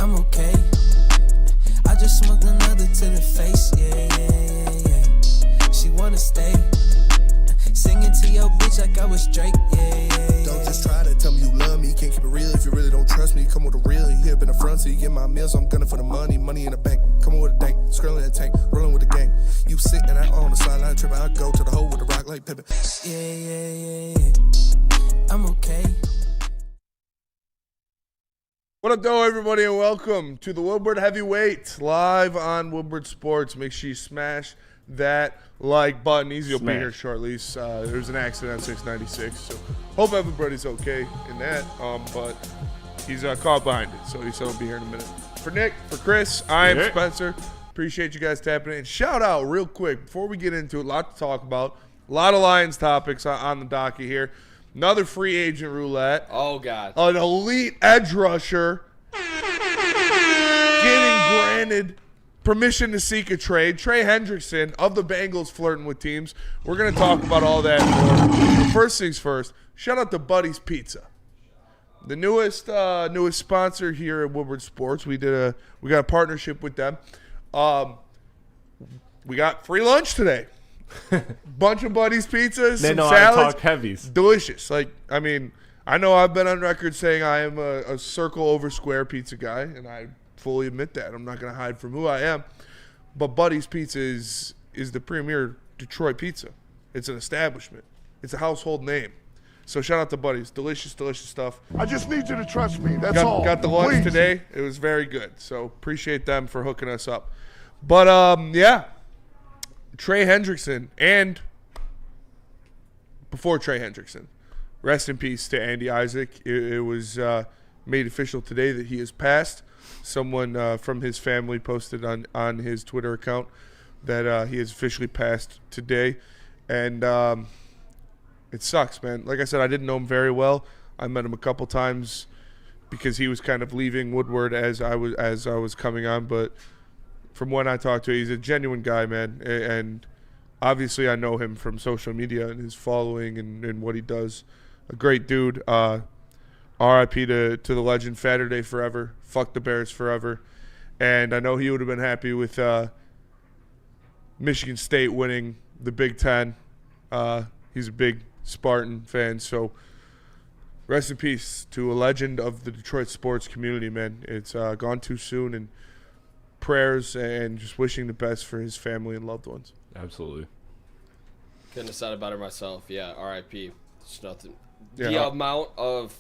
I'm okay. I just smoked another to the face, yeah. She wanna stay. Singing to your bitch like I was Drake, yeah. Don't just try to tell me you love me. Can't keep it real if you really don't trust me. Come with a real, you hip in the front, so you get my meals. I'm gunning for the money in the bank. Coming with a dank, skirling that tank, rolling with the gang. You sitting out on the sideline tripping, I go to the hole with the rock like Pippin. Yeah. I'm okay. What up, though, everybody, and welcome to the Woodward Heavyweight live on Woodward Sports. Make sure you smash that like button. Eazy will be here shortly. There was an accident on 696, so hope everybody's okay in that. But he's caught behind it, so he said he'll be here in a minute. For Nick, for Chris, I am Spencer. Appreciate you guys tapping in. And shout out real quick before we get into it. A lot to talk about. A lot of Lions topics on the docket here. Another free agent roulette. Oh, God. An elite edge rusher getting granted permission to seek a trade. Trey Hendrickson of the Bengals flirting with teams. We're going to talk about all that more. But first things first, shout out to Buddy's Pizza. The newest sponsor here at Woodward Sports. We got a partnership with them. We got free lunch today. Bunch of Buddy's pizzas, they some know salads. I talk heavies. Delicious. I know I've been on record saying I am a circle over square pizza guy, and I fully admit that. I'm not going to hide from who I am. But Buddy's Pizza is the premier Detroit pizza. It's an establishment. It's a household name. So shout out to Buddy's. Delicious, delicious stuff. I just need you to trust me. That's all. Got the lunch Please. today. It was very good. So appreciate them for hooking us up. But, yeah. Trey Hendrickson, and before Trey Hendrickson, rest in peace to Andy Isaac. It was made official today that he has passed. Someone from his family posted on his Twitter account that he has officially passed today. And it sucks, man. Like I said, I didn't know him very well. I met him a couple times because he was kind of leaving Woodward as I was coming on, but from when I talked to him, he's a genuine guy, man. And obviously I know him from social media and his following and what he does. A great dude. R.I.P. to the legend, Fatter Day forever. Fuck the Bears forever. And I know he would have been happy with Michigan State winning the Big Ten. He's a big Spartan fan. So rest in peace to a legend of the Detroit sports community, man. It's gone too soon, and prayers and just wishing the best for his family and loved ones. Absolutely. Couldn't have said it better myself. Yeah, R.I.P. It's nothing. Yeah. The amount of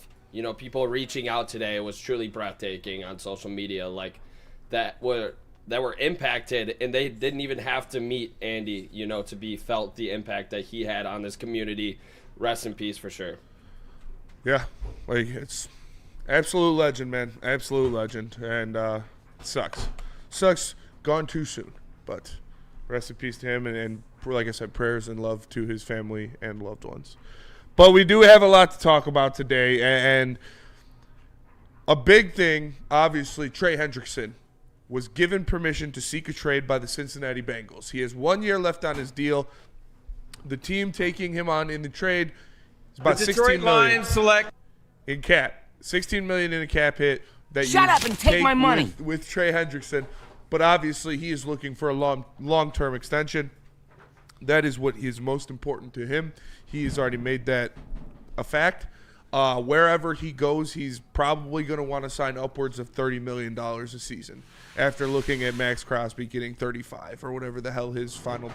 people reaching out today was truly breathtaking on social media, like that were impacted, and they didn't even have to meet Andy, to be felt the impact that he had on this community. Rest in peace for sure. Yeah, it's absolute legend, man. Absolute legend, and it sucks. Sucks, gone too soon, but rest in peace to him, and like I said, prayers and love to his family and loved ones. But we do have a lot to talk about today, and a big thing, obviously, Trey Hendrickson was given permission to seek a trade by the Cincinnati Bengals. He has 1 year left on his deal. The team taking him on in the trade is about $16 million in cap. $16 million in a cap hit. Shut up and take my money. With Trey Hendrickson, but obviously he is looking for a long-term extension. That is what is most important to him. He has already made that a fact. Wherever he goes, he's probably going to want to sign upwards of $30 million a season after looking at Max Crosby getting 35 or whatever the hell his final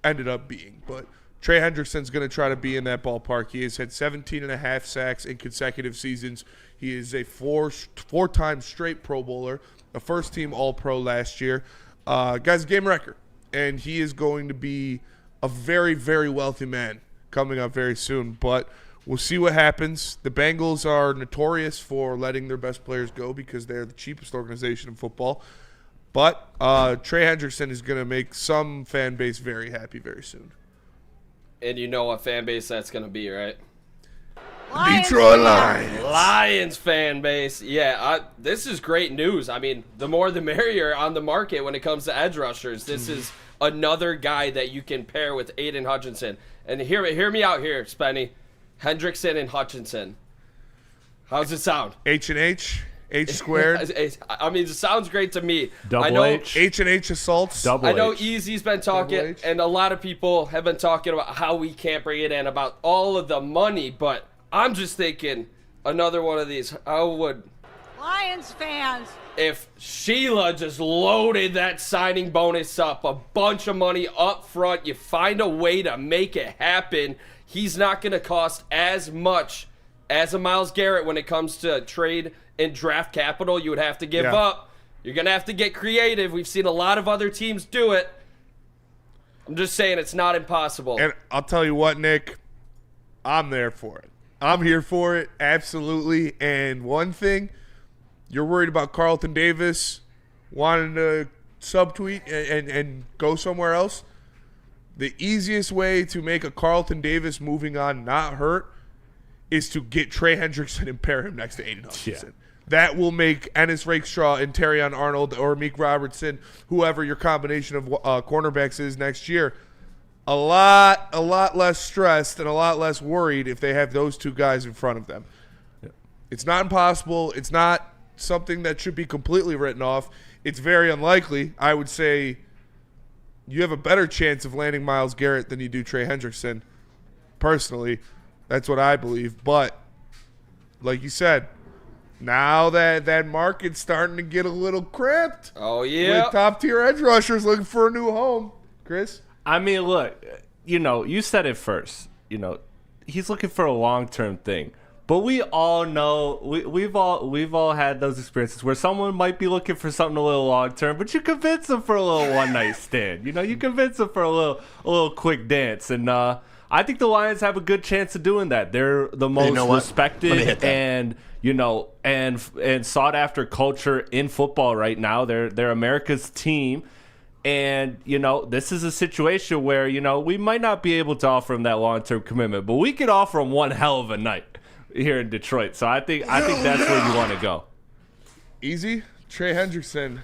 ended up being. But Trey Hendrickson's going to try to be in that ballpark. He has had 17.5 sacks in consecutive seasons. He is a four-time straight Pro Bowler, a first-team All-Pro last year. Guy's a game record, and he is going to be a very, very wealthy man coming up very soon. But we'll see what happens. The Bengals are notorious for letting their best players go because they're the cheapest organization in football. But Trey Hendrickson is going to make some fan base very happy very soon. And you know what fan base that's going to be, right? Detroit Lions. Lions fan base. Yeah, this is great news. I mean, the more the merrier on the market when it comes to edge rushers. This is another guy that you can pair with Aiden Hutchinson. And hear me out here, Spenny. Hendrickson and Hutchinson. How's it sound? H&H. H squared. I mean, it sounds great to me. Double I know H. H&H assaults. Double I know H. Eazy's been talking, Double H. and a lot of people have been talking about how we can't bring it in, about all of the money, but I'm just thinking another one of these. How would Lions fans. if Sheila just loaded that signing bonus up, a bunch of money up front, you find a way to make it happen. He's not going to cost as much as a Myles Garrett when it comes to trade and draft capital. You would have to give up. You're going to have to get creative. We've seen a lot of other teams do it. I'm just saying it's not impossible. And I'll tell you what, Nick, I'm there for it. I'm here for it, absolutely. And one thing, you're worried about Carlton Davis wanting to subtweet and go somewhere else. The easiest way to make a Carlton Davis moving on not hurt is to get Trey Hendrickson and pair him next to Aiden Hutchinson. Yeah. That will make Ennis Rakestraw and Terrion Arnold or Meek Robertson, whoever your combination of cornerbacks is next year, a lot less stressed and a lot less worried if they have those two guys in front of them. Yeah. It's not impossible. It's not something that should be completely written off. It's very unlikely. I would say you have a better chance of landing Myles Garrett than you do Trey Hendrickson. Personally, that's what I believe. But like you said, now that market's starting to get a little cramped. Oh, yeah. With top-tier edge rushers looking for a new home. Chris? I mean, look, you said it first. He's looking for a long-term thing. But we all know we've all had those experiences where someone might be looking for something a little long-term, but you convince them for a little one-night stand. You convince them for a little quick dance. And I think the Lions have a good chance of doing that. They're the most respected and and sought after culture in football right now. They're America's team. And, this is a situation where, we might not be able to offer him that long-term commitment, but we could offer him one hell of a night here in Detroit. So I think that's where you want to go. Easy. Trey Hendrickson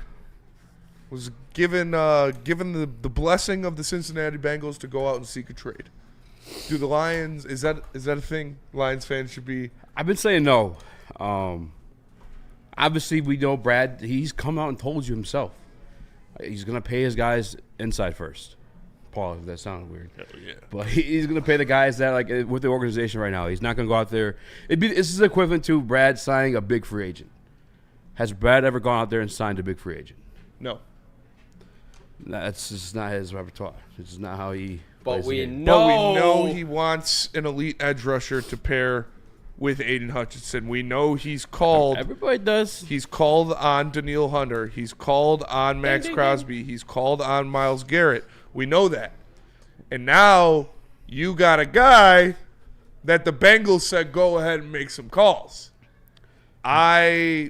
was given the blessing of the Cincinnati Bengals to go out and seek a trade. Do the Lions, is that a thing Lions fans should be? I've been saying no. Obviously, we know Brad, he's come out and told you himself. He's going to pay his guys inside first. Paul, if that sounded weird. Yeah. But he's going to pay the guys that, with the organization right now. He's not going to go out there. This is equivalent to Brad signing a big free agent. Has Brad ever gone out there and signed a big free agent? No. That's just not his repertoire. It's just not how he But we plays the game. But know. we know he wants an elite edge rusher to pair with Aiden Hutchinson. We know he's called. Everybody does. He's called on Daniil Hunter. He's called on Max Crosby. He's called on Myles Garrett. We know that. And now you got a guy that the Bengals said go ahead and make some calls. Because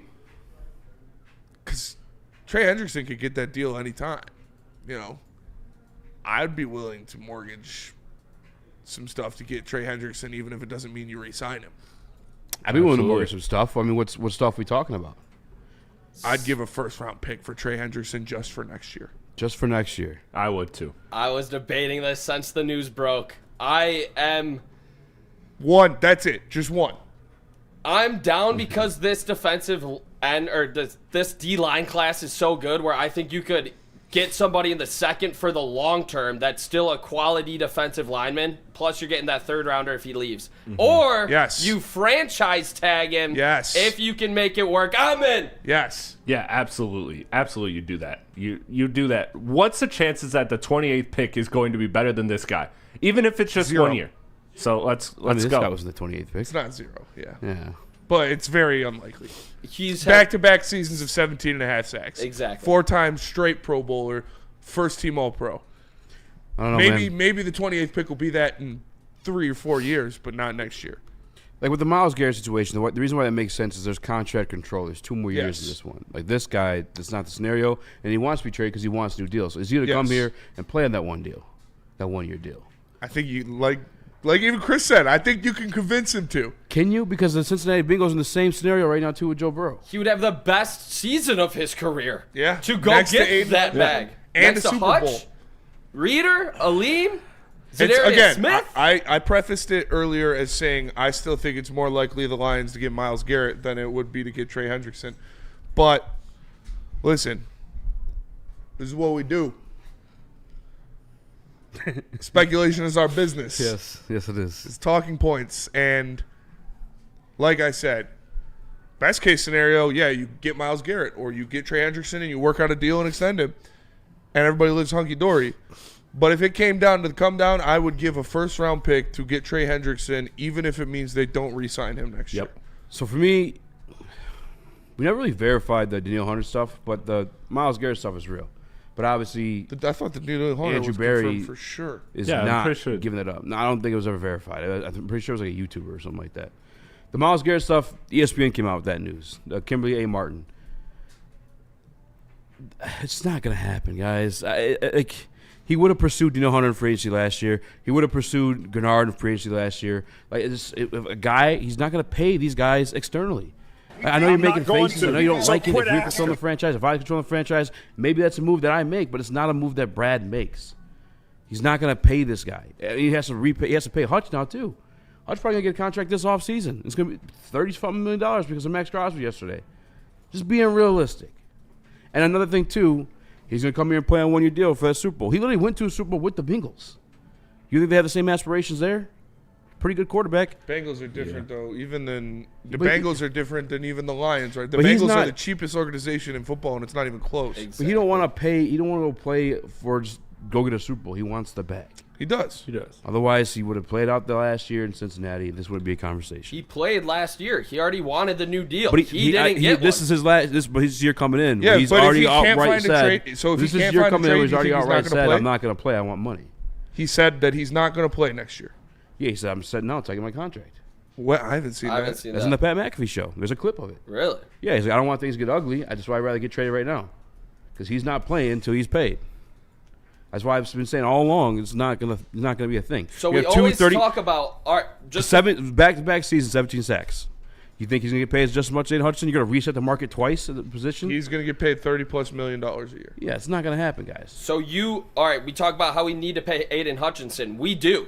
Trey Hendrickson could get that deal anytime. I'd be willing to mortgage some stuff to get Trey Hendrickson, even if it doesn't mean you re-sign him. I'd be willing to mortgage some stuff. I mean, what stuff we talking about? I'd give a first-round pick for Trey Hendrickson just for next year. Just for next year. I would too. I was debating this since the news broke. I am One. That's it. Just one. I'm down because this defensive end or this D-line class is so good where I think you could get somebody in the second for the long term that's still a quality defensive lineman, plus you're getting that third rounder if he leaves. Or you franchise tag him if you can make it work. I'm in. Yes. Yeah, absolutely. Absolutely, you do that. You do that. What's the chances that the 28th pick is going to be better than this guy? Even if it's just 1 year. So let's go. This guy was the 28th pick. It's not zero, Yeah. But it's very unlikely. He's back-to-back seasons of 17.5 sacks. Exactly. 4 times straight Pro Bowler, first-team All-Pro. I don't know, Maybe the 28th pick will be that in 3 or 4 years, but not next year. Like with the Myles Garrett situation, the reason why that makes sense is there's contract control. There's 2 more years in this one. Like this guy, that's not the scenario, and he wants to be traded because he wants a new deal. So he's going to come here and play on that one deal, that 1-year deal. I think you like even Chris said, I think you can convince him to. Can you? Because the Cincinnati Bengals in the same scenario right now too with Joe Burrow. He would have the best season of his career. Yeah. To go Next to get Aiden that bag. And Next the to Super Hutch, Bowl. Reeder, Aleem, Zadarius Smith? I prefaced it earlier as saying I still think it's more likely the Lions to get Myles Garrett than it would be to get Trey Hendrickson. But listen, this is what we do. Speculation is our business. Yes, it is. It's talking points. And like I said, best case scenario, yeah, you get Myles Garrett or you get Trey Hendrickson and you work out a deal and extend him, and everybody lives hunky-dory. But if it came down to the come down, I would give a first-round pick to get Trey Hendrickson, even if it means they don't re-sign him next year. So for me, we never really verified the Danielle Hunter stuff, but the Myles Garrett stuff is real. But obviously, I thought the Danielle Hunter Andrew was Berry confirmed for sure. is Yeah, I'm not pretty sure. giving it up. No, I don't think it was ever verified. I'm pretty sure it was like a YouTuber or something like that. The Myles Garrett stuff, ESPN came out with that news. Kimberly A. Martin. It's not going to happen, guys. He would have pursued Danielle Hunter in free agency last year. He would have pursued Gennard in free agency last year. If a guy, he's not going to pay these guys externally. I know you're making faces. I know you don't like it. If you're controlling the franchise, if I control the franchise, maybe that's a move that I make, but it's not a move that Brad makes. He's not going to pay this guy. He has to repay. He has to pay Hutch now too. Hutch probably going to get a contract this offseason. It's going to be $30-something million because of Max Crosby yesterday. Just being realistic. And another thing too, he's going to come here and play on a one-year deal for that Super Bowl. He literally went to a Super Bowl with the Bengals. You think they have the same aspirations there? Pretty good quarterback. Bengals are different though. The But Bengals are different than even the Lions, right? The But he's Bengals are not- the cheapest organization in football, and it's not even close. But he don't want to pay. He don't want to go play for just go get a Super Bowl. He wants the bag. He does. He does. Otherwise, he would have played out the last year in Cincinnati. This would be a conversation. He played last year. He already wanted the new deal. But he didn't get this one. is his last. But his year coming in. Yeah, he's but if already he can't outright find a said. trade- so if he this is can't year find a coming in. trade, He's you already think he's not outright gonna said, play? "I'm not going to play. I want money." He said that he's not going to play next year. Yeah, he said, "I'm setting out, taking my contract." What? I haven't seen I that. haven't seen That's that. in the Pat McAfee show. There's a clip of it. Really? Yeah, he's like, "I don't want things to get ugly. That's why I'd rather get traded right now, because he's not playing until he's paid." That's why I've been saying all along it's not gonna be a thing. So You we have two always 30 talk about just back-to-back seasons, 17 sacks. You think he's gonna get paid just as much as Aiden Hutchinson? You're gonna reset the market twice at the position? He's going to get paid $30+ million a year. Yeah, it's not gonna happen, guys. So all right, we talk about how we need to pay Aiden Hutchinson. We do.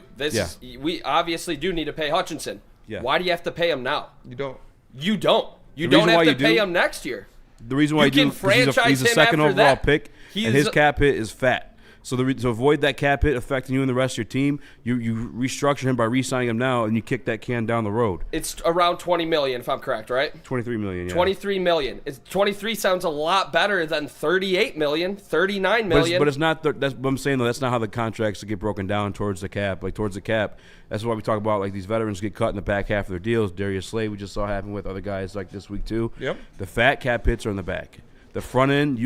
We obviously do need to pay Hutchinson. Yeah. Why do you have to pay him now? You don't. You don't. You The don't reason have why to you pay do- him next year. The reason why You I do can is he's a franchise him second after overall that. pick, He and is his a- cap hit is fat. So to avoid that cap hit affecting you and the rest of your team, you restructure him by re-signing him now, and you kick that can down the road. It's around $20 million, if I'm correct, right? $23 million. Yeah. $23 million. 23 sounds a lot better than $38 million, $39 million. But it's not. That's what I'm saying though. That's not how the contracts get broken down towards the cap. Like towards the cap. That's why we talk about like these veterans get cut in the back half of their deals. Darius Slay, we just saw happen with other guys like this week too. Yep. The fat cap hits are in the back. The front end,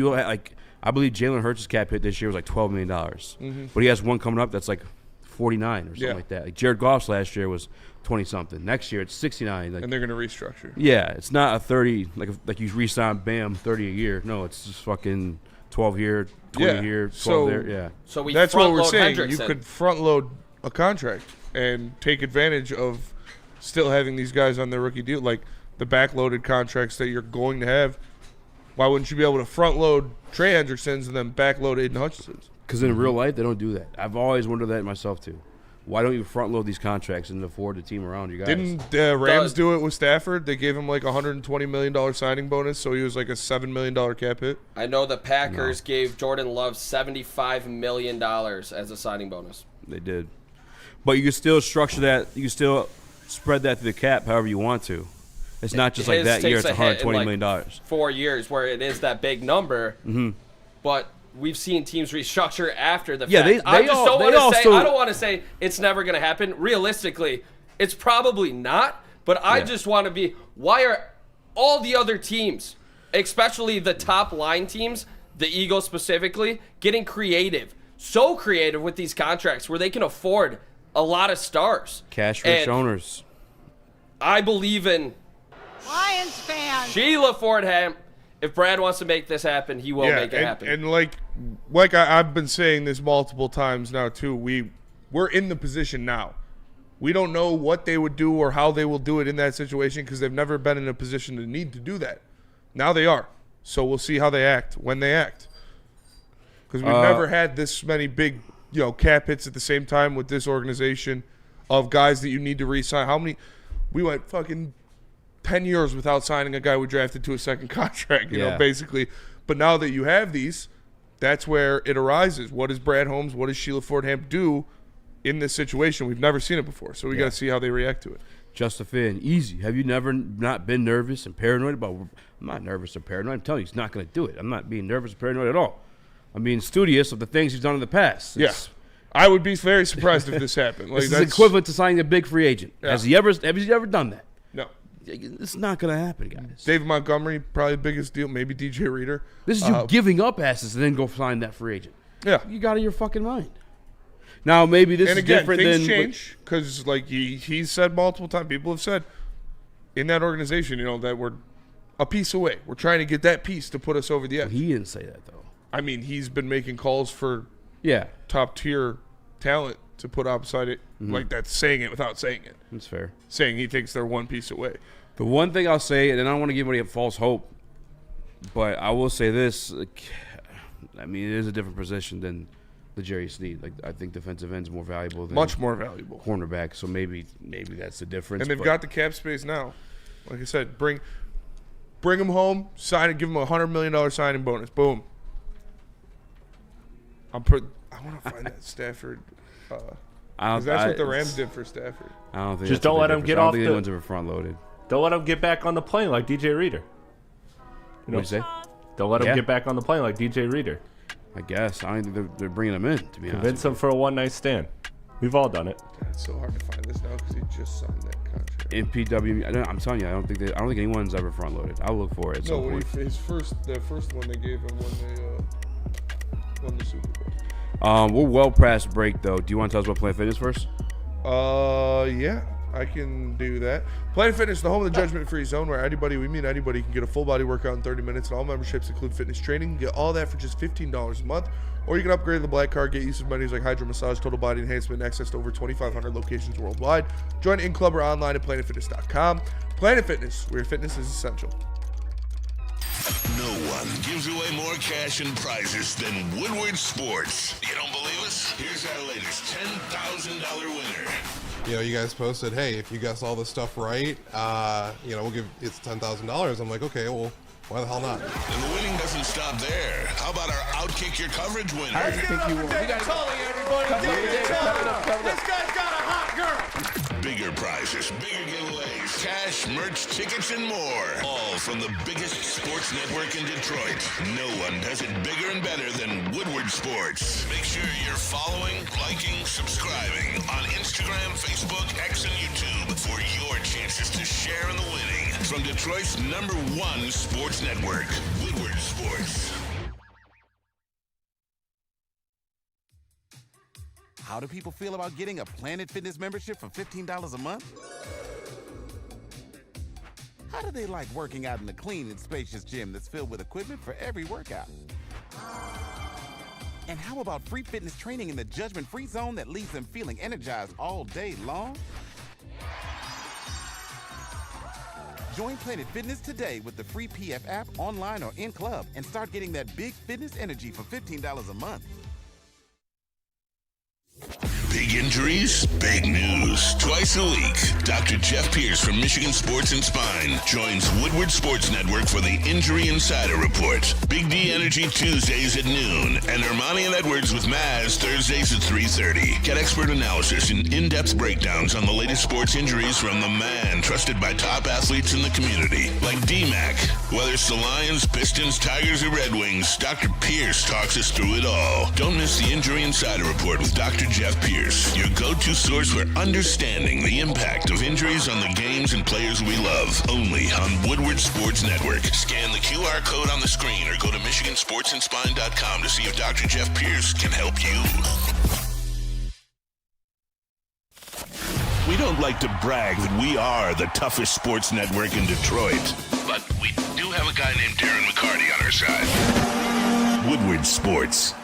I believe Jalen Hurts' cap hit this year was like $12 million. But he has one coming up that's like 49 or something like that. Like Jared Goff's last year was 20-something. Next year it's 69. Like, And they're going to restructure. yeah, it's not a 30 like you re-sign Bam 30 a year. No, it's just fucking 12 here, 20 here, 12 So- there. Yeah. So we That's what we're front-load saying. Hendrickson. You could front load a contract and take advantage of still having these guys on their rookie deal, like the backloaded contracts that you're going to have. Why wouldn't you be able to front load Trey Hendrickson's and then backload Aiden Hutchinson's? Because in real life, they don't do that. I've always wondered that myself, too. Why don't you front load these contracts and afford the team around you guys? Didn't the Rams do it with Stafford? They gave him like a $120 million signing bonus, so he was like a $7 million cap hit. I know the Packers gave Jordan Love $75 million as a signing bonus. They did. But you can still structure that. You can still spread that to the cap however you want to. It's not just like His that year. takes It's a hit in, $120 million. 4 years where it is that big number. Mm-hmm. But we've seen teams restructure after the Yeah, fact. I they don't want to say it's never going to happen. Realistically, it's probably not. But I just want to be. Why are all the other teams, especially the top line teams, the Eagles specifically, getting creative? So creative with these contracts where they can afford a lot of stars. Cash-rich owners. I believe in Lions fans. Sheila Fordham. If Brad wants to make this happen, he will make it happen. And like I've been saying this multiple times now too, we're in the position now. We don't know what they would do or how they will do it in that situation because they've never been in a position to need to do that. Now they are. So we'll see how they act when they act. Because we've never had this many big cap hits at the same time with this organization of guys that you need to re-sign. How many? We went fucking 10 years without signing a guy we drafted to a second contract, you know, basically. But now that you have these, that's where it arises. What does Brad Holmes, what does Sheila Fordham do in this situation? We've never seen it before, so we got to see how they react to it. Justifin, Eazy. Have you never not been nervous and paranoid about? I'm not nervous or paranoid. I'm telling you, he's not going to do it. I'm not being nervous or paranoid at all. I'm being studious of the things he's done in the past. Yes. I would be very surprised if this happened. Like, this is equivalent to signing a big free agent. Yeah. Has he ever done that? No. It's not going to happen, guys. David Montgomery, probably the biggest deal. Maybe DJ Reader. This is you giving up assets and then go sign that free agent. Yeah. You got it in your fucking mind. Now, maybe this is different than... things change because, like, he's said multiple times, people have said in that organization, you know, that we're a piece away. We're trying to get that piece to put us over the edge. He didn't say that, though. I mean, he's been making calls for top-tier talent to put opposite it. Like, that's saying it without saying it. That's fair. Saying he thinks they're one piece away. The one thing I'll say, and I don't want to give anybody a false hope, but I will say this. I mean, it is a different position than the Jerry Sneed. Like, I think defensive end's more valuable than much more valuable cornerback. So maybe that's the difference. And they've got the cap space now. Like I said, bring him home, sign it, give him a $100 million signing bonus. Boom. I want to find that Stafford. Because that's what the Rams did for Stafford. I don't think. Just don't let him get off. I don't think anyone's ever front loaded. Don't let him get back on the plane like DJ Reader. You know what you say? Don't let him get back on the plane like DJ Reader. I guess. I don't think they're bringing him in, to be honest. Convince him for a one-night stand. We've all done it. God, it's so hard to find this now because he just signed that contract. MPW. I'm telling you, I don't think anyone's ever front loaded. I'll look for it. At some point. The first one they gave him when they won the Super Bowl. We're well past break though. Do you want to tell us about Planet Fitness first? Yeah, I can do that. Planet Fitness, the home of the judgment-free zone, where anybody can get a full-body workout in 30 minutes, and all memberships include fitness training. You can get all that for just $15 a month, or you can upgrade to the Black Card, get use of amenities like hydro massage, total body enhancement, and access to over 2,500 locations worldwide. Join in-club or online at planetfitness.com. Planet Fitness, where fitness is essential. No one gives away more cash and prizes than Woodward Sports. You don't believe us? Here's our latest $10,000 winner. You know, you guys posted, hey, if you guess all this stuff right, we'll give it's $10,000. I'm like, okay, well, why the hell not? And the winning doesn't stop there. How about our Outkick Your Coverage winner? I think you won. We got Tully, everybody. This guy's got a hot girl. Bigger prizes, bigger giveaways, cash, merch, tickets, and more. All from the biggest sports network in Detroit. No one does it bigger and better than Woodward Sports. Make sure you're following, liking, subscribing on Instagram, Facebook, X, and YouTube for your chances to share in the winning. From Detroit's #1 sports network, Woodward Sports. How do people feel about getting a Planet Fitness membership for $15 a month? How do they like working out in a clean and spacious gym that's filled with equipment for every workout? And how about free fitness training in the judgment-free zone that leaves them feeling energized all day long? Join Planet Fitness today with the free PF app, online or in club, and start getting that big fitness energy for $15 a month. Big injuries, big news. Twice a week, Dr. Jeff Pierce from Michigan Sports and Spine joins Woodward Sports Network for the Injury Insider Report. Big D Energy Tuesdays at noon, and Ermanni and Edwards with Maz Thursdays at 3:30. Get expert analysis and in-depth breakdowns on the latest sports injuries from the man trusted by top athletes in the community, like D-Mac. Whether it's the Lions, Pistons, Tigers, or Red Wings, Dr. Pierce talks us through it all. Don't miss the Injury Insider Report with Dr. Jeff Pierce, your go-to source for understanding the impact of injuries on the games and players we love. Only on Woodward Sports Network. Scan the QR code on the screen or go to MichiganSportsandSpine.com to see if Dr. Jeff Pierce can help you. We don't like to brag that we are the toughest sports network in Detroit, but we do have a guy named Darren McCarty on our side. Woodward Sports.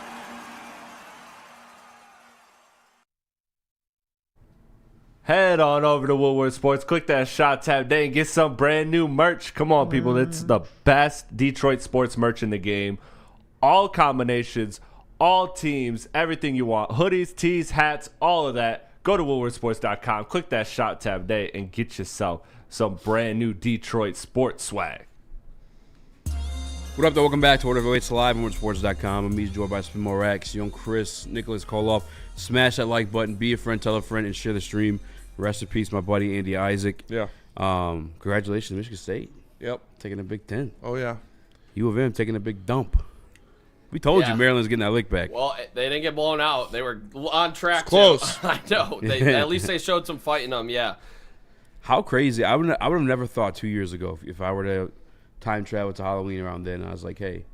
Head on over to Woodward Sports. Click that shot tab there and get some brand new merch. Come on, people. It's the best Detroit sports merch in the game. All combinations, all teams, everything you want. Hoodies, tees, hats, all of that. Go to woodwardsports.com, click that shop tab today, and get yourself some brand new Detroit sports swag. What up, though? Welcome back to Order of Weights Live on WoodwardSports.com. I'm Eazy, joined by Spin More Racks, young Chris, Nicholas Koloff. Smash that like button, be a friend, tell a friend, and share the stream. Rest in peace, my buddy Andy Isaac. Yeah. Congratulations, Michigan State. Yep. Taking a Big Ten. Oh, yeah. U of M taking a big dump. We told you Maryland's getting that lick back. Well, they didn't get blown out. They were on track. It's close. I know. At least they showed some fight in them, yeah. How crazy. I would have never thought 2 years ago if I were to time travel to Halloween around then. I was like, hey,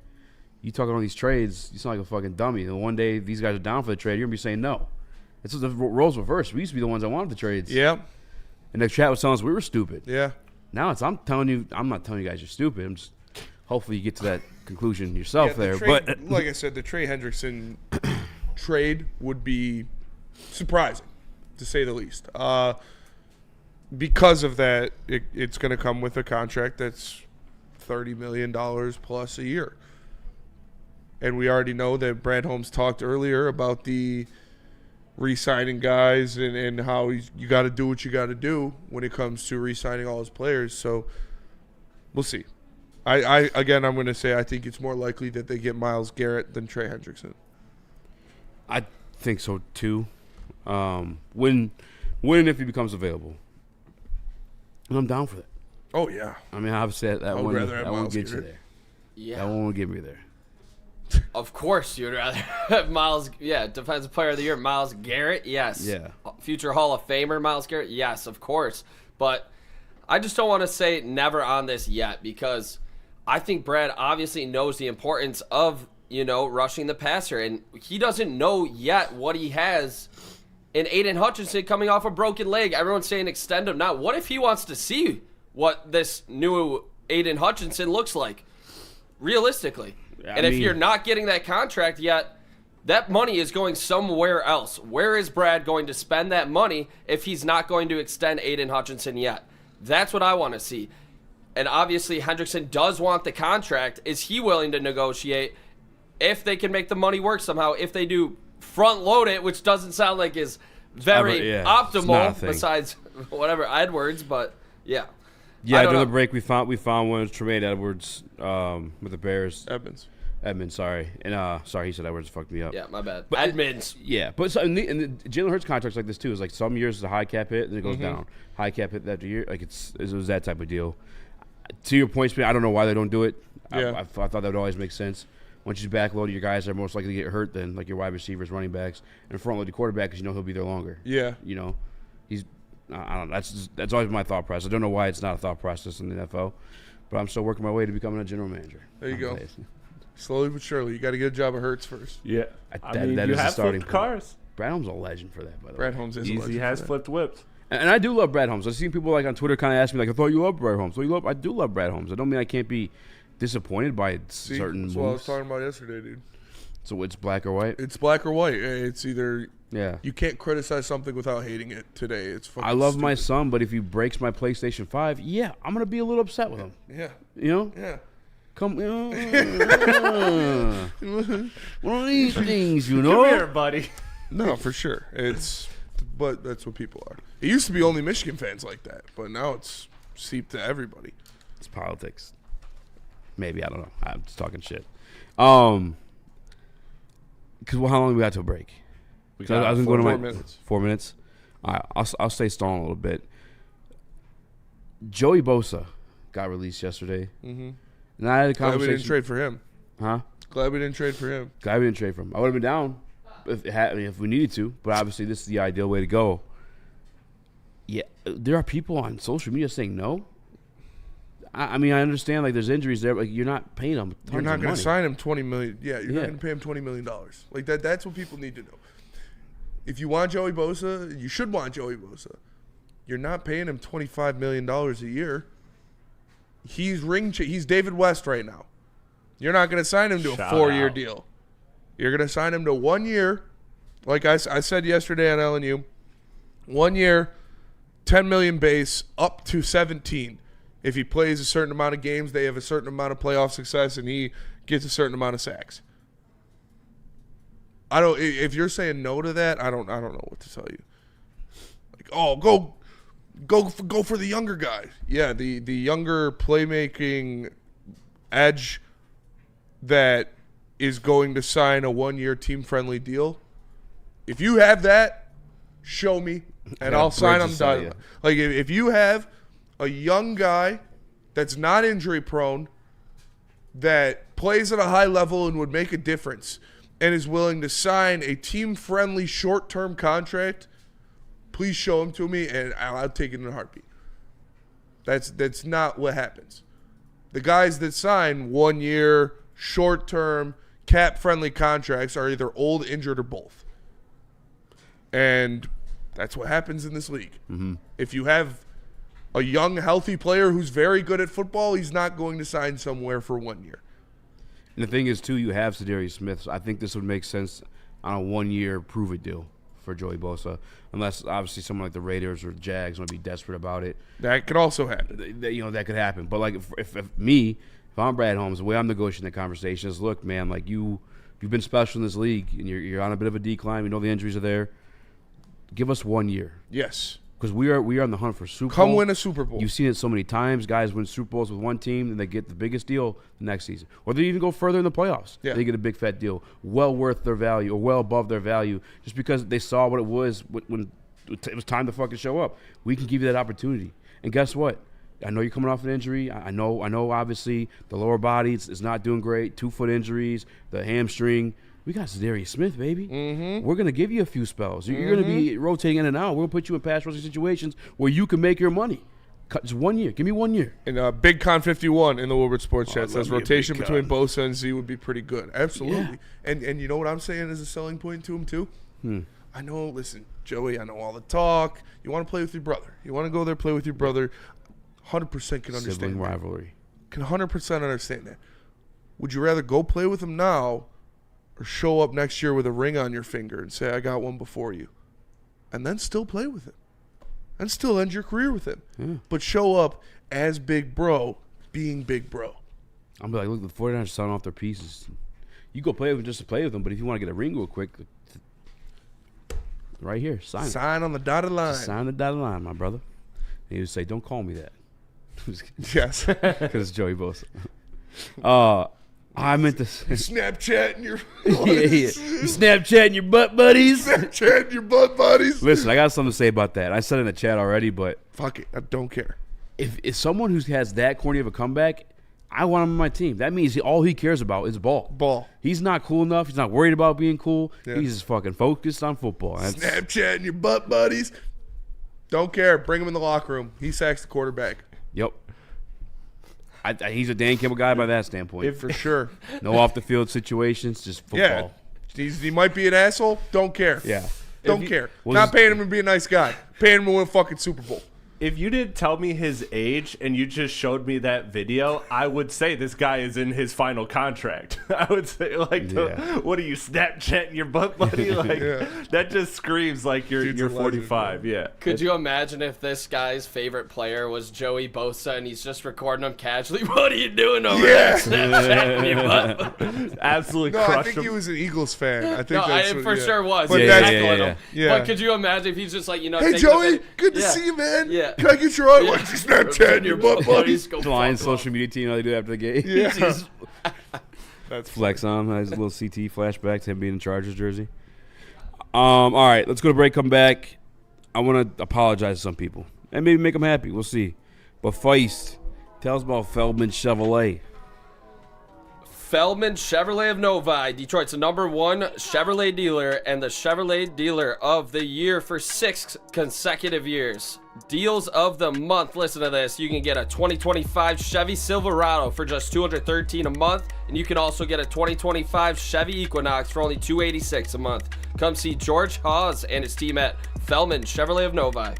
you talking on these trades, you sound like a fucking dummy. And one day these guys are down for the trade, you're going to be saying no. It's the roles reversed. We used to be the ones that wanted the trades. Yeah. And the chat was telling us we were stupid. Yeah. Now I'm not telling you guys you're stupid. I'm just hopefully you get to that conclusion yourself there. Trade, but like I said, the Trey Hendrickson trade would be surprising, to say the least. Because of that, it's going to come with a contract that's $30 million plus a year. And we already know that Brad Holmes talked earlier about the re-signing guys and how you got to do what you got to do when it comes to re-signing all his players. So we'll see. I'm going to say I think it's more likely that they get Myles Garrett than Trey Hendrickson. I think so too. When if he becomes available, and I'm down for that. Oh yeah. I mean, obviously that one won't get you there. Yeah. That one will get me there. Of course, you'd rather have Myles. Yeah, Defensive Player of the Year, Myles Garrett. Yes. Yeah. Future Hall of Famer, Myles Garrett. Yes, of course. But I just don't want to say never on this yet because I think Brad obviously knows the importance of rushing the passer, and he doesn't know yet what he has in Aiden Hutchinson coming off a broken leg. Everyone's saying extend him now. What if he wants to see what this new Aiden Hutchinson looks like realistically? If you're not getting that contract yet, that money is going somewhere else. Where is Brad going to spend that money if he's not going to extend Aiden Hutchinson yet? That's what I want to see. And obviously Hendrickson does want the contract. Is he willing to negotiate if they can make the money work somehow? If they do front load it, which doesn't sound like is very optimal besides whatever Edwards, but yeah. Yeah, during the break we found one was Tremaine Edwards with the Bears. Edmonds, sorry. And sorry, he said Edwards fucked me up. Yeah, my bad. But Edmonds. Yeah, but so, and the Jalen Hurts contracts like this too. Is like some years is a high cap hit, then it goes down. High cap hit that year, like it was that type of deal. To your point, I don't know why they don't do it. Yeah. I thought that would always make sense. Once you backload, your guys are most likely to get hurt than like your wide receivers, running backs, and front load the quarterback because he'll be there longer. Yeah. He's I don't know. That's always my thought process. I don't know why it's not a thought process in the NFL, but I'm still working my way to becoming a general manager. There you go. Slowly but surely, you got to get a job at Hurts first. Yeah, that is the starting point. Cars. Brad Holmes is a legend for that. By the Brad way, Holmes is a legend. Eazy has flipped whips. And I do love Brad Holmes. I've seen people like on Twitter kind of ask me like, "I thought you loved Brad Holmes." I do love Brad Holmes. I don't mean I can't be disappointed by certain moves. That's what I was talking about yesterday, dude. So it's black or white. It's black or white. It's either Yeah. You can't criticize something without hating it today. It's fucking I love stupid. my son, but if he breaks my PlayStation 5, yeah, I'm going to be a little upset with him. Yeah. You know? Yeah. Come one of these things, you know? Come here, buddy. No, for sure. But that's what people are. It used to be only Michigan fans like that, but now it's seeped to everybody. It's politics. Maybe, I don't know. I'm just talking shit. Because how long do we got till break? We got 4 minutes. 4 minutes. All right, I'll stay stalling a little bit. Joey Bosa got released yesterday. Mm-hmm. And I had a conversation. Glad we didn't trade for him. Huh? Glad we didn't trade for him. Glad we didn't trade for him. I would have been down if we needed to, but obviously this is the ideal way to go. Yeah, there are people on social media saying no. I mean, I understand like there's injuries there, but you're not paying them. You're not going to sign him $20 million. Yeah, you're not Yeah. going to pay him $20 million. Like that. That's what people need to know. If you want Joey Bosa, you should want Joey Bosa. You're not paying him $25 million a year. He's David West right now. You're not going to sign him to a 4-year deal. You're going to sign him to 1 year. Like I said yesterday on LNU, 1 year, $10 million base, up to 17. If he plays a certain amount of games, they have a certain amount of playoff success, and he gets a certain amount of sacks. I don't. If you're saying no to that, I don't know what to tell you. Like, oh, go for the younger guy. Yeah, the younger playmaking edge that is going to sign a 1-year team-friendly deal. If you have that, show me, and I'll sign on the dotted line. Like, if you have a young guy that's not injury-prone, that plays at a high level and would make a difference, and is willing to sign a team-friendly short-term contract, please show him to me, and I'll take it in a heartbeat. That's not what happens. The guys that sign 1-year, short-term, cap-friendly contracts are either old, injured, or both. And that's what happens in this league. Mm-hmm. If you have a young, healthy player who's very good at football, he's not going to sign somewhere for 1 year. And the thing is, too, you have Zadarius Smith. So I think this would make sense on a 1-year prove-it deal for Joey Bosa, unless obviously someone like the Raiders or the Jags want to be desperate about it. That could also happen. That could happen. But like if I'm Brad Holmes, the way I'm negotiating the conversation is, look, man, like you've been special in this league, and you're on a bit of a decline. We know the injuries are there. Give us 1 year. Yes. Because we are on the hunt for Super Bowl. Come win a Super Bowl. You've seen it so many times. Guys win Super Bowls with one team, and they get the biggest deal the next season. Or they even go further in the playoffs. Yeah. They get a big, fat deal. Well worth their value, or well above their value, just because they saw what it was when it was time to fucking show up. We can give you that opportunity. And guess what? I know you're coming off an injury. I know obviously the lower body is not doing great. 2-foot injuries, the hamstring. We got Zadarius Smith, baby. Mm-hmm. We're going to give you a few spells. You're going to be rotating in and out. We'll put you in pass rushing situations where you can make your money. Just 1 year. Give me 1 year. And Big Con 51 in the Woodward Sports Chat says rotation between Bosa and Z would be pretty good. Absolutely. Yeah. And you know what I'm saying is a selling point to him, too? I know, listen, Joey, I know all the talk. You want to play with your brother. You want to go there, play with your brother. 100% can understand Sibling rivalry. Can 100% understand that. Would you rather go play with him now or show up next year with a ring on your finger and say, I got one before you, and then still play with him and still end your career with him? Yeah. But show up as big bro, being big bro. I'm like, look, the 49ers are selling off their pieces. You go play with them just to play with them, but if you want to get a ring real quick, right here, sign on the dotted line. Just sign the dotted line, my brother. And he would say, don't call me that. Yes. Because it's Joey Bosa. I meant to say. Snapchatting your You Snapchatting your butt buddies. Snapchatting your butt buddies. Listen, I got something to say about that. I said it in the chat already, but fuck it, I don't care. If someone who has that corny of a comeback, I want him on my team. That means all he cares about is ball. He's not cool enough. He's not worried about being cool. Yeah. He's just fucking focused on football. Snapchatting your butt buddies. Don't care. Bring him in the locker room. He sacks the quarterback. Yep. He's a Dan Campbell guy by that standpoint. For sure. No off-the-field situations, just football. Yeah. He might be an asshole. Don't care. Yeah. Don't care. Not paying him to be a nice guy. Paying him to win a fucking Super Bowl. If you didn't tell me his age and you just showed me that video, I would say this guy is in his final contract. I would say, like, what are you, Snapchatting your butt buddy? Like, that just screams like you're 45. Yeah. Could you imagine if this guy's favorite player was Joey Bosa and he's just recording him casually? What are you doing over there? Snapchatting your butt buddy? Absolutely crushed him. I think he was an Eagles fan. I think I for sure was. But But could you imagine if he's just like, hey, Joey, good to see you, man. Yeah. Can I get your art? Why don't you Snapchat your butt buddies? The Lions social media team, how they do after the game. Yeah. That's flex on. Has a little CT flashback to him being in Chargers jersey. All right, let's go to break. Come back. I want to apologize to some people and maybe make them happy. We'll see. But Feist, tell us about Feldman Chevrolet. Feldman Chevrolet of Novi, Detroit's #1 Chevrolet dealer and the Chevrolet dealer of the year for 6 consecutive years. Deals of the month. Listen to this. You can get a 2025 Chevy Silverado for just $213 a month, and you can also get a 2025 Chevy Equinox for only $286 a month. Come see George Hawes and his team at Feldman Chevrolet of Novi.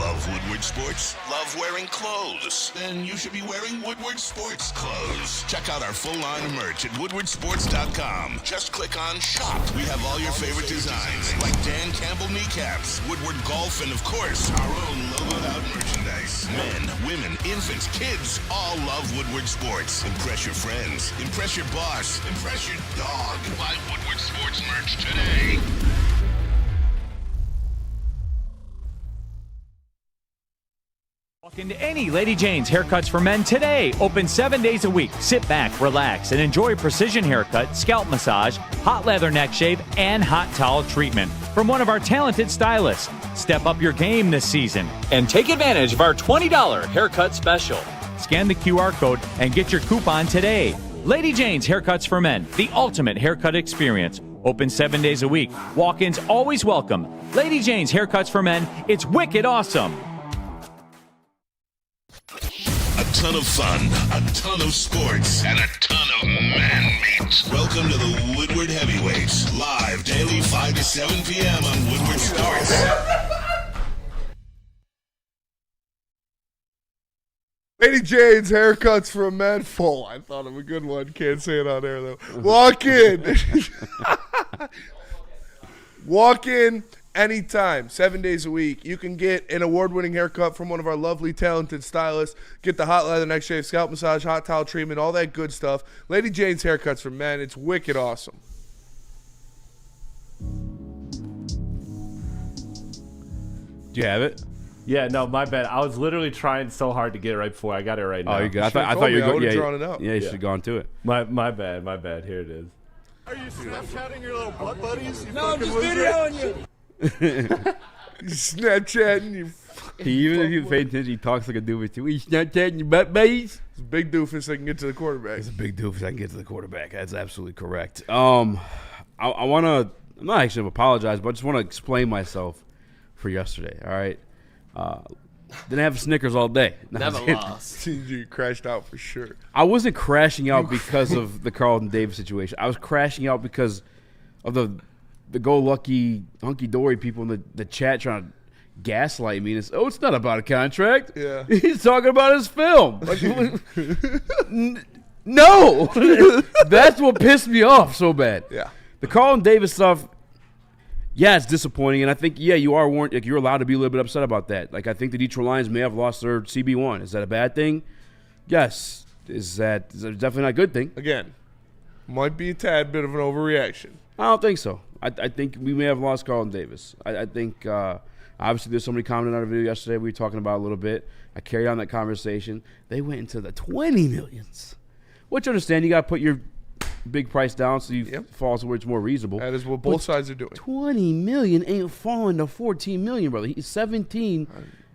Love Woodward Sports? Love wearing clothes? Then you should be wearing Woodward Sports clothes. Check out our full line of merch at woodwardsports.com. Just click on shop. We have all your favorite designs, like Dan Campbell kneecaps, Woodward golf, and of course, our own logoed out merchandise. merchandise. Men, women, infants, kids all love Woodward Sports. Impress your friends. Impress your boss. Impress your dog. Buy Woodward Sports merch today. Walk into any Lady Jane's Haircuts for Men today. Open 7 days a week. Sit back, relax, and enjoy precision haircut, scalp massage, hot leather neck shave, and hot towel treatment from one of our talented stylists. Step up your game this season and take advantage of our $20 haircut special. Scan the QR code and get your coupon today. Lady Jane's Haircuts for Men, the ultimate haircut experience. Open 7 days a week. Walk-ins always welcome. Lady Jane's Haircuts for Men. It's wicked awesome. A ton of fun, a ton of sports, and a ton of man meat. Welcome to the Woodward Heavyweights, live daily 5 to 7 p.m. on Woodward Sports. Lady Jane's Haircuts for Men full. I thought of a good one. Can't say it on air, though. Walk in. Walk in anytime, 7 days a week. You can get an award-winning haircut from one of our lovely, talented stylists. Get the hot leather neck shave, scalp massage, hot towel treatment, all that good stuff. Lady Jane's Haircuts for Men. It's wicked awesome. Do you have it? Yeah, no, my bad. I was literally trying so hard to get it right before. I got it right now. Oh, you good. I thought you were going. Drawn it out. Yeah, you should have gone to it. My bad. Here it is. Are you Snapchatting your little butt buddies? No, I'm just videoing you. Snapchatting you. Even if you pay attention, he talks like a doofus too. He's Snapchatting your butt buddies. It's a big doofus that can get to the quarterback. It's a big doofus I can get to the quarterback. That's absolutely correct. I want to. I'm not actually apologize, but I just want to explain myself for yesterday. All right. Didn't have Snickers all day. Never lost. You crashed out for sure. I wasn't crashing out because of the Carlton Davis situation. I was crashing out because of the go-lucky, hunky-dory people in the chat trying to gaslight me. And it's not about a contract. Yeah. He's talking about his film. Like, no. That's what pissed me off so bad. Yeah. The Carlton Davis stuff, yeah, it's disappointing, and I think, yeah, you are warned. Like, you're allowed to be a little bit upset about that. Like, I think the Detroit Lions may have lost their CB1. Is that a bad thing? Yes. Is that definitely not a good thing? Again, might be a tad bit of an overreaction. I don't think so. I think we may have lost Carlton Davis. I think, obviously, there's somebody commented on our video yesterday we were talking about a little bit. I carried on that conversation. They went into the 20 millions, which I understand you got to put your big price down so you fall to where it's more reasonable. That is what both sides are doing. 20 million ain't falling to 14 million, brother. He's 17.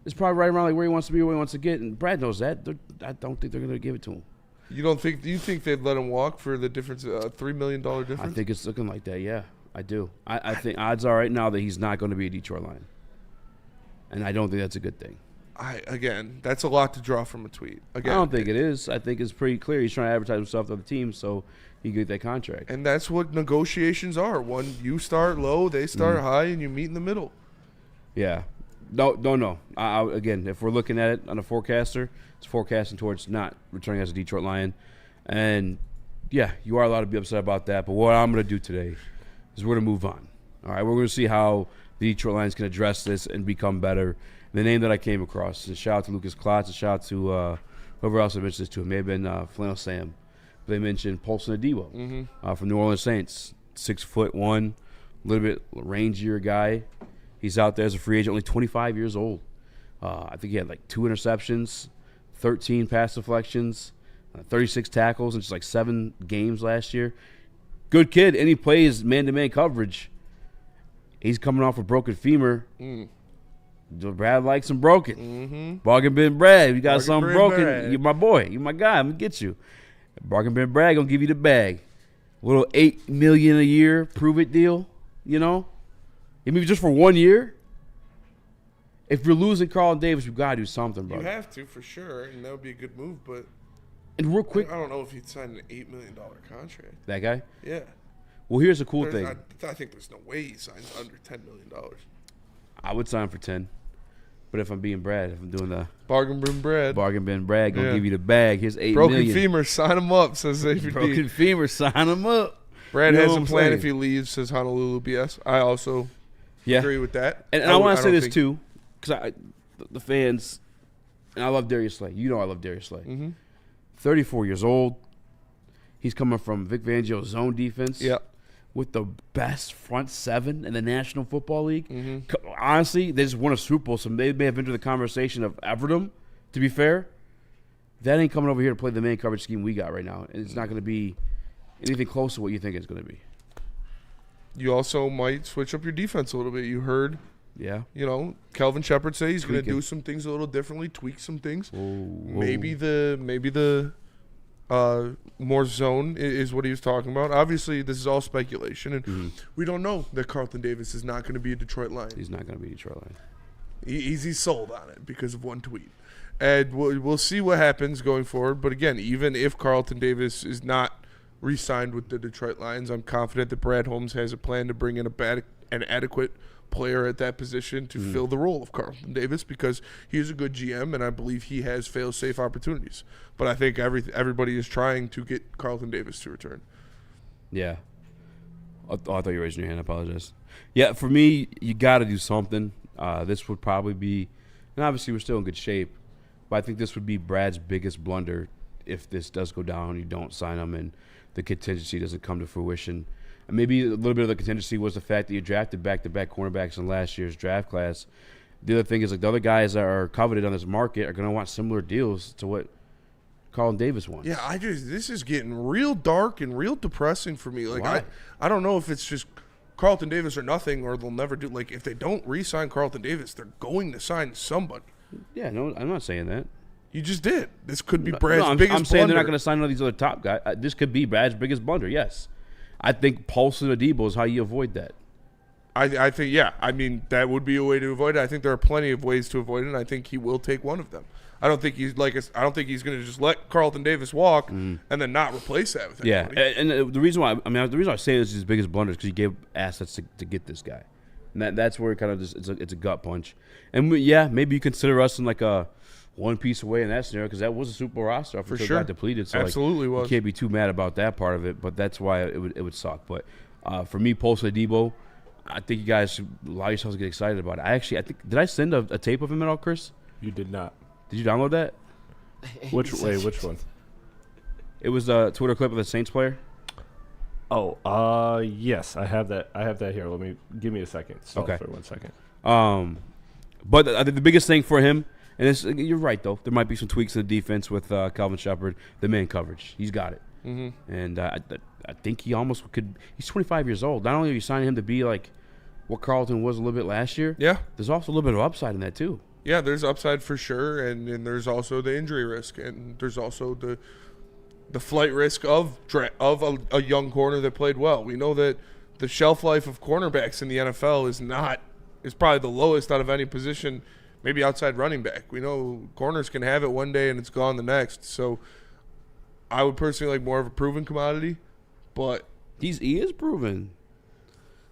Is probably right around like where he wants to be, where he wants to get, and Brad knows that. I don't think they're going to give it to him. You think they'd let him walk for the difference, $3 million difference? I think it's looking like that. Yeah, I do. I think odds are right now that he's not going to be a Detroit Lion, and I don't think that's a good thing. Again, that's a lot to draw from a tweet. Again, I don't think it is. I think it's pretty clear he's trying to advertise himself to other teams, so he get that contract. And that's what negotiations are. When you start low, they start high, and you meet in the middle. Yeah. No. Again, if we're looking at it on a forecaster, it's forecasting towards not returning as a Detroit Lion. And, yeah, you are allowed to be upset about that. But what I'm going to do today is we're going to move on. All right, we're going to see how the Detroit Lions can address this and become better. The name that I came across, a shout out to Lucas Klotz, a shout out to whoever else I mentioned this to. It may have been Flannel Sam. They mentioned Paulson Adebo from New Orleans Saints, 6'1", a little bit rangier guy. He's out there as a free agent, only 25 years old. I think he had like 2 interceptions, 13 pass deflections, 36 tackles in just like 7 games last year. Good kid, and he plays man-to-man coverage. He's coming off a broken femur. Brad likes him broken. Bargain bin Brad, you got something broken, Brad. You're my boy. You're my guy. I'm going to get you. Bargain bin Brad going to give you the bag. Little $8 million a year prove-it deal, you know? Maybe just for 1 year. If you're losing Carlton Davis, you've got to do something, bro. You have to, for sure, and that would be a good move. But and real quick, I don't know if he'd sign an $8 million contract. That guy? Yeah. Well, here's the cool thing. I think there's no way he signs under $10 million. I would sign for 10. But if I'm being Brad, if I'm doing the Bargain bin Brad gonna give you the bag. Here's $8 Broken million. femur, sign him up, says Xavier Broken femur, sign him up. Brad You know has what a I'm plan saying? if he leaves, says Honolulu BS. I also agree with that. And I want to say this too, because the fans, and I love Darius Slay. You know I love Darius Slay. 34 years old. He's coming from Vic Fangio's zone defense. Yeah. With the best front seven in the National Football League. Honestly, they just won a Super Bowl, so they may have entered the conversation of Everdom, to be fair. That ain't coming over here to play the man coverage scheme we got right now. And it's not going to be anything close to what you think it's going to be. You also might switch up your defense a little bit. You heard, Kelvin Shepard say he's going to do some things a little differently, tweak some things. Maybe the more zone is what he was talking about. Obviously, this is all speculation, and we don't know that Carlton Davis is not going to be a Detroit Lion. He's not going to be a Detroit Lion. He's sold on it because of one tweet. And we'll see what happens going forward. But again, even if Carlton Davis is not re-signed with the Detroit Lions, I'm confident that Brad Holmes has a plan to bring in an adequate player at that position to fill the role of Carlton Davis, because he is a good GM, and I believe he has fail-safe opportunities. But I think everybody is trying to get Carlton Davis to return. Yeah. I thought you were raising your hand. I apologize. Yeah, for me, you got to do something. This would probably be, and obviously we're still in good shape, but I think this would be Brad's biggest blunder if this does go down, you don't sign him, and the contingency doesn't come to fruition. And maybe a little bit of the contingency was the fact that you drafted back-to-back cornerbacks in last year's draft class. The other thing is, like, the other guys that are coveted on this market are going to want similar deals to what Carlton Davis wants. Yeah, this is getting real dark and real depressing for me. Like, I don't know if it's just Carlton Davis or nothing, or they'll never do. Like, if they don't re-sign Carlton Davis, they're going to sign somebody. Yeah, no, I'm not saying that. You just did. This could be Brad's biggest blunder. I'm saying they're not going to sign one of these other top guys. This could be Brad's biggest blunder, yes. I think Paulson Adebo is how you avoid that. I think, yeah. I mean, that would be a way to avoid it. I think there are plenty of ways to avoid it, and I think he will take one of them. I don't think he's going to just let Carlton Davis walk and then not replace that with anybody. Yeah, and the reason why I say this is his biggest blunder is because he gave assets to get this guy, and that's where it kind of just it's a gut punch. And maybe you consider us in like a one piece away in that scenario, because that was a Super Bowl roster for sure. Got depleted, so absolutely was. You can't be too mad about that part of it, but that's why it would suck. But for me, Paulson Adebo, I think you guys should allow yourselves to get excited about it. I think did I send a tape of him at all, Chris? You did not. Did you download that? Which one? It was a Twitter clip of the Saints player. Oh, yes, I have that. I have that here. Give me a second. Okay, for 1 second. But I think the biggest thing for him, and you're right though, there might be some tweaks in the defense with Calvin Shepard, the man coverage. He's got it, and I think he almost could. He's 25 years old. Not only are you signing him to be like what Carlton was a little bit last year, there's also a little bit of upside in that too. Yeah, there's upside for sure, and there's also the injury risk, and there's also the flight risk of a young corner that played well. We know that the shelf life of cornerbacks in the NFL is probably the lowest out of any position, maybe outside running back. We know corners can have it one day and it's gone the next. So I would personally like more of a proven commodity, but he is proven.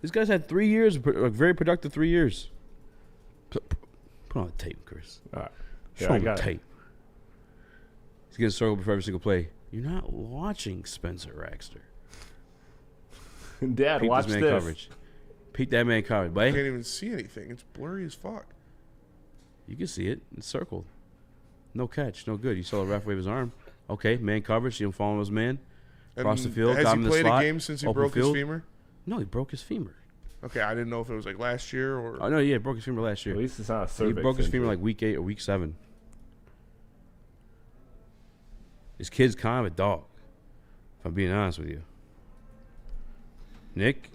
This guy's had 3 years, like very productive 3 years. Put on the tape, Chris. All right. Show him the tape. He's getting circled before every single play. You're not watching Spencer Raxter. Dad, Peep watch this man this. coverage. Peep that man coverage, buddy. I can't even see anything. It's blurry as fuck. You can see it. It's circled. No catch. No good. You saw the ref wave his arm. Okay, man coverage. See him following his man. Across the field. Has got he him in the played slot, a game since he open broke field. his femur? No, he broke his femur. Okay, I didn't know if it was like last year or. Oh no, yeah, he broke his femur last year. At least it's not a He cervix broke his femur injury. like week 8 or week 7. His kid's kind of a dog, if I'm being honest with you. Nick?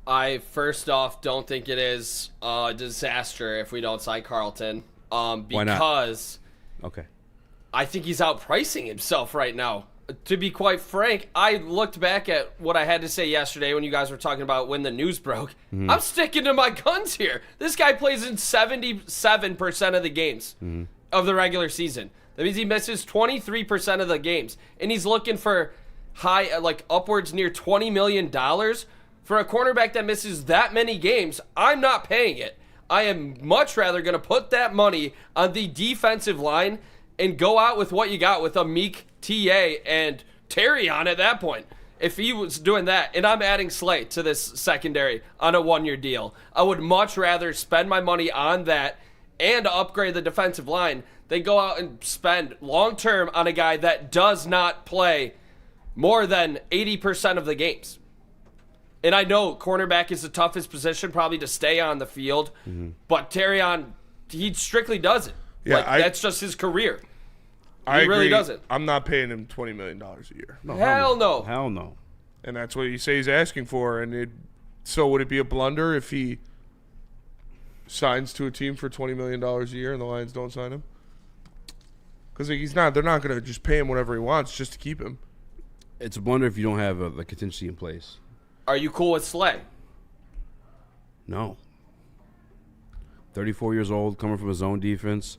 I first off don't think it is a disaster if we don't sign Carlton. Why not? Because Okay. I think he's outpricing himself right now. To be quite frank, I looked back at what I had to say yesterday when you guys were talking about when the news broke. I'm sticking to my guns here. This guy plays in 77% of the games of the regular season. That means he misses 23% of the games. And he's looking for upwards near $20 million. For a cornerback that misses that many games, I'm not paying it. I am much rather going to put that money on the defensive line and go out with what you got with a Meek, TA, and Terry on at that point. If he was doing that, and I'm adding Slay to this secondary on a 1-year deal, I would much rather spend my money on that and to upgrade the defensive line, they go out and spend long-term on a guy that does not play more than 80% of the games. And I know cornerback is the toughest position probably to stay on the field, but Terrion, he strictly does it. Yeah, that's just his career. I He really agree. doesn't. I'm not paying him $20 million a year. Hell no. Hell no. And that's what you say he's asking for. So would it be a blunder if he signs to a team for $20 million a year and the Lions don't sign him? Because they're not going to just pay him whatever he wants just to keep him. It's a blunder if you don't have a contingency in place. Are you cool with Slay? No. 34 years old, coming from his own defense.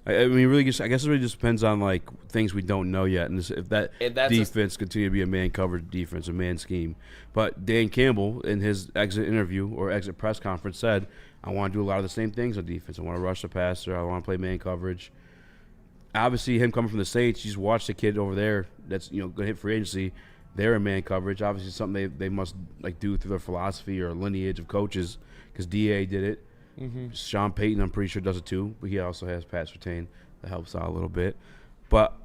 I mean, really, I guess it really just depends on like things we don't know yet, and if that defense continue to be a man coverage defense, a man scheme. But Dan Campbell, in his exit interview or exit press conference, said, "I want to do a lot of the same things on defense. I want to rush the passer. I want to play man coverage." Obviously, him coming from the States, you just watch the kid over there that's going to hit free agency. They're in man coverage. Obviously, something they must like do through their philosophy or lineage of coaches, because DA did it. Sean Payton, I'm pretty sure, does it too, but he also has pass retain that helps out a little bit. But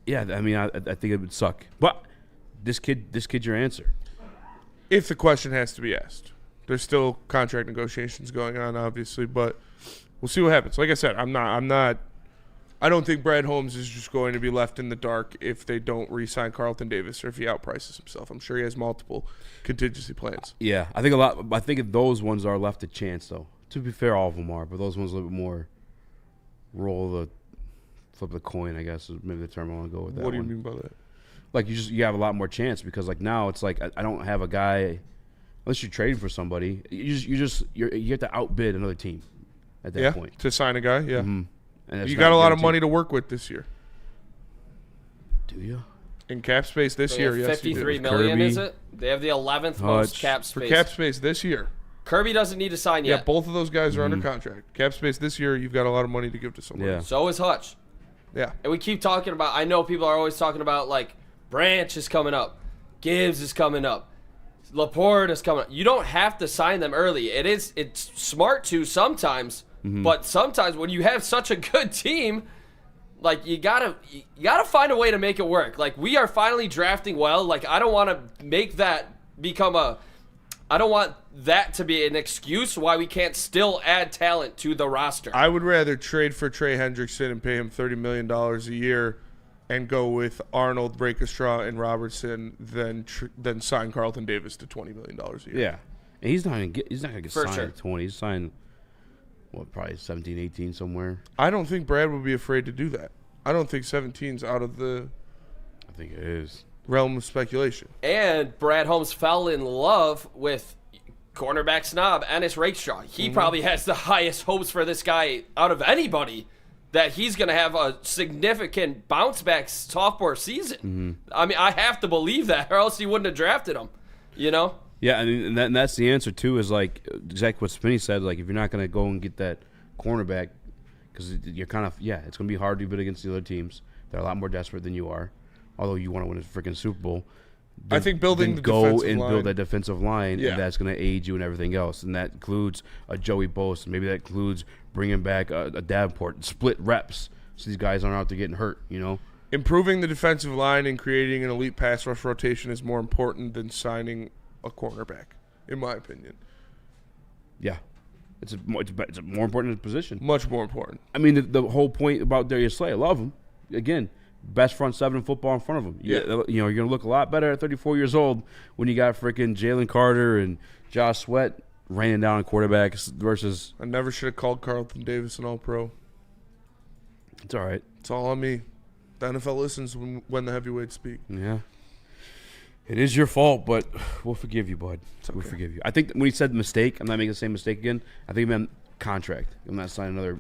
yeah, I mean, I think it would suck. But this kid's your answer. If the question has to be asked, there's still contract negotiations going on, obviously, but we'll see what happens. Like I said, I don't think Brad Holmes is just going to be left in the dark if they don't re-sign Carlton Davis or if he outprices himself. I'm sure he has multiple contingency plans. Yeah, I think those ones are left to chance, though. To be fair, all of them are, but those ones a little bit more flip the coin, I guess, is maybe the term I want to go with. What do you mean by that? Like you have a lot more chance, because like now it's like I don't have a guy unless you're trading for somebody. You have to outbid another team at that point to sign a guy. Yeah, and you got a lot of money to work with this year. Do you? In cap space this year, yes. $53 million, is it? They have the 11th most cap space. For cap space this year. Kirby doesn't need to sign yet. Yeah, both of those guys are under contract. Cap space this year, you've got a lot of money to give to someone. Yeah. So is Hutch. Yeah. And we keep talking about, I know people are always talking about, like, Branch is coming up. Gibbs is coming up. Laporte is coming up. You don't have to sign them early. It's smart to sometimes, but sometimes when you have such a good team, like, you gotta find a way to make it work. Like, we are finally drafting well. Like, I don't want to make that become I don't want that to be an excuse why we can't still add talent to the roster. I would rather trade for Trey Hendrickson and pay him $30 million a year and go with Arnold, Breakestraw, and Robertson than sign Carlton Davis to $20 million a year. Yeah. And he's not going to get For signed sure. at 20. He's signed, probably 17, 18 somewhere. I don't think Brad would be afraid to do that. I don't think 17's out of the I think it is. realm of speculation. And Brad Holmes fell in love with cornerback snob Ennis Rakestraw. He probably has the highest hopes for this guy out of anybody, that he's going to have a significant bounce back sophomore season. I mean, I have to believe that, or else he wouldn't have drafted him, Yeah, and that's the answer, too, is like exactly what Spinney said. Like, if you're not going to go and get that cornerback, because you're kind of, it's going to be hard to bid against the other teams. They're a lot more desperate than you are, although you want to win a freaking Super Bowl. I think building the go defensive and line. build that defensive line, Yeah. and that's going to aid you in everything else. And that includes a Joey Bosa. Maybe that includes bringing back a Davenport, split reps, so these guys aren't out there getting hurt, Improving the defensive line and creating an elite pass rush rotation is more important than signing a cornerback, in my opinion. Yeah. It's more important position. Much more important. I mean, the whole point about Darius Slay, I love him. Again, best front seven in football in front of him. You're going to look a lot better at 34 years old when you got freaking Jalen Carter and Josh Sweat raining down on quarterbacks versus. I never should have called Carlton Davis an All-Pro. It's all right. It's all on me. The NFL listens when the heavyweights speak. Yeah. It is your fault, but we'll forgive you, bud. We'll forgive you. I think when he said mistake, I'm not making the same mistake again. I think he meant contract. I'm not signing another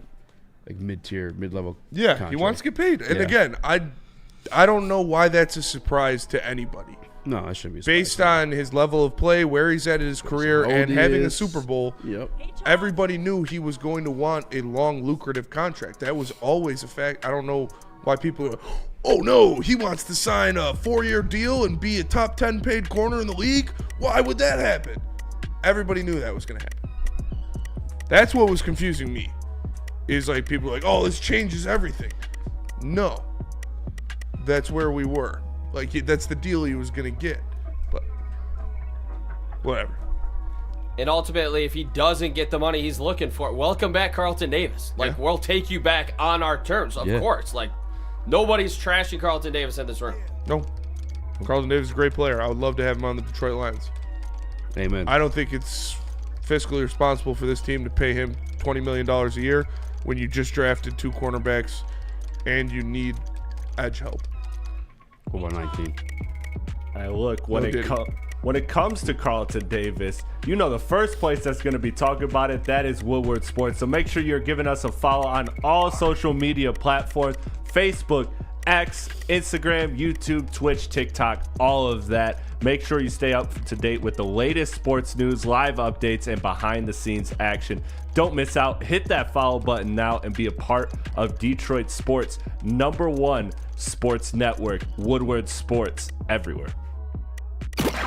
mid-level contract. He wants to get paid. And Yeah. again, I don't know why that's a surprise to anybody. No, that shouldn't be. Based on his level of play, where he's at in his career, How old and he having a is. Super Bowl, Yep. everybody knew he was going to want a long, lucrative contract. That was always a fact. I don't know why people are, oh no, he wants to sign a 4-year deal and be a top 10 paid corner in the league. Why would that happen? Everybody knew that was going to happen. That's what was confusing me. is like people are like, oh, this changes everything. No. That's where we were. Like, that's the deal he was going to get. But whatever. And ultimately, if he doesn't get the money he's looking for, welcome back Carlton Davis. Like, we'll take you back on our terms, of course. Like, nobody's trashing Carlton Davis in this room. No. Carlton Davis is a great player. I would love to have him on the Detroit Lions. Amen. I don't think it's fiscally responsible for this team to pay him $20 million a year when you just drafted 2 cornerbacks and you need edge help. What about 19? All right, look, when it comes to Carlton Davis, you know the first place that's going to be talking about it, that is Woodward Sports. So make sure you're giving us a follow on all social media platforms, Facebook, X, Instagram, YouTube, Twitch, TikTok, all of that. Make sure you stay up to date with the latest sports news, live updates, and behind-the-scenes action. Don't miss out. Hit that follow button now and be a part of Detroit Sports' #1 sports network, Woodward Sports, everywhere.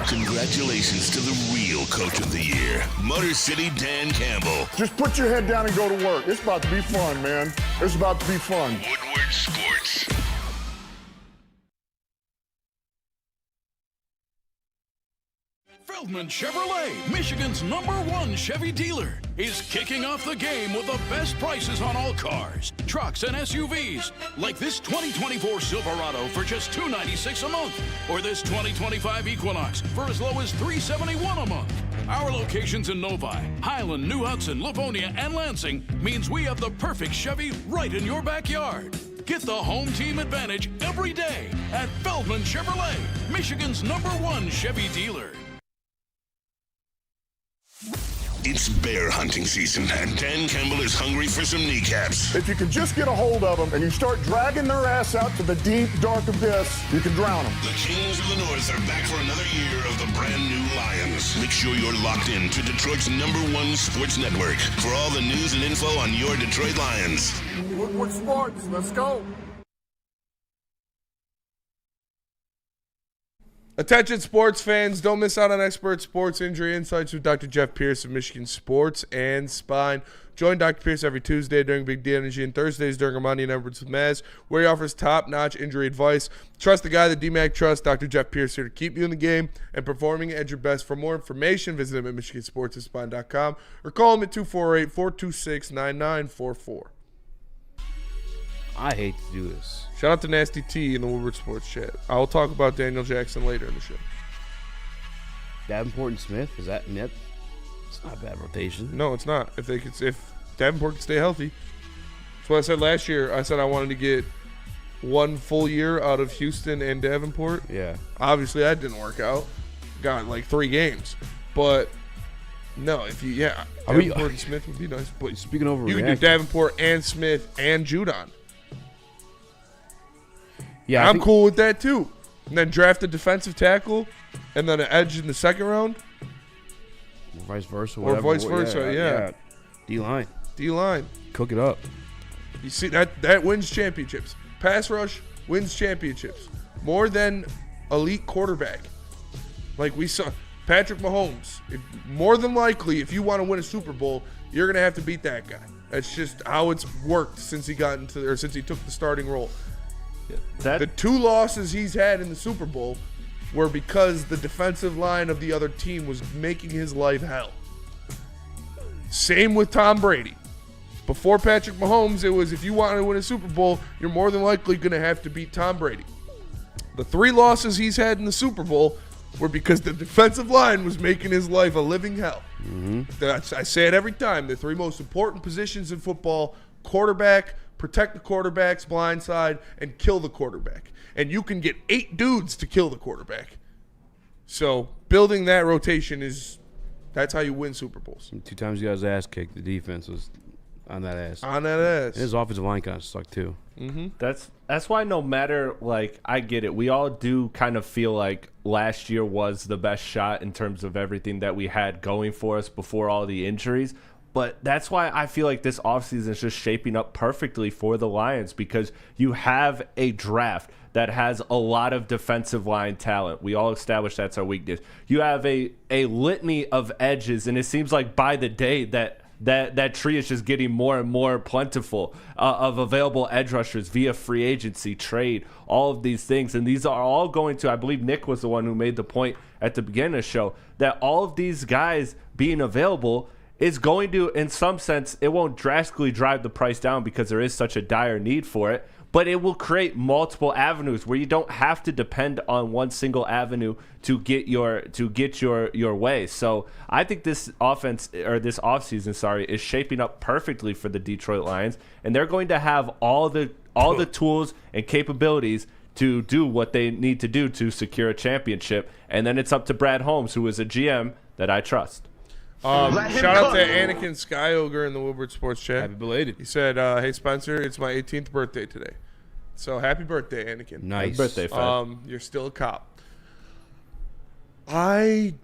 Congratulations to the real coach of the year, Motor City Dan Campbell. Just put your head down and go to work. It's about to be fun, man. It's about to be fun. Woodward Sports. Feldman Chevrolet, Michigan's #1 Chevy dealer, is kicking off the game with the best prices on all cars, trucks, and SUVs, like this 2024 Silverado for just $296 a month, or this 2025 Equinox for as low as $371 a month. Our locations in Novi, Highland, New Hudson, Livonia, and Lansing means we have the perfect Chevy right in your backyard. Get the home team advantage every day at Feldman Chevrolet, Michigan's #1 Chevy dealer. It's bear hunting season, and Dan Campbell is hungry for some kneecaps. If you can just get a hold of them and you start dragging their ass out to the deep, dark abyss, you can drown them. The Kings of the North are back for another year of the brand new Lions. Make sure you're locked in to Detroit's #1 sports network for all the news and info on your Detroit Lions. Woodward Sports, let's go. Attention sports fans, don't miss out on expert sports injury insights with Dr. Jeff Pierce of Michigan Sports and Spine. Join Dr. Pierce every Tuesday during Big D Energy and Thursdays during Ermanni and Edwards with Maz, where he offers top-notch injury advice. Trust the guy that DMAC trusts, Dr. Jeff Pierce, here to keep you in the game and performing at your best. For more information, visit him at MichiganSportsandSpine.com or call him at 248-426-9944. I hate to do this. Shout out to Nasty T in the Woodward Sports chat. I will talk about Daniel Jackson later in the show. Davenport and Smith, is that net? It's not a bad rotation. No, it's not. If Davenport can stay healthy. That's what I said last year. I said I wanted to get 1 full year out of Houston and Davenport. Yeah. Obviously, that didn't work out. Got like 3 games. But no, Davenport and Smith would be nice. But speaking of you can do Davenport and Smith and Judon. Yeah, I'm cool with that too. And then draft a defensive tackle and then an edge in the second round. Or vice versa. Or vice versa, yeah. D-line. Cook it up. You see, that wins championships. Pass rush wins championships. More than elite quarterback. Like we saw, Patrick Mahomes. More than likely, if you want to win a Super Bowl, you're going to have to beat that guy. That's just how it's worked since he took the starting role. The 2 losses he's had in the Super Bowl were because the defensive line of the other team was making his life hell. Same with Tom Brady. Before Patrick Mahomes, it was if you want to win a Super Bowl, you're more than likely going to have to beat Tom Brady. The 3 losses he's had in the Super Bowl were because the defensive line was making his life a living hell. Mm-hmm. I say it every time. The 3 most important positions in football: quarterback, protect the quarterback's blind side, and kill the quarterback. And you can get 8 dudes to kill the quarterback. So building that rotation that's how you win Super Bowls. 2 times he got his ass kicked. The defense was on that ass. On that ass. And his offensive line kind of sucked too. Mm-hmm. That's why no matter, like, I get it. We all do kind of feel like last year was the best shot in terms of everything that we had going for us before all the injuries. But that's why I feel like this offseason is just shaping up perfectly for the Lions, because you have a draft that has a lot of defensive line talent. We all established that's our weakness. You have a litany of edges, and it seems like by the day that that tree is just getting more and more plentiful of available edge rushers via free agency, trade, all of these things. And these are all going to, I believe Nick was the one who made the point at the beginning of the show, that all of these guys being available is going to, in some sense, it won't drastically drive the price down because there is such a dire need for it, but it will create multiple avenues where you don't have to depend on one single avenue to get your way. So I think this offseason, is shaping up perfectly for the Detroit Lions, and they're going to have all the tools and capabilities to do what they need to do to secure a championship. And then it's up to Brad Holmes, who is a GM that I trust. Shout out to Anakin Skyogre in the Woodward Sports Chat. Happy belated. He said, hey, Spencer, it's my 18th birthday today. So happy birthday, Anakin. Nice. Happy birthday, Fred. You're still a cop. I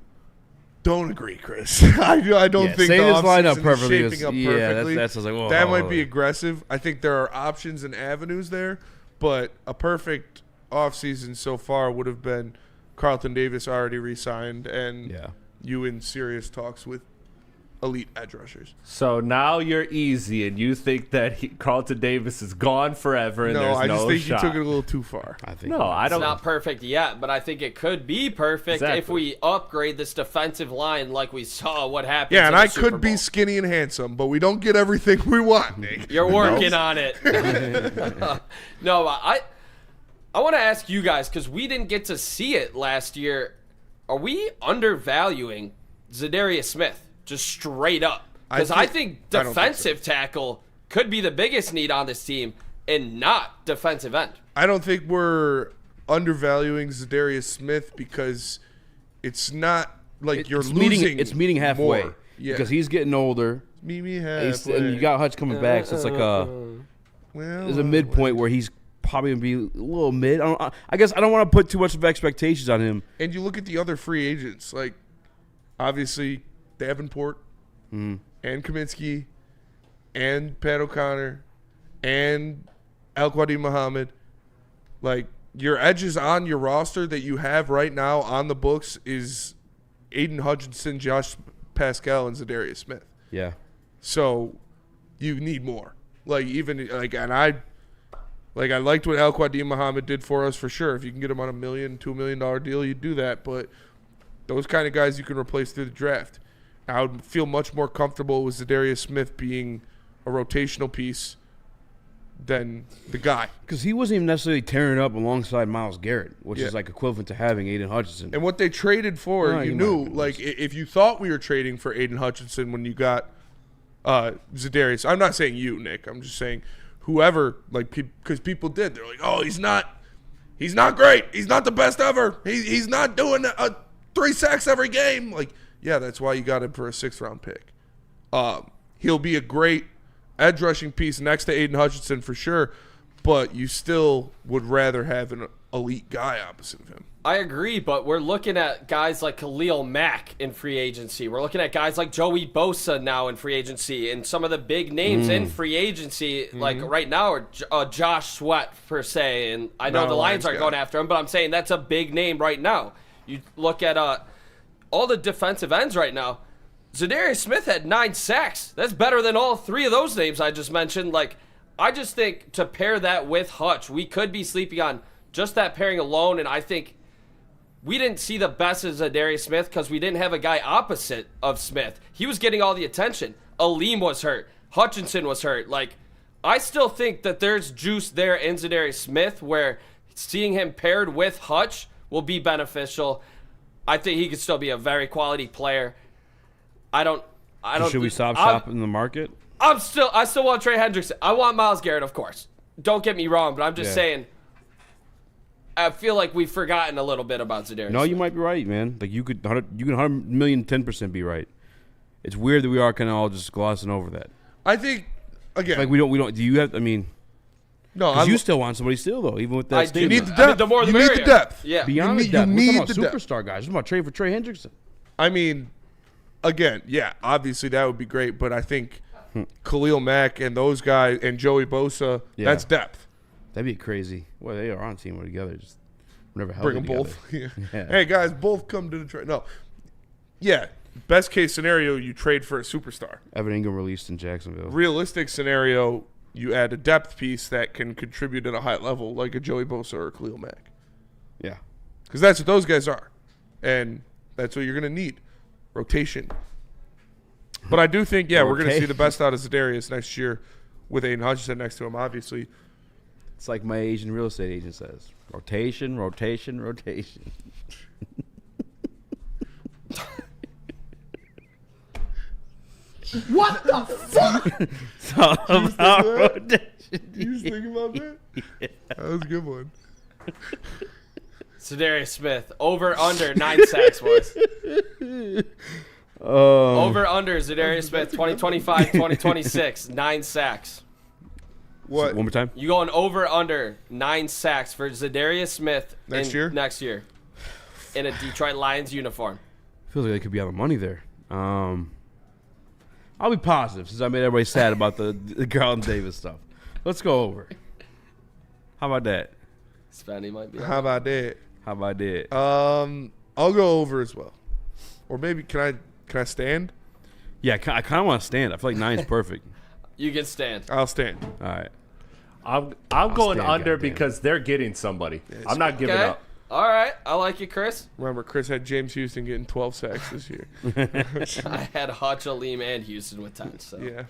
don't agree, Chris. I don't think the offseason is shaping up perfectly. That's like, whoa, that might be aggressive. I think there are options and avenues there, but a perfect offseason so far would have been Carlton Davis already re-signed and you in serious talks with elite edge rushers. So now you're easy, and you think that Carlton Davis is gone forever, and there's no shot. No, I just think you took it a little too far. I don't. It's not perfect yet, but I think it could be perfect if we upgrade this defensive line like we saw what happened. Yeah, and I could be skinny and handsome, but we don't get everything we want, Nick. You're working on it. No, I want to ask you guys, because we didn't get to see it last year. Are we undervaluing Zadarius Smith? Just straight up. Because I think defensive tackle could be the biggest need on this team and not defensive end. I don't think we're undervaluing Zadarius Smith because it's not like you're losing. It's meeting halfway. More. Yeah. Because he's getting older. Meet me halfway. And you got Hutch coming back, so it's like there's a midpoint where he's probably going to be a little mid. I guess I don't want to put too much of expectations on him. And you look at the other free agents, like obviously Davenport and Kaminsky and Pat O'Connor and Al-Quadin Muhammad. Like, your edges on your roster that you have right now on the books is Aiden Hutchinson, Josh Pascal, and Zadarius Smith. Yeah. So you need more. Like, I liked what Al-Quadin Muhammad did for us for sure. If you can get him on $1 million, $2 million deal, you'd do that. But those kind of guys you can replace through the draft. I would feel much more comfortable with Zadarius Smith being a rotational piece than the guy. Because he wasn't even necessarily tearing up alongside Myles Garrett, which is like equivalent to having Aiden Hutchinson. And what they traded for, you knew, like, if you thought we were trading for Aiden Hutchinson when you got Zadarius, I'm not saying you, Nick. I'm just saying whoever, like, because people did. They're like, oh, he's not great. He's not the best ever. He's not doing 3 sacks every game. Like, yeah, that's why you got him for a 6th-round pick. He'll be a great edge rushing piece next to Aiden Hutchinson for sure, but you still would rather have an elite guy opposite of him. I agree, but we're looking at guys like Khalil Mack in free agency. We're looking at guys like Joey Bosa now in free agency, and some of the big names in free agency, like right now, are Josh Sweat, per se, and I know the Lions aren't going after him, but I'm saying that's a big name right now. You look at all the defensive ends right now. Zadarius Smith had 9 sacks. That's better than all 3 of those names I just mentioned. Like, I just think to pair that with Hutch, we could be sleeping on just that pairing alone, and I think we didn't see the best of Zadarius Smith because we didn't have a guy opposite of Smith. He was getting all the attention. Aleem was hurt. Hutchinson was hurt. Like, I still think that there's juice there in Zadarius Smith where seeing him paired with Hutch will be beneficial. I think he could still be a very quality player. I don't. Should we stop shopping in the market? I still want Trey Hendrickson. I want Myles Garrett, of course. Don't get me wrong, but I'm just saying. I feel like we've forgotten a little bit about Zadarius. No, you might be right, man. Like you can 100 million 10% be right. It's weird that we are kind of all just glossing over that. I think again, like we don't. Do you have? I mean, no. You still want somebody still though, even with that. You need the depth. The more the merrier. Need the depth. Yeah. Beyond the depth. We're talking about superstar guys. We're talking about trade for Trey Hendrickson. I mean, again, yeah, obviously that would be great, but I think Khalil Mack and those guys and Joey Bosa, that's depth. That'd be crazy. Well, they are on team together. Just whenever bring them both. Yeah. Hey guys, both come to Detroit. No, yeah, best case scenario, you trade for a superstar. Evan Ingram released in Jacksonville. Realistic scenario, you add a depth piece that can contribute at a high level, like a Joey Bosa or a Khalil Mack. Yeah. Because that's what those guys are. And that's what you're going to need. Rotation. But I do think, we're going to see the best out of Za'Darius next year with Aiden Hutchinson next to him, obviously. It's like my Asian real estate agent says. Rotation, rotation, rotation. What the fuck? It's all about rotation. You just think about that? Yeah. That was a good one. Za'Darius Smith, over under 9 sacks, boys. Over under Za'Darius Smith, 2025, 2026, 9 sacks. What? One more time. You going over under 9 sacks for Za'Darius Smith next year in a Detroit Lions uniform. Feels like they could be on the money there. I'll be positive since I made everybody sad about the Carlton Davis stuff. Let's go over. How about that? Spenny might be. How about that? How about that? I'll go over as well. Or maybe can I stand? Yeah, I kind of want to stand. I feel like 9 is perfect. You can stand. I'll stand. All right. I'm going under because they're getting somebody. I'm not giving up. All right. I like you, Chris. Remember, Chris had James Houston getting 12 sacks this year. I had Hutch, Aleem, and Houston with 10. So. Yeah.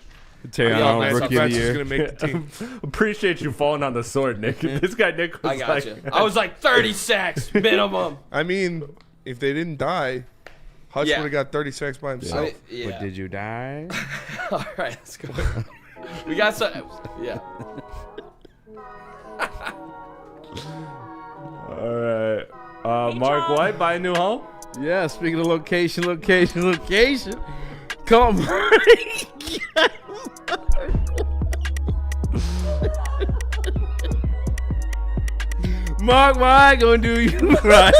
Terry Arnold, rookie of the year. Gonna make the team. Appreciate you falling on the sword, Nick. This guy, Nick, was I got you. I was like 30 sacks minimum. I mean, if they didn't die, Hutch would have got 30 sacks by himself. Yeah. But did you die? All right, let's go. We got some. Yeah. All right. Mark White, buy a new home? Yeah, speaking of location. Come on. Mark White gonna do you right.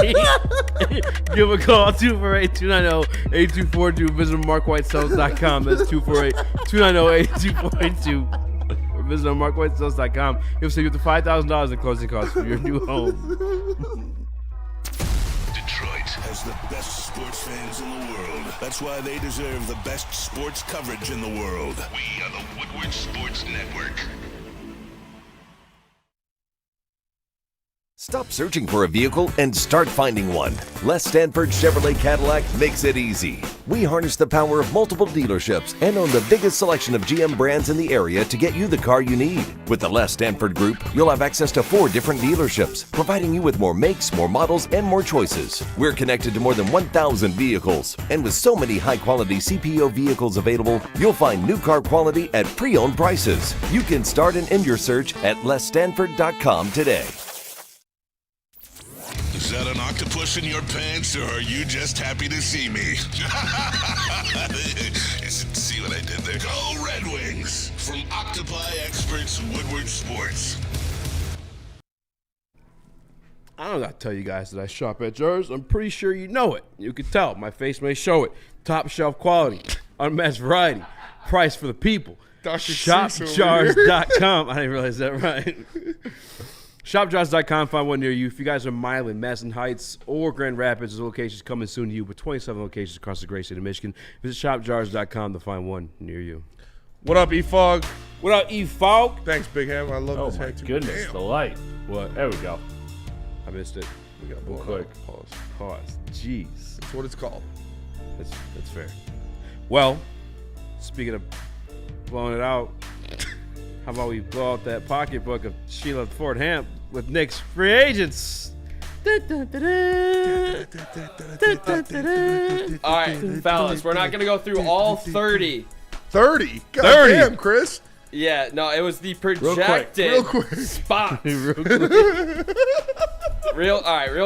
Give a call 248-290-8242. Visit markwhitesells.com. That's 248-290-8242. Or visit markwhitesells.com. He'll save you up to $5,000 in closing costs for your new home. Detroit has the best sports fans in the world. That's why they deserve the best sports coverage in the world. We are the Woodward Sports Network. Stop searching for a vehicle and start finding one. Les Stanford Chevrolet Cadillac makes it easy. We harness the power of multiple dealerships and own the biggest selection of GM brands in the area to get you the car you need. With the Les Stanford Group, you'll have access to 4 different dealerships, providing you with more makes, more models, and more choices. We're connected to more than 1,000 vehicles. And with so many high-quality CPO vehicles available, you'll find new car quality at pre-owned prices. You can start and end your search at lesstanford.com today. Is that an octopus in your pants, or are you just happy to see me? See what I did there? Go Red Wings! From Octopi Experts Woodward Sports. I don't got to tell you guys that I shop at Jars. I'm pretty sure you know it. You can tell. My face may show it. Top shelf quality. Unmatched variety. Price for the people. ShopJars.com. I didn't realize that right. ShopJars.com. Find one near you. If you guys are Milan, Madison Heights, or Grand Rapids, there's locations coming soon to you, with 27 locations across the great state of Michigan. Visit ShopJars.com to find one near you. What up, E-Fog? What up, E-Fog? Thanks, Big Ham. I love this hat too. Oh, my goodness. Damn. The light. What? There we go. I missed it. We got Real quick. Pause. Jeez. That's what it's called. That's fair. Well, speaking of blowing it out, how about we blow out that pocketbook of Sheila Ford Hamp with Nick's free agents? All right, fellas, we're not going to go through all 30. 30? God damn, Chris. Yeah, no, it was the projected real quick. spot. Real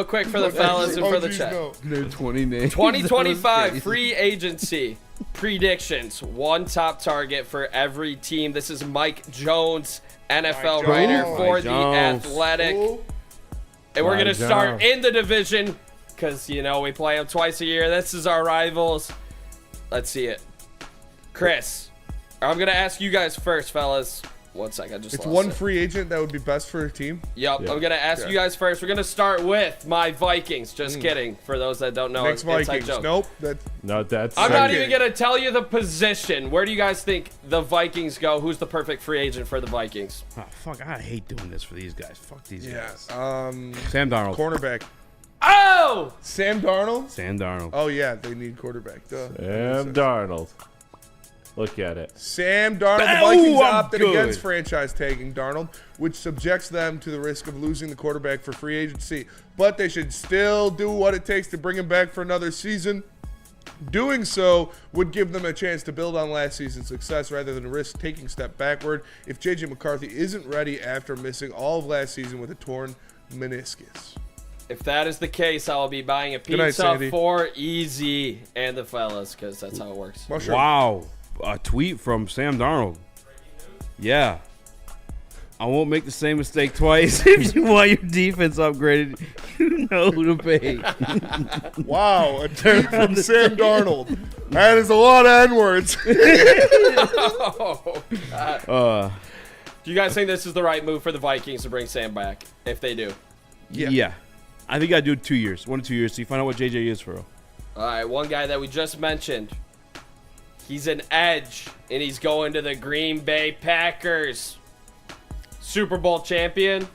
quick for the fellas and for the chat. No 20 names. 2025 free agency predictions. One top target for every team. This is Mike Jones, NFL writer for The Athletic. And we're going to start in the division because, you know, we play them twice a year. This is our rivals. Let's see it. Chris, I'm going to ask you guys first, fellas. 1 second. I just It's lost one it. free agent that would be best for a team. Yep. I'm going to ask you guys first. We're going to start with my Vikings. Just kidding. For those that don't know. Next Vikings. Joke. Nope. I'm not even going to tell you the position. Where do you guys think the Vikings go? Who's the perfect free agent for the Vikings? Oh, fuck. I hate doing this for these guys. Fuck these guys. Sam Darnold. Cornerback. Oh! Sam Darnold? Sam Darnold. Oh, yeah. They need quarterback. Duh. Sam Darnold. Look at it. Sam Darnold. The Vikings opted against franchise tagging Darnold, which subjects them to the risk of losing the quarterback for free agency. But they should still do what it takes to bring him back for another season. Doing so would give them a chance to build on last season's success rather than risk taking a step backward if J.J. McCarthy isn't ready after missing all of last season with a torn meniscus. If that is the case, I will be buying a Good night, pizza Sandy. for Eazy and the fellas, because that's how it works. Mushroom. Wow. A tweet from Sam Darnold. Yeah. I won't make the same mistake twice. If you want your defense upgraded, you know who to pay. Wow. A tweet from Sam Darnold. That is a lot of N-words. Oh, God. Do you guys think this is the right move for the Vikings to bring Sam back? If they do. Yeah. I think I'd do 2 years. 1 to 2 years so you find out what JJ is for real. All right, one guy that we just mentioned. He's an edge, and he's going to the Green Bay Packers. Super Bowl champion,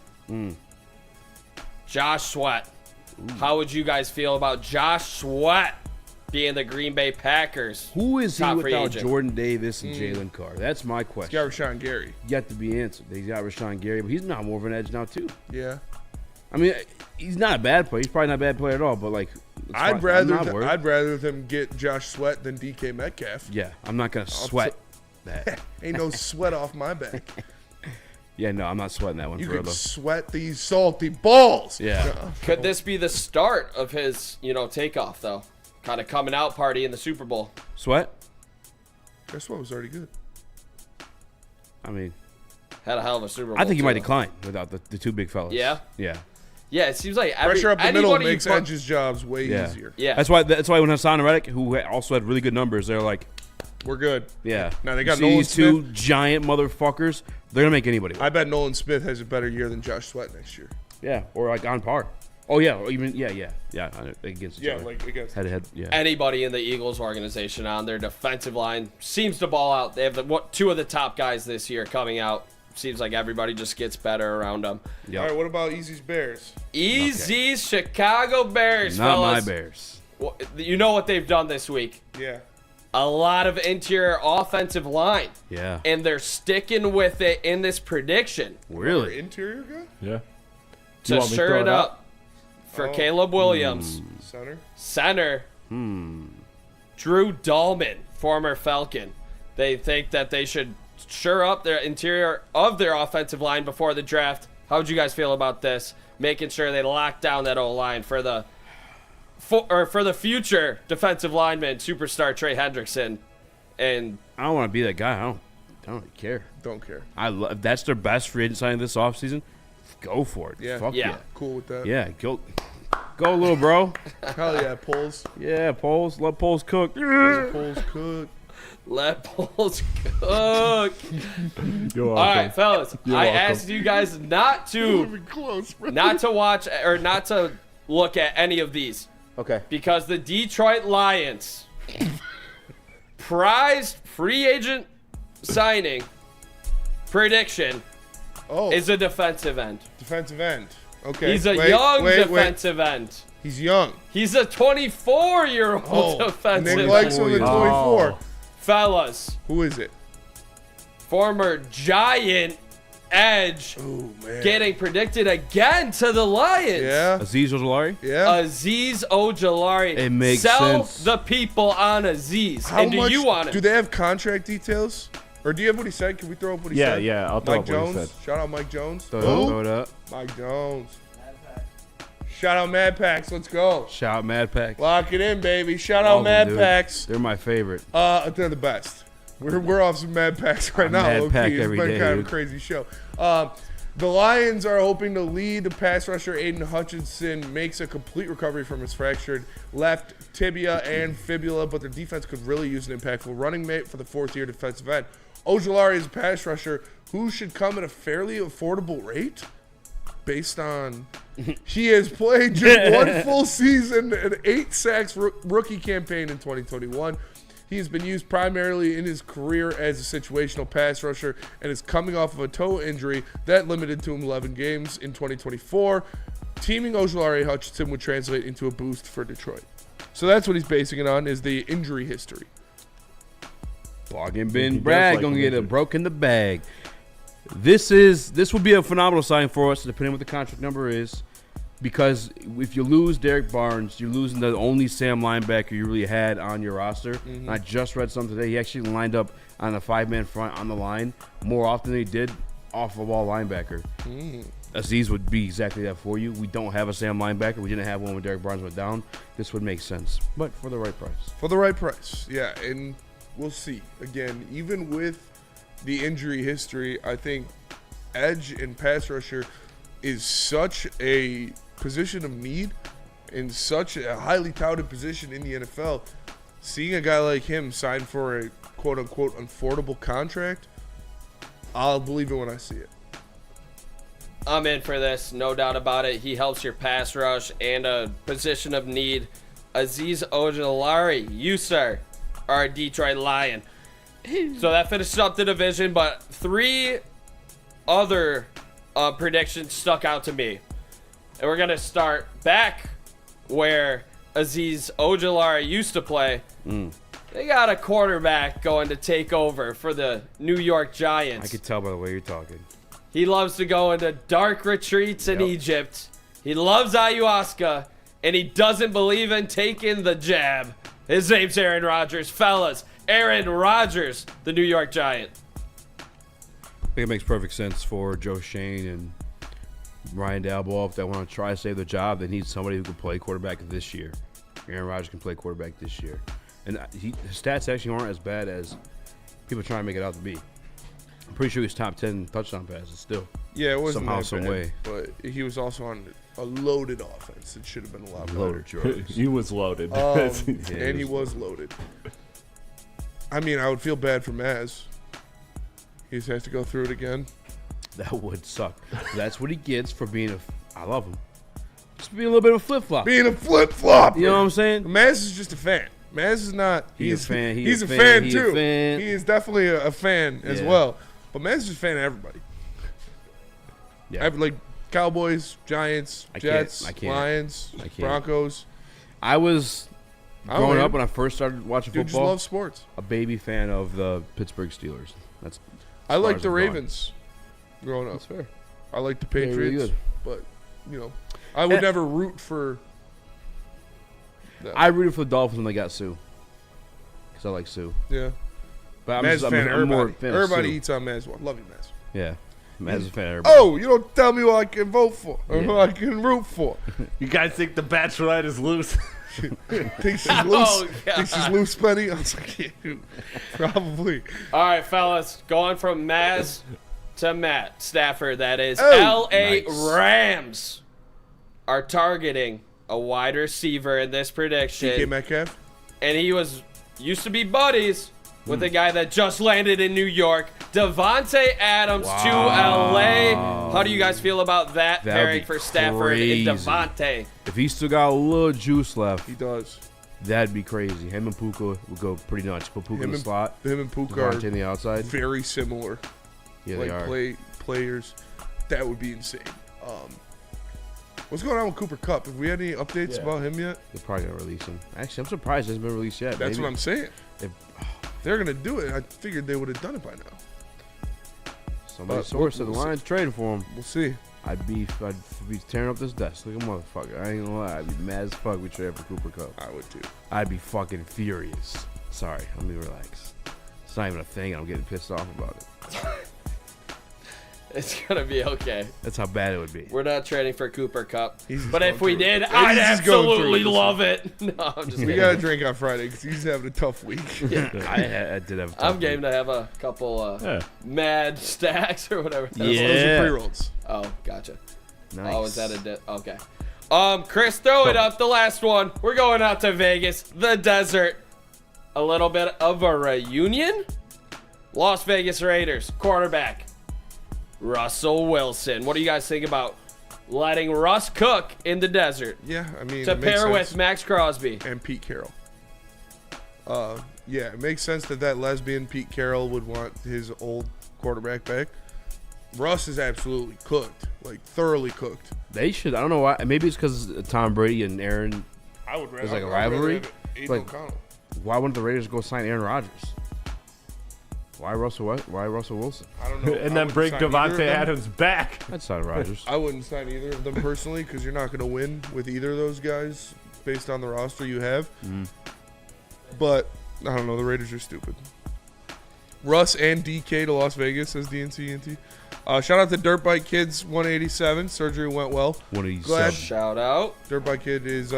Josh Sweat. How would you guys feel about Josh Sweat being the Green Bay Packers? Who is he top free without agent? Jordan Davis and Jalen Carr? That's my question. He's got Rashawn Gary. Yet to be answered. He's got Rashawn Gary, but he's not more of an edge now, too. Yeah. I mean, he's not a bad player. He's probably not a bad player at all, but, like, I'd rather them get Josh Sweat than DK Metcalf. Yeah, I'm not going to sweat that. Ain't no sweat off my back. Yeah, no, I'm not sweating that one You for real, can though. sweat these salty balls. Yeah. Could this be the start of his, takeoff, though? Kind of coming out party in the Super Bowl. Sweat? Josh Sweat was already good. I mean, had a hell of a Super Bowl. I think he might too. decline without the two big fellas. Yeah? Yeah. Yeah, it seems like Pressure up the middle anybody makes you put- Edge's jobs way easier. Yeah. That's why when Hassan and Reddick, who also had really good numbers, they're like, We're good. yeah. Now they got You see Nolan these two Smith. giant motherfuckers. They're gonna make anybody. I bet Nolan Smith has a better year than Josh Sweat next year. Yeah, or like on par. Oh yeah, or even yeah. Against each Yeah, other. like against head to head. Yeah. Anybody in the Eagles organization on their defensive line seems to ball out. They have two of the top guys this year coming out. Seems like everybody just gets better around them. All right, what about Easy's Bears? Easy's Chicago Bears, Not my fellas. Bears. Well, you know what they've done this week. Yeah. A lot of interior offensive line. Yeah. And they're sticking with it in this prediction. Really? Interior guy? Yeah. To stir it up for Caleb Williams. Center. Drew Dahlman, former Falcon. They think that they should sure up their interior of their offensive line before the draft. How would you guys feel about this? Making sure they lock down that O-line for the future defensive lineman, superstar Trey Hendrickson. And I don't want to be that guy. I don't really care. Don't care. If that's their best free agent signing this offseason, go for it. Yeah. Fuck yeah. Cool with that. Yeah, go little bro. Hell yeah, Poles. Yeah, Poles. Let Poles cook. Poles cook. Let Poles cook. You're welcome. All right, fellas. You're I welcome. asked you guys not to watch or not to look at any of these. Okay. Because the Detroit Lions prized free agent signing prediction is a defensive end. Defensive end. Okay. He's a young defensive end. He's young. He's a 24-year-old defensive Nick likes him at 24. Oh. Fellas. Who is it? Former Giant edge getting predicted again to the Lions. Yeah. Azeez Ojulari? Yeah. Azeez Ojulari. It makes Sell sense. the people on Azeez. How and do much you want do him? they have contract details? Or do you have what he said? Can we throw up what he Yeah, said? yeah, I'll throw Mike up what he Jones. said. Shout out Mike Jones. Throw it up. Mike Jones. Shout out Mad Packs. Let's go. Shout out Mad Pack. Lock it in, baby. Shout All out of Mad them, dude. Packs. They're my favorite. They're the best. We're off some Mad Packs right now. Mad low-key. Pack It's every been day, kind of dude. a crazy show. The Lions are hoping to lead. The pass rusher Aiden Hutchinson makes a complete recovery from his fractured left tibia and fibula, but their defense could really use an impactful running mate for the fourth-year defensive end. Ojulari is a pass rusher who should come at a fairly affordable rate based on he has played just one full season and 8 sacks rookie campaign in 2021. He has been used primarily in his career as a situational pass rusher and is coming off of a toe injury that limited to him 11 games in 2024. Teaming Ojulari Hutchinson would translate into a boost for Detroit. So that's what he's basing it on, is the injury history. Bargain bin Brad gonna get a broke in the bag. This would be a phenomenal sign for us, depending on what the contract number is. Because if you lose Derek Barnes, you're losing the only Sam linebacker you really had on your roster. And I just read something today. He actually lined up on a 5-man front on the line more often than he did off of ball linebacker. Azeez would be exactly that for you. We don't have a Sam linebacker. We didn't have one when Derek Barnes went down. This would make sense, but for the right price. For the right price, yeah. And we'll see. Again, even with the injury history, I think edge and pass rusher is such a position of need and such a highly touted position in the NFL. Seeing a guy like him sign for a quote-unquote affordable contract, I'll believe it when I see it. I'm in for this, no doubt about it. He helps your pass rush and a position of need. Azeez Ojulari, you, sir, are a Detroit Lion. So that finishes up the division, but 3 other predictions stuck out to me. And we're going to start back where Azeez Ojulari used to play. They got a quarterback going to take over for the New York Giants. I could tell by the way you're talking. He loves to go into dark retreats in Egypt. He loves ayahuasca, and he doesn't believe in taking the jab. His name's Aaron Rodgers. Fellas, Aaron Rodgers, the New York Giant. I think it makes perfect sense for Joe Shane and Ryan Daboll. If they want to try to save the job, they need somebody who can play quarterback this year. Aaron Rodgers can play quarterback this year. And his stats actually aren't as bad as people trying to make it out to be. I'm pretty sure he's top 10 touchdown passes still. Yeah, it wasn't somehow, that some bad, way. but he was also on a loaded offense. It should have been a lot better. He was loaded. And he was loaded. I mean, I would feel bad for Maz. He just has to go through it again. That would suck. That's what he gets for being I love him. Just being a little bit of a flip-flop. Being a flip-flop. You know what I'm saying? Maz is just a fan. Maz is not. He's a fan. He's a fan too. He is definitely a fan as well. But Maz is just a fan of everybody. Yeah. Like Cowboys, Giants, Jets, Lions, Broncos. I was growing up when I first started watching football. Just love sports. A baby fan of the Pittsburgh Steelers. That's. I like the Ravens. Growing up, that's fair. I like the Patriots, really but I would never root for. I rooted for the Dolphins when they got Sue, because I like Sue. Yeah, but I'm I'm more fan of everybody Sue. eats on Maz. Love you, Maz. Yeah, Maz is a fan of everybody. Oh, you don't tell me who I can vote for or who I can root for. You guys think the Bachelorette is loose? Think she's loose? Think she's loose, Benny? I was like, yeah, probably. All right, fellas, going from Maz to Matt Stafford. That is L.A. Rams are targeting a wide receiver in this prediction. DK Metcalf? And he used to be buddies with a guy that just landed in New York, Devontae Adams to L.A. How do you guys feel about that pairing for Stafford and Devontae? If he's still got a little juice left, he does. That'd be crazy. Him and Puka would go pretty nuts. Put Puka in the slot. Him and Puka Devontae are on the outside. Very similar. Yeah, they are. Players. That would be insane. What's going on with Cooper Kupp? Have we had any updates about him yet? They're probably going to release him. Actually, I'm surprised he hasn't been released yet. That's what I'm saying. They're going to do it. I figured they would have done it by now. Somebody source said the Lions trading for him. We'll see. I'd be tearing up this desk. Look at motherfucker. I ain't gonna lie. I'd be mad as fuck we traded for Cooper Kupp. I would too. I'd be fucking furious. Sorry. Let me relax. It's not even a thing and I'm getting pissed off about it. It's going to be okay. That's how bad it would be. We're not trading for Cooper Kupp. But if we did, I'd He's absolutely love it. No, I'm just We got to drink on Friday because he's having a tough week. Yeah. I did have a tough I'm game to have a couple mad stacks or whatever. Those are pre-rolls. Oh, gotcha. Nice. Oh, is that okay. Chris, throw it up. The last one. We're going out to Vegas, the desert. A little bit of a reunion Las Vegas Raiders quarterback Russell Wilson. What do you guys think about letting Russ cook in the desert? Yeah, I mean, to pair with Max Crosby and Pete Carroll. Yeah, it makes sense that lesbian Pete Carroll would want his old quarterback back. Russ is absolutely cooked, like thoroughly cooked. They should. I don't know why. Maybe it's because Tom Brady and Aaron. I would rather. There's like a rivalry. Like, why wouldn't the Raiders go sign Aaron Rodgers? Why Russell Wilson? I don't know. And then bring Devontae Adams back. I'd sign Rodgers. I wouldn't sign either of them personally because you're not going to win with either of those guys based on the roster you have. But I don't know. The Raiders are stupid. Russ and DK to Las Vegas, says DNCNT. Shout out to Dirt Bike Kids 187. Surgery went well. 187. Shout out. Dirt Bike Kid is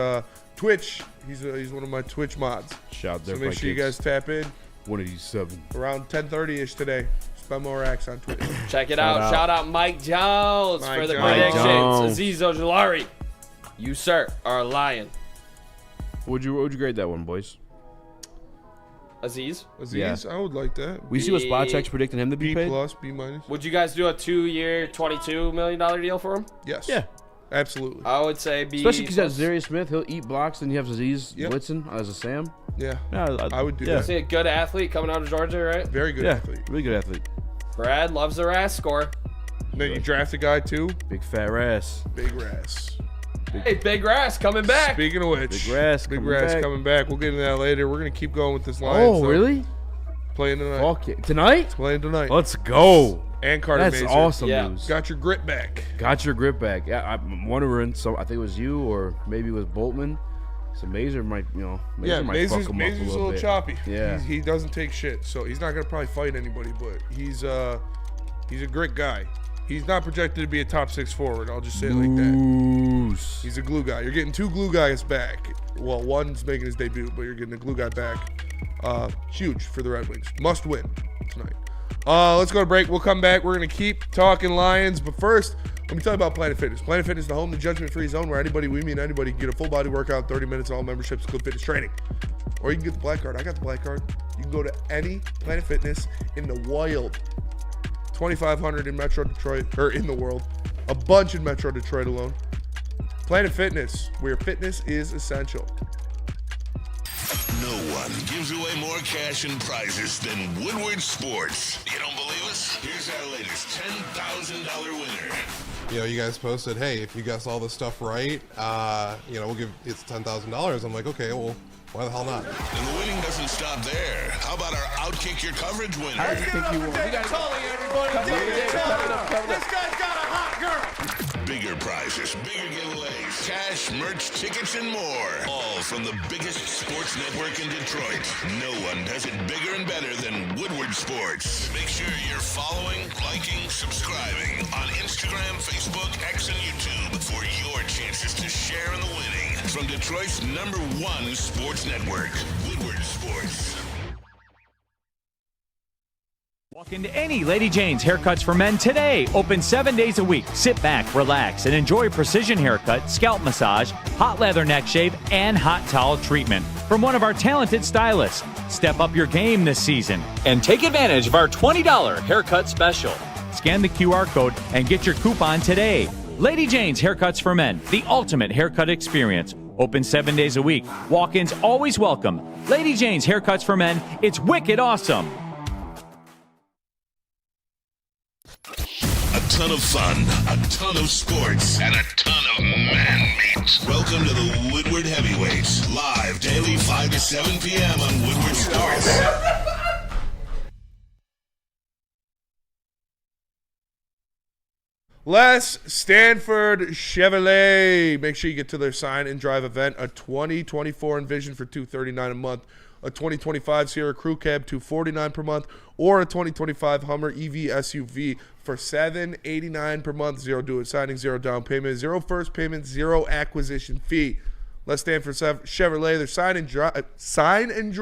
Twitch. He's one of my Twitch mods. Shout out so Dirt make Bike sure you Kids. guys tap in. 187. Around 10:30ish today. Spend more racks on Twitch. Check it out. Shout out Mike Jones for the predictions. Aziz Ojulari, you sir are a lion. Would you grade that one, boys? Aziz? Yeah. I would like that. We see what spot checks predicting him to be paid. B+, B-. Would you guys do a 2-year, $22 million deal for him? Yes. Yeah. Absolutely. I would say B. Especially because you have Zarius Smith. He'll eat blocks, and you have Aziz Blitzen as a Sam. Yeah. I would do that. See a good athlete coming out of Georgia, right? Very good athlete. Really good athlete. Brad loves the Rass score. And then you draft a guy too. Big fat Rass. Big Rass. Hey, Big Rass coming back. Speaking of which, Big Rass coming back. We'll get into that later. We're gonna keep going with this line. Oh, really? Playing tonight. Okay. Tonight? Playing tonight. Let's go. And Carter That's Mazer. awesome news. Got your grip back. Got your grip back. Yeah, I'm wondering. So I think it was you, or maybe it was Bultman. So Mazer might, Mazer might fuck him up Mazer's a little bit. choppy. Yeah, he doesn't take shit, so he's not gonna probably fight anybody. But he's a great guy. He's not projected to be a top 6 forward. I'll just say it like that. He's a glue guy. You're getting 2 glue guys back. Well, one's making his debut, but you're getting a glue guy back. Huge for the Red Wings. Must win tonight. Let's go to break. We'll come back. We're going to keep talking Lions. But first, let me tell you about Planet Fitness. Planet Fitness, the home, the judgment-free zone where anybody can get a full body workout, 30 minutes, all memberships, include fitness training. Or you can get the black card. I got the black card. You can go to any Planet Fitness in the wild. 2,500 in Metro Detroit, or in the world. A bunch in Metro Detroit alone. Planet Fitness, where fitness is essential. No one gives away more cash and prizes than Woodward Sports. You don't believe us? Here's our latest $10,000 winner. You guys posted, hey, if you guess all this stuff right, we'll give it's $10,000. I'm like, okay, well, why the hell not? And the winning doesn't stop there. How about our Outkick Your Coverage winner? I think you won. We got everybody. This guy's got a hot girl. Bigger prizes, bigger giveaways, cash, merch, tickets, and more. All from the biggest sports network in Detroit. No one does it bigger and better than Woodward Sports. Make sure you're following, liking, subscribing on Instagram, Facebook, X, and YouTube for your chances to share in the winning. From Detroit's #1 sports network, Woodward Sports. Walk into any Lady Jane's Haircuts for Men today. Open 7 days a week. Sit back, relax, and enjoy precision haircut, scalp massage, hot leather neck shave, and hot towel treatment from one of our talented stylists. Step up your game this season and take advantage of our $20 haircut special. Scan the QR code and get your coupon today. Lady Jane's Haircuts for Men, the ultimate haircut experience. Open 7 days a week. Walk-ins always welcome. Lady Jane's Haircuts for Men, it's wicked awesome. A ton of fun, a ton of sports, and a ton of man meat. Welcome to the Woodward Heavyweights, live daily 5 to 7 p.m. on Woodward Sports. Les Stanford Chevrolet. Make sure you get to their sign and drive event. A 2024 Envision for $239 a month. A 2025 Sierra Crew Cab $249 per month, or a 2025 Hummer EV SUV for $789 per month. Zero do-it signing, zero down payment, zero first payment, zero acquisition fee. Let's Stanford Chevrolet. Their sign and drive sale. Sign and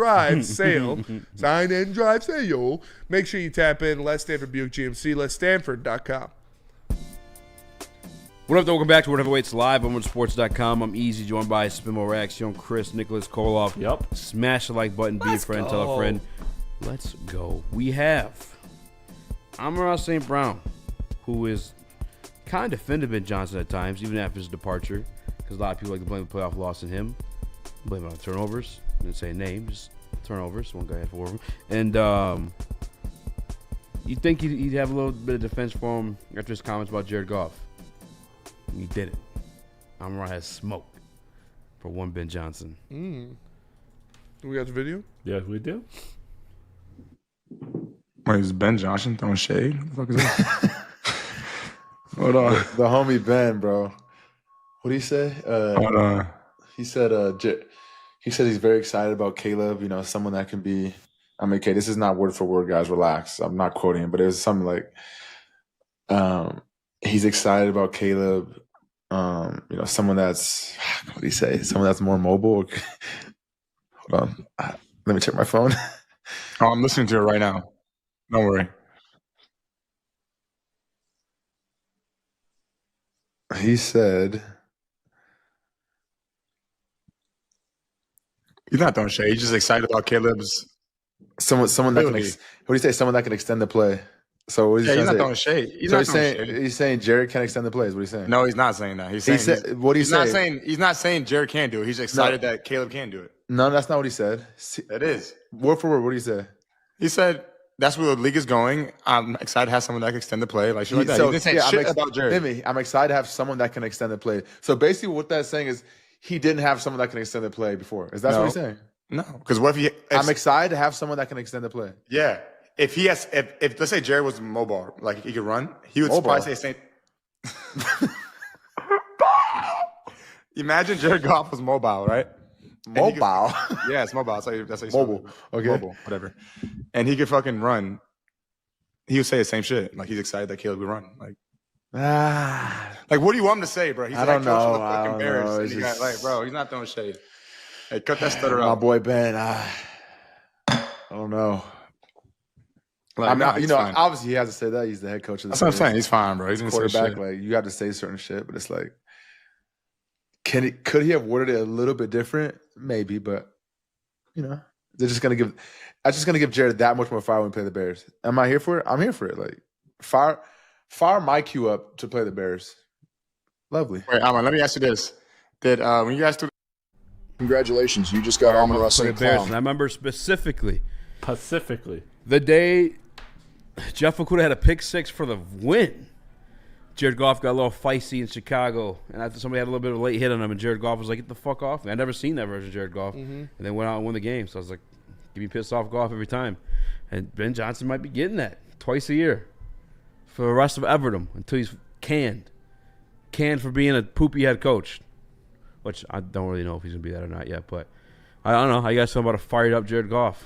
drive sale. Make sure you tap in. Let's Stanford Buick GMC. LetStanford.com. What up, welcome back to Woodward Heavyweights Live on WoodwardSports.com. I'm Eazy, joined by Spimo Rax, young Chris, Nicholas Koloff. Yep. Smash the like button, be a friend, tell a friend. Let's go. We have Amon-Ra St. Brown, who is kind of defended Ben Johnson at times, even after his departure, because a lot of people like to blame the playoff loss on him. Blame it on turnovers. Didn't say a name, just turnovers. One guy had 4 of them. And you think he'd have a little bit of defense for him after his comments about Jared Goff. And he didn't. Amon-Ra has smoke for one Ben Johnson. Do we got the video? Yeah, we do. Wait, is Ben Johnson throwing shade? What the fuck is that? Hold on. The homie Ben, bro. What did he say? Hold on. He said he's very excited about Caleb, someone that can be, okay, this is not word for word, guys, relax. I'm not quoting him, but it was something like, he's excited about Caleb, someone that's, what did he say? Someone that's more mobile. Hold on. Let me check my phone. Oh, I'm listening to it right now. Don't worry. He said he's not throwing shade. He's just excited about Caleb's someone that can. What do you say? Someone that can extend the play. So what he's not throwing shade. He's saying Jared can't extend the plays. What are you saying? No, he's not saying that. He's not saying Jared can't do it. He's excited that Caleb can do it. No, that's not what he said. It is word for word. What did he say? He said that's where the league is going. I'm excited to have someone that can extend the play, like shit like that. He didn't say shit about Jared. I'm excited to have someone that can extend the play. So basically, what that's saying is he didn't have someone that can extend the play before. Is that what he's saying? No, because what if I'm excited to have someone that can extend the play. Yeah, if let's say Jared was mobile, like he could run, he would probably say same. Imagine Jared Goff was mobile, right? Mobile? Yeah, it's mobile. That's how you mobile. Okay. Mobile, whatever. And he could fucking run. He would say the same shit. Like he's excited that Caleb would run. Like what do you want him to say, bro? He's I don't know. Embarrassed. Bro, he's not throwing shade. Hey, cut that stutter out. My boy Ben. I don't know. Like, obviously he has to say that. He's the head coach of the That's what I'm saying. He's fine, bro. He's in quarterback. Like you have to say certain shit, but it's like, could he have worded it a little bit different? Maybe, but they're just gonna give. I'm just gonna give Jared that much more fire when we play the Bears. Am I here for it? I'm here for it. Like fire my cue up to play the Bears. Lovely. Wait, Amon, let me ask you this: Did when you guys do? Congratulations, you just got Amon-Ra St. Brown. And I remember specifically Pacifically. the day Jeff Okudah had a pick 6 for the win. Jared Goff got a little feisty in Chicago, and after somebody had a little bit of a late hit on him, and Jared Goff was like, "Get the fuck off!" I'd never seen that version of Jared Goff, and then went out and won the game. So I was like, "Give me pissed off Goff every time." And Ben Johnson might be getting that twice a year for the rest of Everdom until he's canned for being a poopy head coach, which I don't really know if he's gonna be that or not yet. But I don't know how you guys feel about a fired up Jared Goff.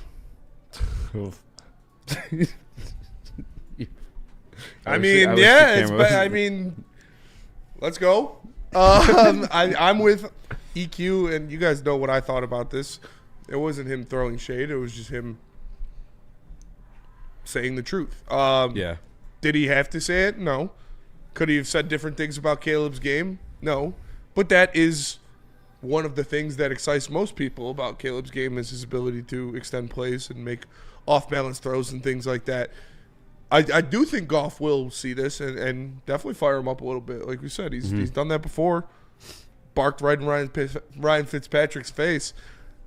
I mean, let's go. I'm with EQ, and you guys know what I thought about this. It wasn't him throwing shade. It was just him saying the truth. Yeah. Did he have to say it? No. Could he have said different things about Caleb's game? No. But that is one of the things that excites most people about Caleb's game is his ability to extend plays and make off-balance throws and things like that. I do think Goff will see this and definitely fire him up a little bit. Like we said, he's done that before. Barked right in Ryan Fitzpatrick's face.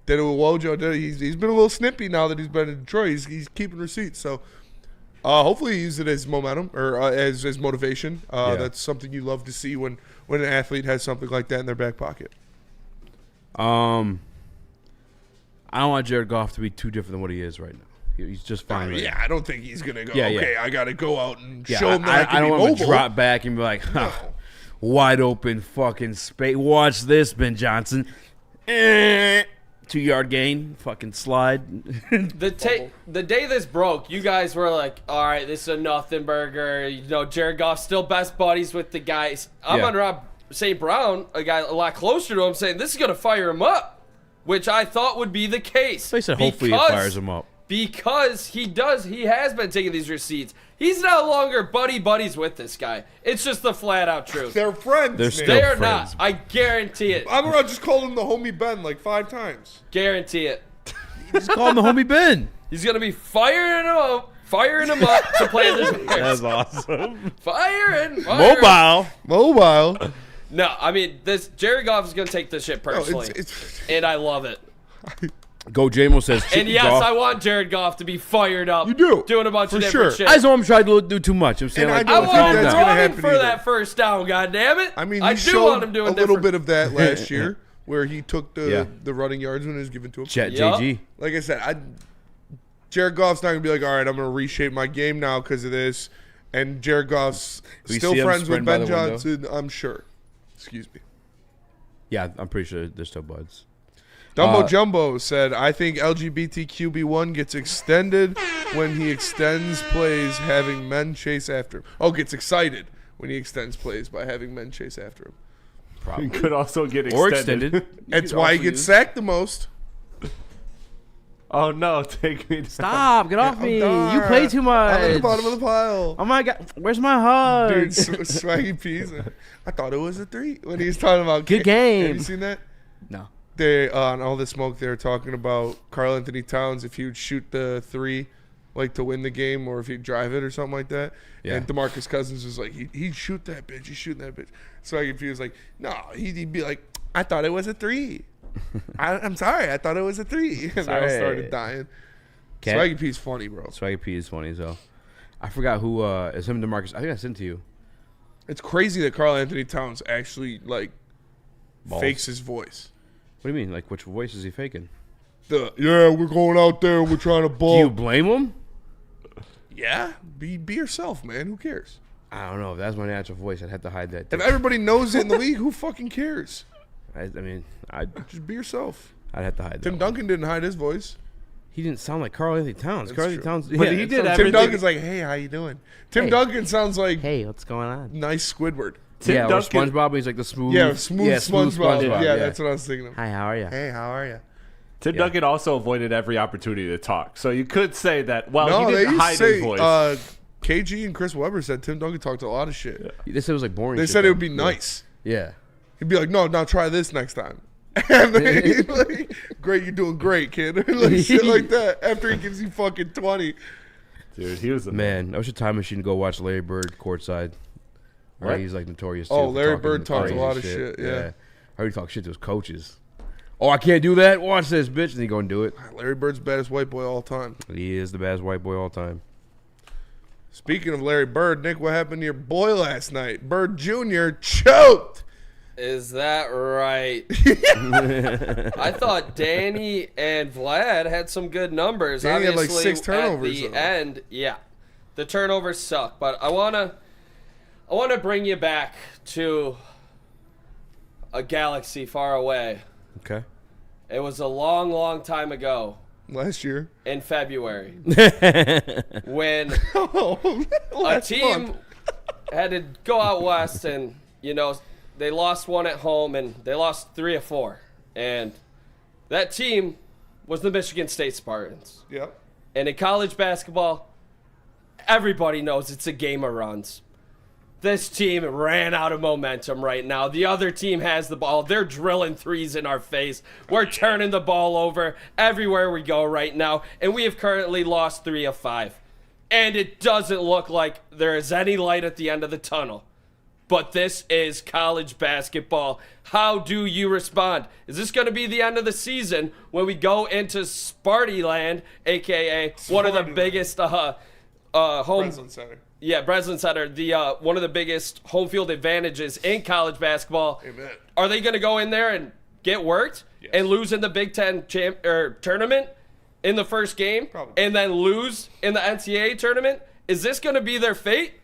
Did it with Wojo. He's been a little snippy now that he's been in Detroit. He's keeping receipts. So hopefully he uses it as momentum or as motivation. That's something you love to see when an athlete has something like that in their back pocket. I don't want Jared Goff to be too different than what he is right now. He's just fine. Yeah, I don't think he's gonna go. I got to go out and show him that I can I don't be want mobile. him to drop back and be like, wide open fucking space. Watch this, Ben Johnson. 2-yard gain, fucking slide. The day this broke, you guys were like, all right, this is a nothing burger. Jared Goff's still best buddies with the guys. Amon-Ra St. Brown, a guy a lot closer to him, saying this is going to fire him up, which I thought would be the case. They said hopefully it fires him up. Because he has been taking these receipts. He's no longer buddies with this guy. It's just the flat out truth. They're friends. They are not. I guarantee it. Amon-Ra just called him the homie Ben like 5 times. Guarantee it. Just call him the homie Ben. He's going to be firing them up to play this Bears. That's awesome. Firing. Mobile. No, I mean, Jared Goff is going to take this shit personally, and I love it. Go JMO says. And yes, Goff. I want Jared Goff to be fired up. You do. Doing a bunch of different shit. I just want him trying to do too much. I'm saying And like, I don't think want him that's gonna running happen for either. that first down, goddammit. I mean, I he do showed want him doing a little different. bit of that last year, where he took the running yards when it was given to him. JG. Like I said, Jared Goff's not gonna be like, all right, I'm gonna reshape my game now because of this. And Jared Goff's We still see him friends with sprint by Ben the window. Johnson, I'm sure. Excuse me. Yeah, I'm pretty sure they're still buds. Dumbo Jumbo said, I think LGBTQB1 gets extended when he extends plays having men chase after him. Oh, gets excited when he extends plays by having men chase after him. Probably. He could also get extended. Or extended. That's why he gets sacked the most. Oh, no. Take me down. Stop. Get off me. done. You play too much. I'm at the bottom of the pile. Oh, my God. Where's my hug? Dude, Swaggy Peas. I thought it was a 3 when he was talking about Good game. Have you seen that? No. They on All the Smoke, they were talking about Karl Anthony Towns if he would shoot the 3, like to win the game, or if he'd drive it or something like that. Yeah. And DeMarcus Cousins was like, he'd shoot that bitch. He's shooting that bitch. Swaggy P was like, no, he'd be like, I thought it was a 3. I'm sorry, I thought it was a 3. And they all started dying. Swaggy P's funny, bro. Swaggy P is funny, so. I forgot who is him and DeMarcus. I think I sent it to you. It's crazy that Karl Anthony Towns actually like fakes his voice. What do you mean? Like, which voice is he faking? We're going out there. We're trying to ball. Do you blame him? Yeah, be yourself, man. Who cares? I don't know. If that's my natural voice, I'd have to hide that. Too. If everybody knows it in the league, who fucking cares? I mean, I'd just be yourself. I'd have to hide that. Tim Duncan didn't hide his voice. He didn't sound like Karl Anthony Towns. That's Karl Anthony true. Towns, But he did Tim everything. Duncan's like, hey, how you doing? Tim Duncan sounds like, hey, what's going on? Nice Squidward. Tim or Duncan- SpongeBob. He's like the smooth. Smooth SpongeBob. Yeah, that's what I was thinking of. Hi, how are you? Hey, how are you? Tim Duncan also avoided every opportunity to talk. So you could say that, well, No, he they didn't used hide to say, his voice. KG and Chris Webber said Tim Duncan talked a lot of shit. They said it was like boring. They shit, said it though. would be nice. Yeah. He'd be like, no, now try this next time. And then he'd like, great, you're doing great, kid. Like shit like that. After he gives you fucking 20. Dude, he was a Man, I wish a time machine to go watch Larry Bird courtside. Where What? he's like notorious too. Oh, for Larry talking Bird talks a crazy lot of shit, yeah. I heard he talk shit to his coaches. Oh, I can't do that? Watch this, bitch. And he go and do it. Larry Bird's baddest white boy all time. He is the baddest white boy all time. Speaking of Larry Bird, Nick, what happened to your boy last night? Bird Jr. choked. Is that right? I thought Danny and Vlad had some good numbers. Danny had, like, Obviously, 6 turnovers, At the though. end, yeah, the turnovers suck. But I wanna bring you back to a galaxy far away. Okay. It was a long, long time ago. Last year. In February. When a Last team month. had to go out west and, they lost one at home and they lost 3 of 4. And that team was the Michigan State Spartans. Yep. And in college basketball, everybody knows it's a game of runs. This team ran out of momentum right now. The other team has the ball. They're drilling threes in our face. We're turning the ball over everywhere we go right now. And we have currently lost 3 of 5. And it doesn't look like there is any light at the end of the tunnel. But this is college basketball. How do you respond? Is this going to be the end of the season when we go into Sparty Land, a.k.a. one of the biggest home... Breslin Center. Yeah, Breslin Center, the one of the biggest home field advantages in college basketball. Amen. Are they going to go in there and get worked and lose in the Big Ten tournament in the first game and then lose in the NCAA tournament? Is this going to be their fate?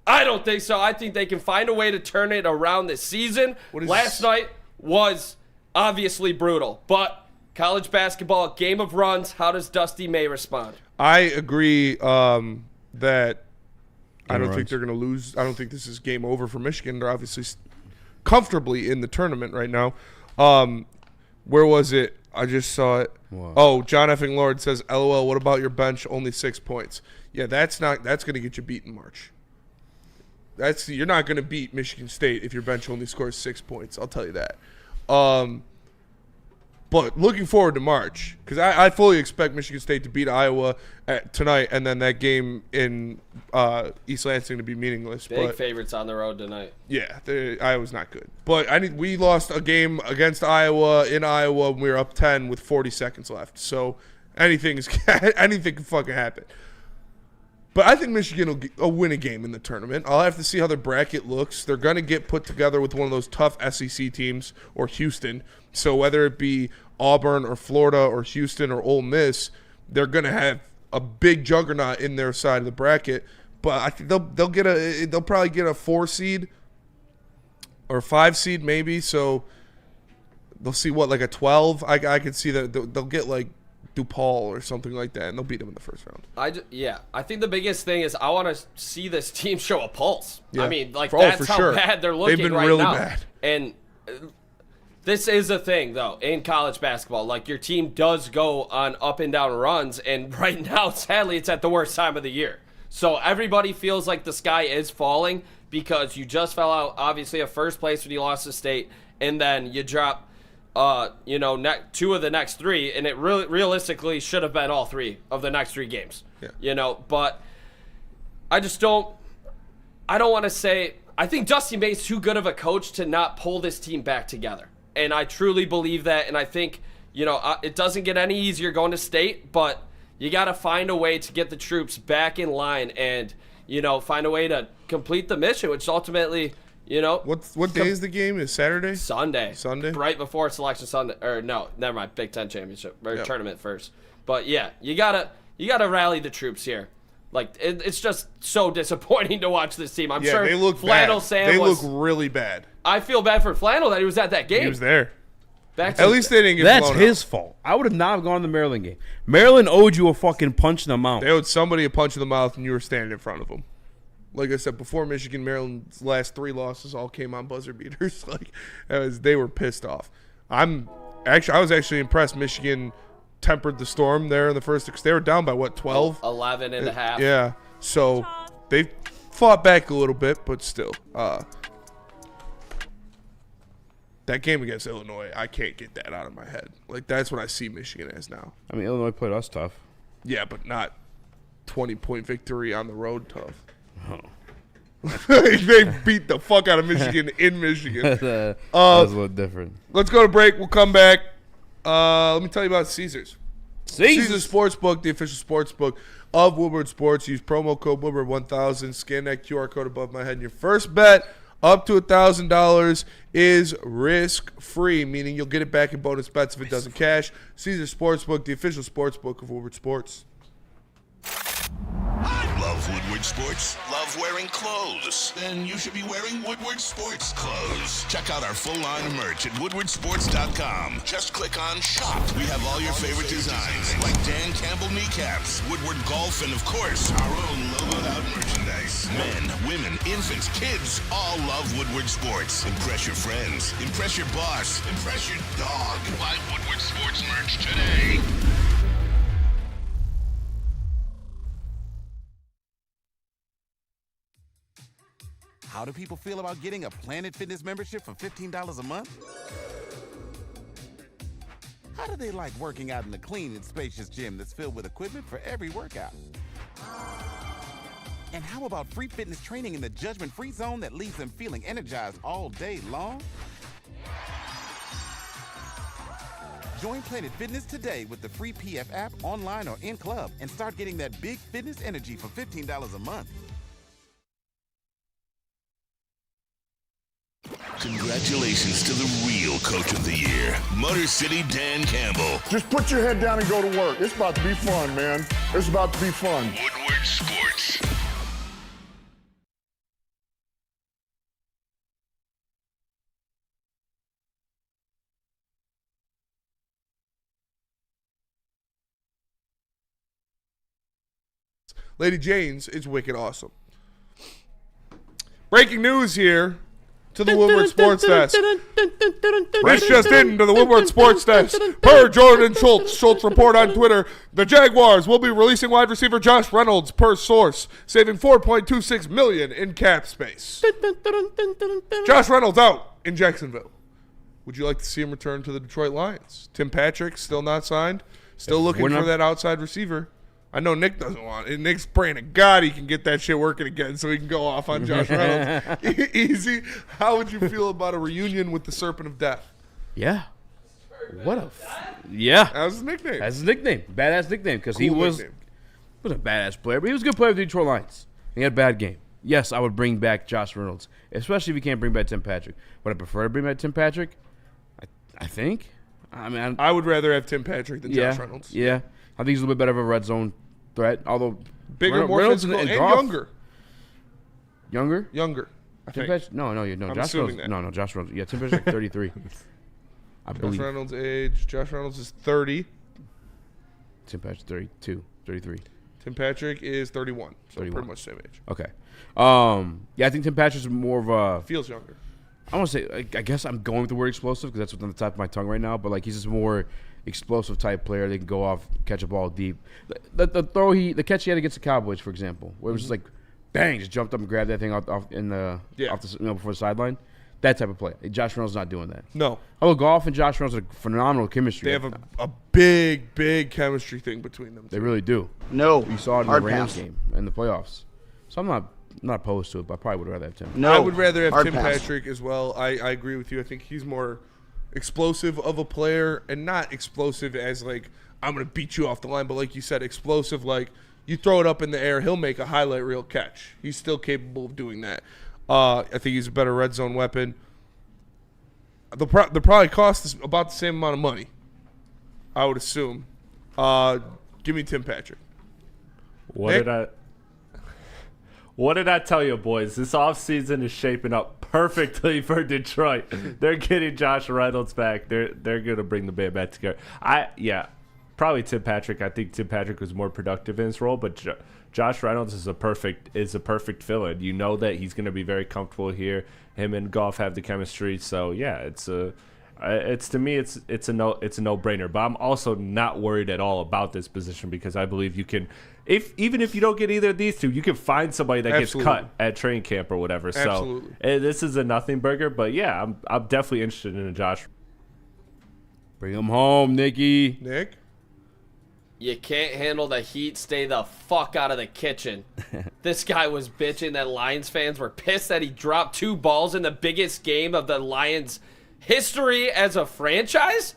I don't think so. I think they can find a way to turn it around this season. Last night was obviously brutal, but college basketball, game of runs. How does Dusty May respond? I agree that I don't runs. think they're going to lose. I don't think this is game over for Michigan. They're obviously comfortably in the tournament right now. Where was it? I just saw it. Wow. Oh, John Effing Lord says, LOL, what about your bench? Only 6 points. Yeah, that's going to get you beat in March. You're not going to beat Michigan State if your bench only scores 6 points. I'll tell you that. But looking forward to March, because I fully expect Michigan State to beat Iowa tonight, and then that game in East Lansing to be meaningless. Big favorites on the road tonight. Yeah, Iowa's not good. But we lost a game against Iowa in Iowa when we were up 10 with 40 seconds left. So anything can fucking happen. But I think Michigan will win a game in the tournament. I'll have to see how their bracket looks. They're going to get put together with one of those tough SEC teams or Houston. So whether it be Auburn or Florida or Houston or Ole Miss, they're going to have a big juggernaut in their side of the bracket. But I think they'll probably get a 4 seed or 5 seed maybe. So they'll see like a 12. I could see that they'll get like DePaul or something like that, and they'll beat them in the first round. I think the biggest thing is I want to see this team show a pulse. Yeah. I mean, like that's how sure. bad they're looking They've been right really now. bad. And this is a thing, though, in college basketball. Like, your team does go on up and down runs, and right now, sadly, it's at the worst time of the year. So everybody feels like the sky is falling because you just fell out, obviously, at first place when you lost to State, and then you drop 2 of the next 3, and it really realistically should have been all 3 of the next 3 games. Yeah. But I don't want to say I think Dusty May's too good of a coach to not pull this team back together. And I truly believe that, and I think, it doesn't get any easier going to State, but you got to find a way to get the troops back in line and, find a way to complete the mission, which ultimately, What day is the game? Is Saturday? Sunday. Sunday? Right before Selection Sunday. Or no, never mind. Big Ten Championship. Or tournament first. But yeah, you gotta rally the troops here. Like, it's just so disappointing to watch this team. I'm sure they look Flannel bad. Sam They was, look really bad. I feel bad for Flannel that he was at that game. He was there. At least they didn't get That's blown his out. fault. I would have not gone to the Maryland game. Maryland owed you a fucking punch in the mouth. They owed somebody a punch in the mouth, and you were standing in front of them. Like I said before, Maryland's last 3 losses all came on buzzer beaters. They were pissed off. I was actually impressed. Michigan tempered the storm there in the first. They were down by 12? 11 and a half. Yeah. So they fought back a little bit, but still. That game against Illinois, I can't get that out of my head. Like, that's what I see Michigan as now. I mean, Illinois played us tough. Yeah, but not 20-point victory on the road tough. Oh. They beat the fuck out of Michigan in Michigan. That's a little different. Let's go to break. We'll come back. Let me tell you about Caesars. Caesars Sportsbook, the official sportsbook of Woodward Sports. Use promo code Woodward1000. Scan that QR code above my head. And your first bet up to $1,000 is risk-free, meaning you'll get it back in bonus bets if it doesn't cash. Caesars Sportsbook, the official sportsbook of Woodward Sports. Love Woodward Sports? Love wearing clothes? Then you should be wearing Woodward Sports clothes. Check out our full line of merch at woodwardsports.com. Just click on shop. We have all your favorite designs, like Dan Campbell kneecaps, Woodward golf, and of course, our own logoed out merchandise. Men, women, infants, kids all love Woodward Sports. Impress your friends. Impress your boss. Impress your dog. Buy Woodward Sports merch today. How do people feel about getting a Planet Fitness membership for $15 a month? How do they like working out in a clean and spacious gym that's filled with equipment for every workout? And how about free fitness training in the judgment-free zone that leaves them feeling energized all day long? Join Planet Fitness today with the free PF app, online or in club, and start getting that big fitness energy for $15 a month. Congratulations to the real coach of the year, Motor City Dan Campbell. Just put your head down and go to work. It's about to be fun, man. It's about to be fun. Woodward Sports. Lady Jane's is wicked awesome. Breaking news here to the Woodward Sports Desk. Reach just into the Woodward Sports Desk. Per Jordan Schultz. Schultz report on Twitter. The Jaguars will be releasing wide receiver Josh Reynolds per source, saving $4.26 million in cap space. Josh Reynolds out in Jacksonville. Would you like to see him return to the Detroit Lions? Tim Patrick still not signed. Still looking for that outside receiver. I know Nick doesn't want it. Nick's praying to God he can get that shit working again so he can go off on Josh Reynolds. Easy. How would you feel about a reunion with the Serpent of Death? Yeah. Yeah. That was his nickname. That's his nickname. Badass nickname because he was a badass player, but he was a good player with the Detroit Lions. He had a bad game. Yes, I would bring back Josh Reynolds, especially if you can't bring back Tim Patrick. Would I prefer to bring back Tim Patrick? I think. I mean, I would rather have Tim Patrick than Josh Reynolds. Yeah. I think he's a little bit better of a red zone threat, although bigger, more physical, and younger. Younger. I think. No. Josh Reynolds. No, Josh Reynolds. Yeah, Tim Patrick's like 33. I believe. Josh Reynolds' age. Josh Reynolds is 30. Tim Patrick's 32, 33. Tim Patrick is 31. So 31. Pretty much same age. Okay. Yeah, I think Tim Patrick's more of a. Feels younger. I want to say, I guess I'm going with the word explosive because that's what's on the top of my tongue right now. But like, he's just more explosive type player. They can go off, catch a ball deep. The catch he had against the Cowboys, for example, where it was just like, bang, just jumped up and grabbed that thing off before the sideline. That type of play. Josh Reynolds not doing that. No. Although Goff and Josh Reynolds are phenomenal chemistry. They have a big chemistry thing between them. They really do. No. You saw it in the Rams game in the playoffs. So I'm not opposed to it, but I probably would rather have Tim. No. I would rather have Hard Tim pass. Patrick as well. I agree with you. I think he's more explosive of a player and not explosive as like, I'm going to beat you off the line, but like you said, explosive like you throw it up in the air, he'll make a highlight reel catch. He's still capable of doing that. I think he's a better red zone weapon. The probably cost is about the same amount of money, I would assume. Give me Tim Patrick. What did I tell you, boys? This offseason is shaping up perfectly for Detroit. They're getting Josh Reynolds back. They're going to bring the band back together. Probably Tim Patrick. I think Tim Patrick was more productive in his role, but Josh Reynolds is a perfect fill-in. You know that he's going to be very comfortable here. Him and Goff have the chemistry, so yeah, it's to me it's a no-brainer. But I'm also not worried at all about this position because I believe you can, even if you don't get either of these two, you can find somebody that gets cut at training camp or whatever. Absolutely. So this is a nothing burger, but yeah, I'm definitely interested in a Josh. Bring him home, Nicky. Nick? You can't handle the heat, stay the fuck out of the kitchen. This guy was bitching that Lions fans were pissed that he dropped 2 balls in the biggest game of the Lions' history as a franchise?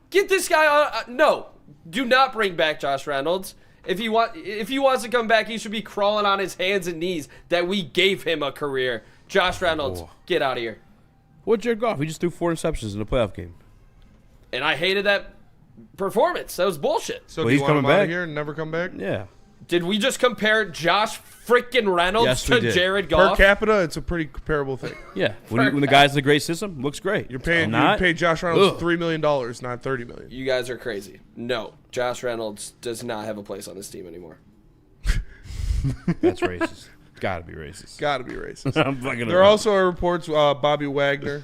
Get this guy on. No, do not bring back Josh Reynolds. If he wants to come back, he should be crawling on his hands and knees that we gave him a career. Josh Reynolds, get out of here. What Jared Goff? He just threw 4 interceptions in a playoff game. And I hated that performance. That was bullshit. So do you want him out of here and never come back? Yeah. Did we just compare Josh freaking Reynolds to Jared Goff? Per capita, it's a pretty comparable thing. Yeah. When the guy's in a great system, looks great. You're paying you pay Josh Reynolds $3 million, not $30 million. You guys are crazy. No, Josh Reynolds does not have a place on this team anymore. That's racist. Gotta be racist. Gotta be racist. There also are reports Bobby Wagner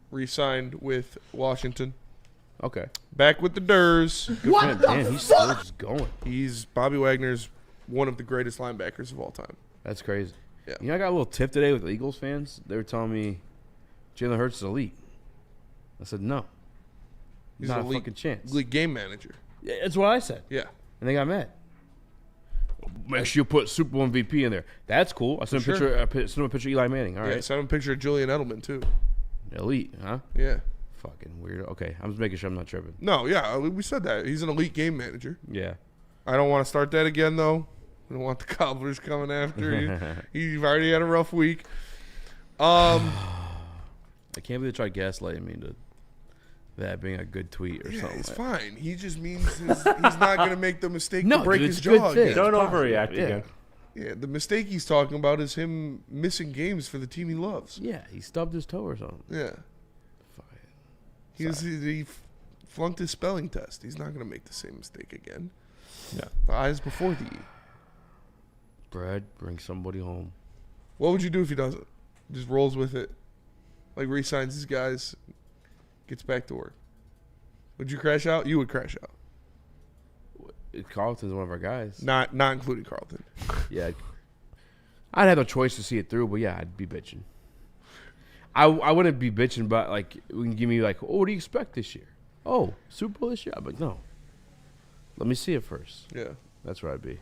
re-signed with Washington. Okay. Back with the Durs. What the fuck? He's still just going. Bobby Wagner's one of the greatest linebackers of all time. That's crazy. Yeah. You know, I got a little tip today with Eagles fans. They were telling me Jalen Hurts is elite. I said no. He's not an a fucking chance. Elite game manager. Yeah, that's what I said. Yeah. And they got mad. Make sure you put Super Bowl MVP in there. That's cool. I sent him a picture of Eli Manning. All right. Send him a picture of Julian Edelman too. Elite, huh? Yeah. Fucking weirdo. Okay, I'm just making sure I'm not tripping. No, yeah, we said that. He's an elite game manager. Yeah. I don't want to start that again, though. I don't want the Cobblers coming after you. He's already had a rough week. I can't believe they tried gaslighting me into that being a good tweet or something. It's fine. He just means he's not going to make the mistake to break his good jaw thing. again. Don't overreact again. Yeah, the mistake he's talking about is him missing games for the team he loves. Yeah, he stubbed his toe or something. Yeah. He flunked his spelling test. He's not going to make the same mistake again. Yeah. The eyes before the E. Brad, bring somebody home. What would you do if he doesn't? Just rolls with it. Like re-signs his guys, gets back to work. Would you crash out? You would crash out. Carlton's one of our guys. Not including Carlton. Yeah. I'd have no choice to see it through, but yeah, I'd be bitching. I wouldn't be bitching about, like, when you give me, like, oh, what do you expect this year? Oh, Super Bowl this year? I'm like, no. Let me see it first. Yeah. That's where I'd be.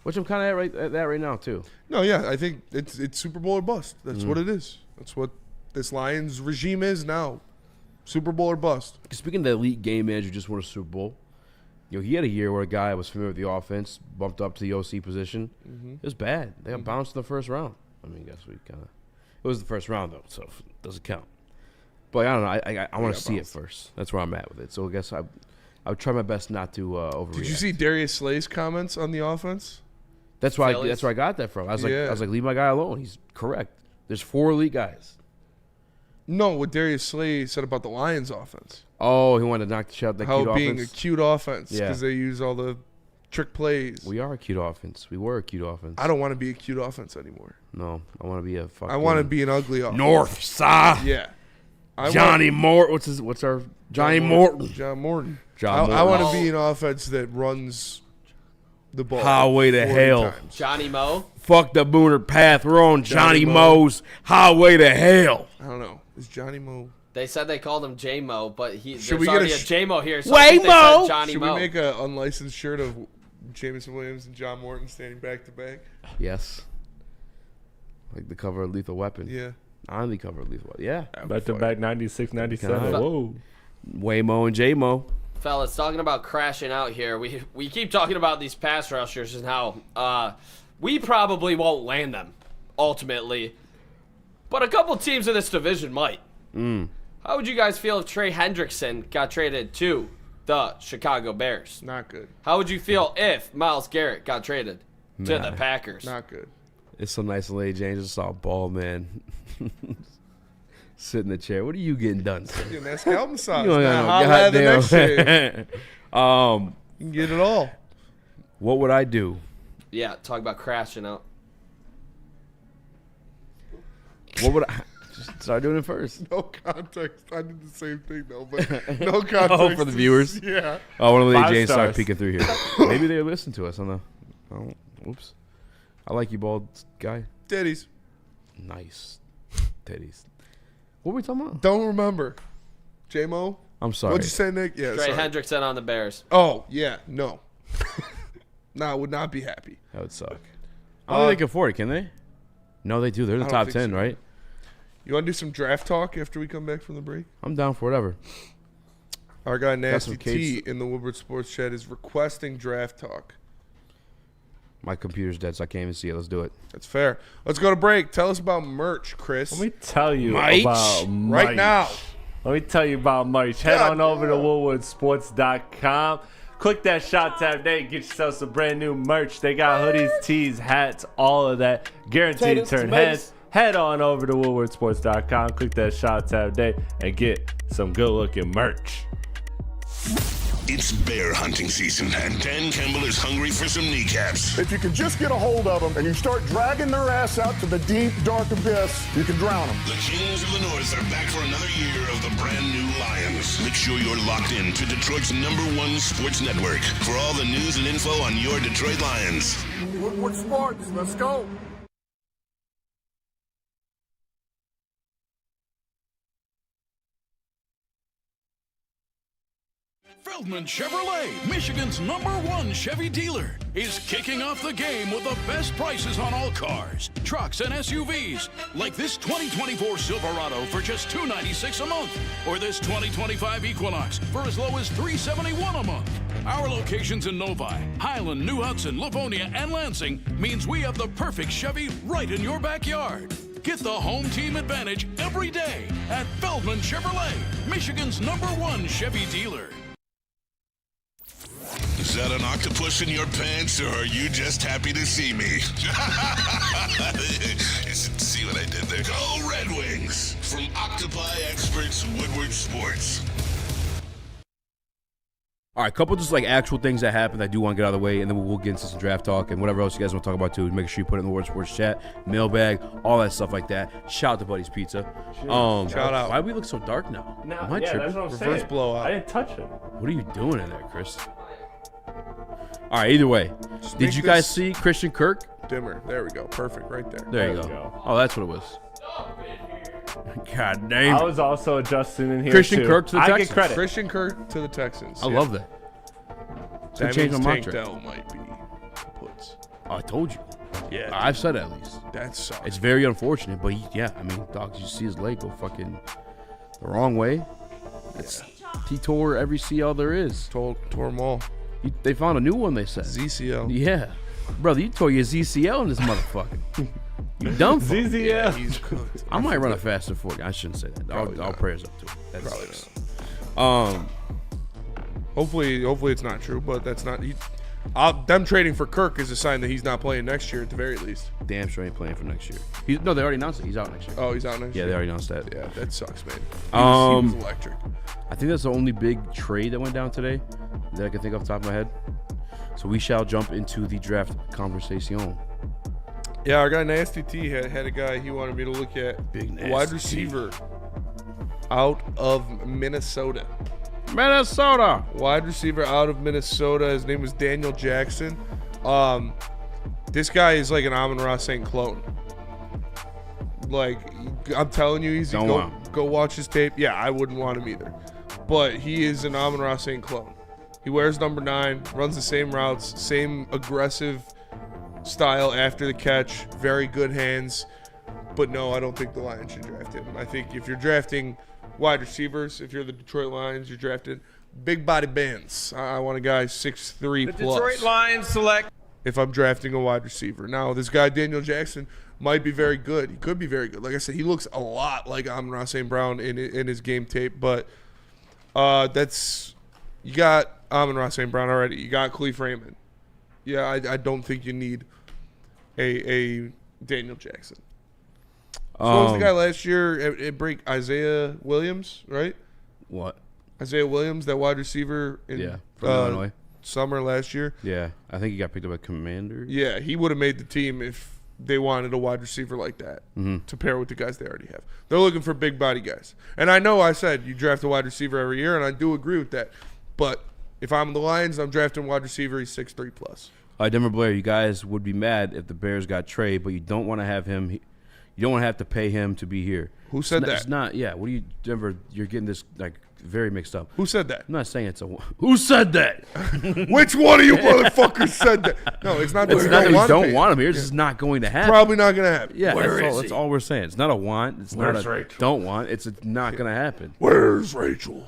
Which I'm kind of at that right now, too. No, yeah, I think it's Super Bowl or bust. That's what it is. That's what this Lions regime is now. Super Bowl or bust. Speaking of the elite game manager who just won a Super Bowl, he had a year where a guy was familiar with the offense, bumped up to the OC position. It was bad. They got bounced in the first round. I mean, I guess we kind of... It was the first round, though, so it doesn't count. But I don't know. I want to see it first. That's where I'm at with it. So I guess I would try my best not to overreact. Did you see Darius Slay's comments on the offense? That's where I got that from. I was like, leave my guy alone. He's correct. There's 4 elite guys. No, what Darius Slay said about the Lions offense. Oh, he wanted to knock the shot that cute offense. How being a cute offense because they use all the trick plays. We are a cute offense. We were a cute offense. I don't want to be a cute offense anymore. No, I want to be a fucking... I want to be an ugly offense. North side. Yeah. Johnny Morton. What's our... Johnny Morton. John Morton. I want to be an offense that runs the ball. Highway to hell. Times. Johnny Mo. Fuck the Booner path. We're on Johnny Mo's highway to hell. I don't know. Is Johnny Mo... They said they called him J-Mo, but there's we already get a J-Mo here. So Way-Mo! Johnny Should Mo. we make an unlicensed shirt of Jameson Williams and John Morton standing back to back? Yes. Like the cover of Lethal Weapon. Yeah. On the cover of Lethal Weapon. Yeah. Back to back 96, 97. Whoa. Way-Mo and J-Mo. Fellas, talking about crashing out here, we keep talking about these pass rushers and how we probably won't land them, ultimately. But a couple teams in this division might. How would you guys feel if Trey Hendrickson got traded to the Chicago Bears? Not good. How would you feel if Myles Garrett got traded to the Packers? Not good. It's so nice and lady James. I saw a ball, man. Sit in the chair. What are you getting done, sir? Getting that scalp massage. You don't got no holla at the goddamn- next shave. You can get it all. What would I do? Yeah, talk about crashing out. What would I... Just start doing it first. No context. I did the same thing, though, but no context. Oh, for the viewers? Yeah. Oh, one of the lady 5 James started stars. peeking through here. Maybe they listen to us on the... Oh, oops. I like you, bald guy. Titties. Nice. Titties. What were we talking about? Don't remember. J-Mo? I'm sorry. What'd you say, Nick? Yeah, Trey sorry. Hendrickson on the Bears. Oh, yeah. No. No, I would not be happy. That would suck. I don't think they can afford it, can they? No, they do. They're in the I don't top think 10, so. right? You want to do some draft talk after we come back from the break? I'm down for whatever. Our guy Nasty some T case. in the Woodward Sports Chat is requesting draft talk. My computer's dead, so I can't even see it. Let's do it. That's fair. Let's go to break. Tell us about merch, Chris. Let me tell you Merch. about merch. Right now. Let me tell you about merch. Head God on over to woodwardsports.com. Click that shop tab today. Get yourself some brand new merch. They got hoodies, tees, hats, all of that. Guaranteed to turn heads. Head on over to woodwardsports.com. Click that shop tab today and get some good looking merch. It's bear hunting season, and Dan Campbell is hungry for some kneecaps. If you can just get a hold of them and you start dragging their ass out to the deep, dark abyss, you can drown them. The Kings of the North are back for another year of the brand new Lions. Make sure you're locked in to Detroit's #1 sports network for all the news and info on your Detroit Lions. Woodward Sports, let's go. Feldman Chevrolet, Michigan's #1 Chevy dealer, is kicking off the game with the best prices on all cars, trucks, and SUVs, like this 2024 Silverado for just $296 a month, or this 2025 Equinox for as low as $371 a month. Our locations in Novi, Highland, New Hudson, Livonia, and Lansing means we have the perfect Chevy right in your backyard. Get the home team advantage every day at Feldman Chevrolet, Michigan's #1 Chevy dealer. Is that an octopus in your pants, or are you just happy to see me? See what I did there? Go Red Wings! From Octopi Experts, Woodward Sports. All right, couple just like actual things that happened I do want to get out of the way, and then we'll get into some draft talk and whatever else you guys want to talk about too. Make sure you put it in the Woodward Sports chat, mailbag, all that stuff like that. Shout out to Buddy's Pizza. Shout out. Why do we look so dark now? Am I yeah, tripping? that's what I'm Reverse saying. blowout. I didn't touch it. What are you doing in there, Chris? All right, either way. Just Did make you guys this see Christian Kirk? dimmer? There we go. Perfect right there. There you we go. go. Oh, that's what it was. God damn. I was also adjusting in here. Christian too. Kirk to the I Texans. get credit. Christian Kirk to the Texans. I love that. So That change means my Tank mantra. Dell might be puts. I told you. Yeah, I've said it at least. That sucks. It's very unfortunate, but dog, you see his leg go fucking the wrong way. He tore every CL there is. Tore them all. They found a new one, they said. ZCL. Yeah. Brother, you tore your ZCL in this motherfucker. You dumb fuck. ZCL. Yeah, he's cooked. I might run a faster 40. I shouldn't say that. All prayers up to it. That's Probably not. Hopefully it's not true, but that's not. Them trading for Kirk is a sign that he's not playing next year at the very least. Damn sure ain't playing for next year. No, they already announced it. He's out next year. Oh, he's out next year? Yeah, they already announced that. Yeah, that sucks, man. He was electric. I think that's the only big trade that went down today that I can think off the top of my head. So we shall jump into the draft conversation. Yeah, our guy Nasty T had a guy he wanted me to look at. Big Nasty wide T. receiver out of Minnesota. Minnesota. Wide receiver out of Minnesota. His name was Daniel Jackson. This guy is like an Amon-Ra St. clone. Like, I'm telling you, Eazy, go watch his tape. Yeah, I wouldn't want him either. But he is an Amon-Ra St. clone. He wears number 9, runs the same routes, same aggressive style after the catch, very good hands. But no, I don't think the Lions should draft him. I think if you're drafting wide receivers, if you're the Detroit Lions, you're drafting big body bands. I want a guy 6'3" plus. Detroit Lions select. If I'm drafting a wide receiver. Now, this guy, Daniel Jackson, might be very good. He could be very good. Like I said, he looks a lot like Amon-Ra St. Brown in his game tape. But you got Amon-Ra St. Brown already. You got Khalif Raymond. Yeah, I don't think you need a Daniel Jackson. So what was the guy last year at break? Isaiah Williams, right? What? Isaiah Williams, that wide receiver in from Illinois. Summer last year. Yeah, I think he got picked up by Commander. Yeah, he would have made the team if they wanted a wide receiver like that to pair with the guys they already have. They're looking for big body guys. And I know I said you draft a wide receiver every year, and I do agree with that. But if I'm the Lions, I'm drafting wide receiver. He's 6'3" plus. Denver Blair, you guys would be mad if the Bears got Trey, but you don't want to have him. You don't want to have to pay him to be here. Who said that? It's not. Yeah. What do you, Denver? You're getting this like very mixed up. Who said that? I'm not saying it's a. Who said that? Which one of you motherfuckers said that? No, it's not that It's we not that we don't don't want him here. It's just not going to happen. Probably not going to happen. Yeah, Where is that's all we're saying. It's not a want. It's Where's not a Rachel? don't want. It's not going to happen. Where's Rachel?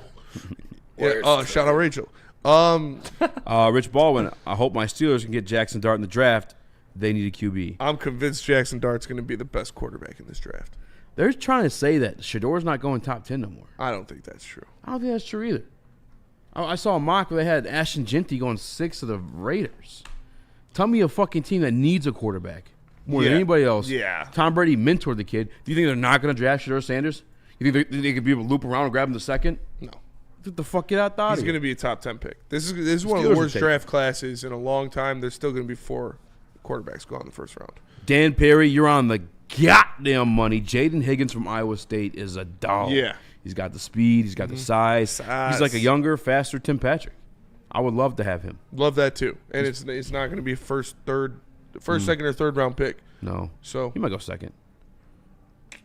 Shout out Rachel. Rich Baldwin. I hope my Steelers can get Jackson Dart in the draft. They need a QB. I'm convinced Jackson Dart's going to be the best quarterback in this draft. They're trying to say that Shador's not going top 10 no more. I don't think that's true. I don't think that's true either. I saw a mock where they had Ashton Genty going 6 to the Raiders. Tell me a fucking team that needs a quarterback more than anybody else. Yeah. Tom Brady mentored the kid. Do you think they're not going to draft Shador Sanders? You think they could be able to loop around and grab him the second? No. Get the fuck get out He's going to be a top 10 pick. This is one of the worst draft classes in a long time. There's still going to be 4 quarterbacks go in the first round. Dan Perry, you're on the goddamn money. Jaden Higgins from Iowa State is a dog. Yeah. He's got the speed. He's got the size. He's like a younger, faster Tim Patrick. I would love to have him. Love that too. And it's not going to be a first, second, or third round pick. No. So he might go second. I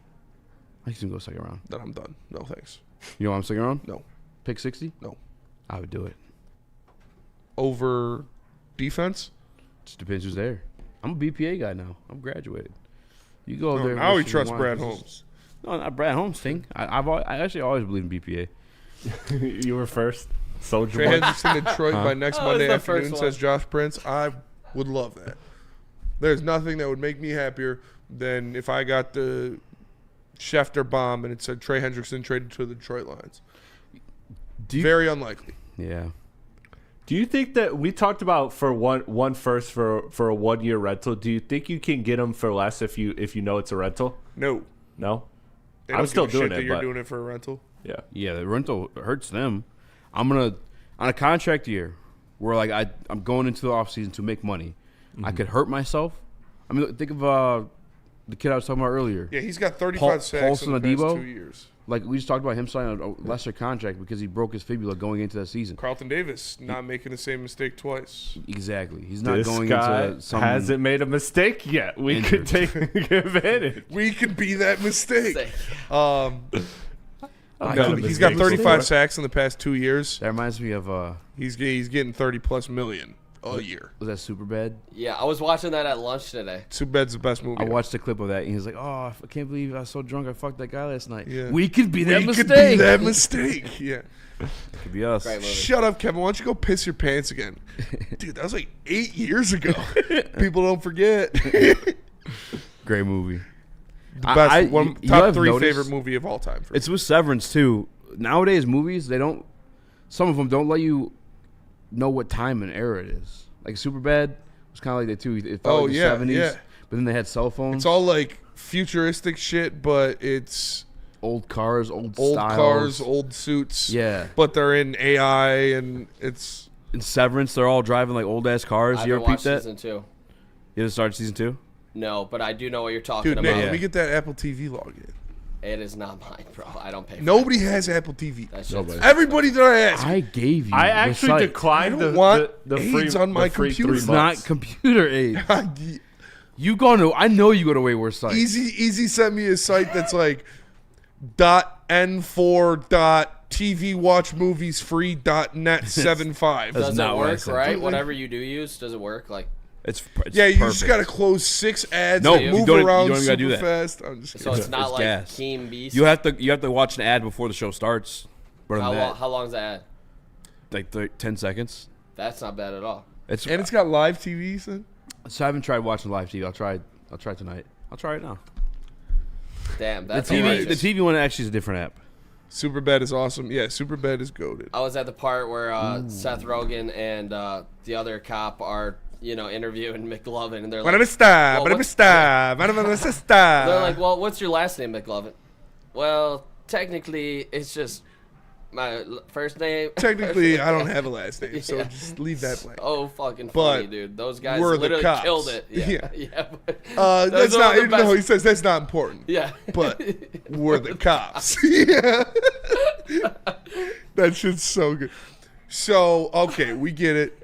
think he'll go second round. Then I'm done. No thanks. You know I'm second round? No. Pick 60? No. I would do it. Over defense? Just depends who's there. I'm a BPA guy now. I'm graduated. You go there. Now we trust Brad Holmes. No, not Brad Holmes thing. I actually always believe in BPA. You were first. Soldier Trey Hendrickson, Detroit by next Monday the afternoon, first says Josh Prince. I would love that. There's nothing that would make me happier than if I got the Schefter bomb and it said Trey Hendrickson traded to the Detroit Lions. Very unlikely. Yeah. Do you think that we talked about for one first for a 1-year rental? Do you think you can get them for less if you know it's a rental? No. No. They I'm don't still give a doing shit it. that you're but doing it for a rental. Yeah. Yeah, the rental hurts them. I'm gonna on a contract year where like I'm going into the offseason to make money. I could hurt myself. I mean, think of the kid I was talking about earlier. Yeah, he's got 35 sacks in the past 2 years. Like we just talked about him signing a lesser contract because he broke his fibula going into that season. Carlton Davis not making the same mistake twice. Exactly. He's not This going guy into some hasn't made a mistake yet. We could take advantage. We could be that mistake. He's He's got 35 sacks in the past 2 years. That reminds me of He's getting 30+ million a year. Was that Superbad? Yeah, I was watching that at lunch today. Superbad's the best movie. I watched a clip of that, and he was like, "Oh, I can't believe I was so drunk I fucked that guy last night." Yeah. We could be that We mistake. could be that mistake. Yeah. Could be us. Great movie. Shut up, Kevin. Why don't you go piss your pants again? Dude, that was like 8 years ago. People don't forget. Great movie. The best, you top have 3 noticed- favorite movie of all time. For It's with Severance too. Nowadays, movies some of them don't let you know what time and era it is. Like Superbad was kind of like that too. It felt like the 70s, yeah. but then they had cell phones. It's all like futuristic shit, but it's old cars, old cars, styles. old suits. Yeah. But they're in AI, and it's In Severance, they're all driving like old ass cars. I You haven't ever peep watched that? season 2. You haven't started season 2? No, but I do know what you're talking dude. about. Nick, let me get that Apple TV login. It is not mine, bro. I don't pay for Nobody has Apple TV. That shit's- Everybody that I ask, I gave you. I the actually site. declined I the don't want the AIDS free on my the free computer. 3 It's months. not computer aid. You go to. I know you go to way worse sites. Easy sent me a site that's like .n4.tvwatchmoviesfree.net75. Does not it what I work, said. right? Whatever you do use, does it work? Like, It's Yeah, you perfect. just gotta close 6 ads. No, and you move don't- you around don't even super gotta do that. fast. I'm just so kidding. it's not It's like gas. Keen Beast. You have to watch an ad before the show starts. Better than that. How long is that? Like 10 seconds. That's not bad at all. It's And it's got live TV, son. So I haven't tried watching live TV. I'll try tonight. I'll try it now. Damn, The that's TV hilarious. the TV one actually is a different app. Superbad is awesome. Yeah, Superbad is goated. I was at the part where Seth Rogen and the other cop are, interviewing McLovin, and they're like, They're like, well, what's your last name, McLovin? Well, technically, it's just my first name. Technically, I don't have a last name, so Yeah. just leave that blank. Oh, fucking funny, But dude. Those guys we're the literally cops. killed it. Yeah. Yeah. But That's those are not. the best- No, he says that's not important. Yeah. But we're the cops. Yeah. That shit's so good. So okay, we get it.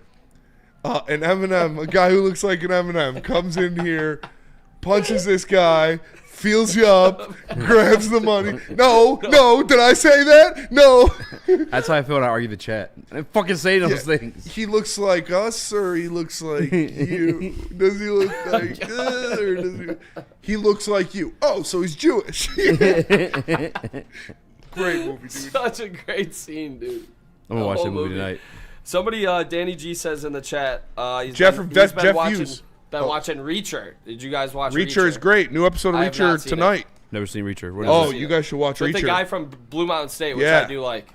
An Eminem, a guy who looks like an Eminem, comes in here, punches this guy, feels you up, grabs the money. No, did I say that? No. That's how I feel when I argue the chat. I didn't fucking say those things. He looks like us, or he looks like you. Does he look like us, or does he looks like you? Oh, so he's Jewish. Great movie, dude. Such a great scene, dude. I'm gonna watch that movie tonight. Somebody, Danny G says in the chat, he's Jeff been Jeff watching, Hughes. watching Reacher. Did you guys watch Reacher is great. New episode of I have not Reacher seen tonight. Never seen Reacher. What is Oh, it? you guys should watch With Reacher. the guy from Blue Mountain State, which Yeah. I do like.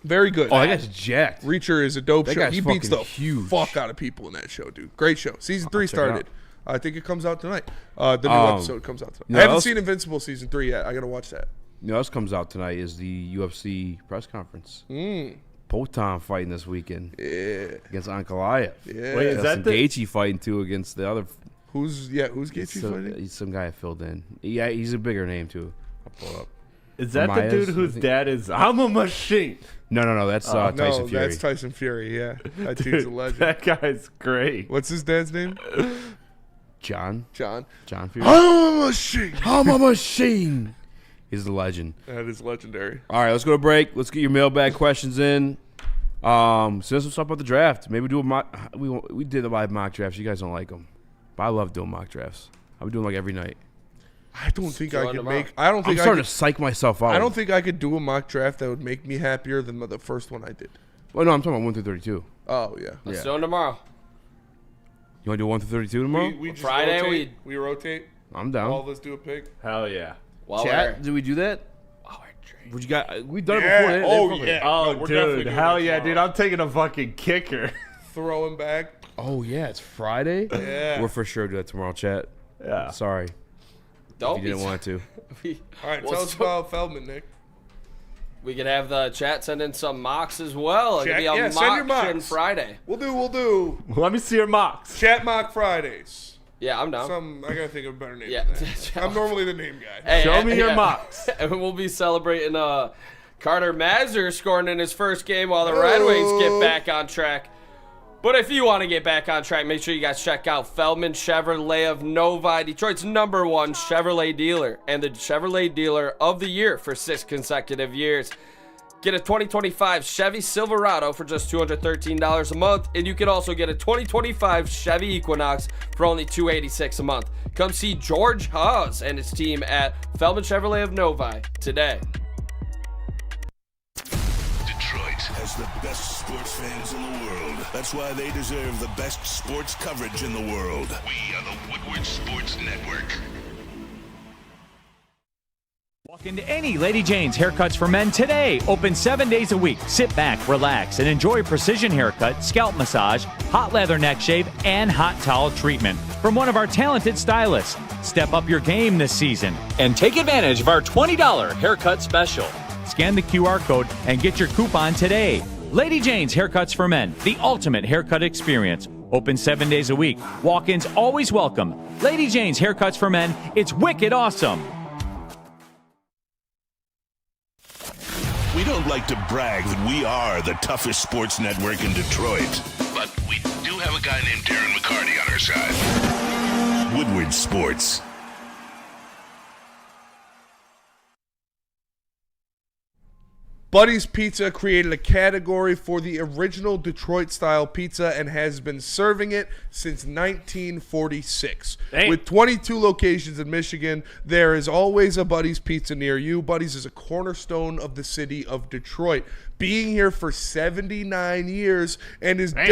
Very good. Oh, that guy's jacked. Reacher is a dope That show. guy's He beats the fucking huge. fuck out of people in that show, dude. Great show. Season 3 check it out. started. I think it comes out tonight. The new episode comes out tonight. no, I haven't else- seen Invincible season 3 yet. I gotta watch that. You know, else comes out tonight is the UFC press conference. Potan fighting this weekend. Yeah. Against Ankalaev. Yeah. Wait, is that the- Gaethje fighting too against the other? Who's Gaethje fighting? He's some guy I filled in. Yeah, he's a bigger name too. I'll pull it up. Is that Ramirez, the dude whose I think. dad is I'm a machine? No. That's Tyson No, Fury. that's Tyson Fury. Yeah, that dude's a Dude, legend. that guy's great. What's his dad's name? John John. Fury. I'm a machine. I'm a machine. He's the legend. That is legendary. All right, let's go to break. Let's get your mailbag questions in. So let's talk about the draft. Maybe do a mock. We did a live mock drafts. You guys don't like them, but I love doing mock drafts. I'll be doing like every night. I don't think I Join could them make. out. I don't I'm think I starting could. to psych myself out. I don't think I could do a mock draft that would make me happier than the first one I did. Well, no, I'm talking about 1 through 32. Oh yeah. Let's do it tomorrow. You want to do 1 through 32 tomorrow? We just Friday, rotate. We rotate. I'm down. All of us do a pick. Hell yeah. While Chat, did we do that? Would you got? We've done Yeah. it before. Oh, They fucking- yeah. Oh, No, we're definitely dude. doing Hell it yeah, dude. tomorrow. I'm taking a fucking kicker. Throw him back. Oh yeah, it's Friday. Yeah. We're for sure do that tomorrow, chat. Yeah. Sorry Don't if you didn't want to. All right. Well, Tell us so- about Feldman, Nick. We could have the chat send in some mocks as well. It could Chat- be a yeah, send your mock mocks. Friday. We'll do. Let me see your mocks. Chat mock Fridays. Yeah, I'm down. I gotta think of a better name. Yeah. than that. I'm normally the name guy. Hey, Show me your mocks. And we'll be celebrating Carter Mazur scoring in his first game while the Red Wings get back on track. But if you want to get back on track, make sure you guys check out Feldman Chevrolet of Novi, Detroit's #1 Chevrolet dealer and the Chevrolet dealer of the year for 6 consecutive years. Get a 2025 Chevy Silverado for just $213 a month, and you can also get a 2025 Chevy Equinox for only $286 a month. Come see George Haas and his team at Feldman Chevrolet of Novi today. Detroit has the best sports fans in the world. That's why they deserve the best sports coverage in the world. We are the Woodward Sports Network. Walk into any Lady Jane's Haircuts for Men today. Open 7 days a week. Sit back, relax, and enjoy precision haircut, scalp massage, hot leather neck shave, and hot towel treatment from one of our talented stylists. Step up your game this season and take advantage of our $20 haircut special. Scan the QR code and get your coupon today. Lady Jane's Haircuts for Men, the ultimate haircut experience. Open 7 days a week. Walk-ins always welcome. Lady Jane's Haircuts for Men, it's wicked awesome. We don't like to brag that we are the toughest sports network in Detroit, but we do have a guy named Darren McCarty on our side. Woodward Sports. Buddy's Pizza created a category for the original Detroit-style pizza and has been serving it since 1946. Dang. With 22 locations in Michigan, there is always a Buddy's Pizza near you. Buddy's is a cornerstone of the city of Detroit, being here for 79 years and is a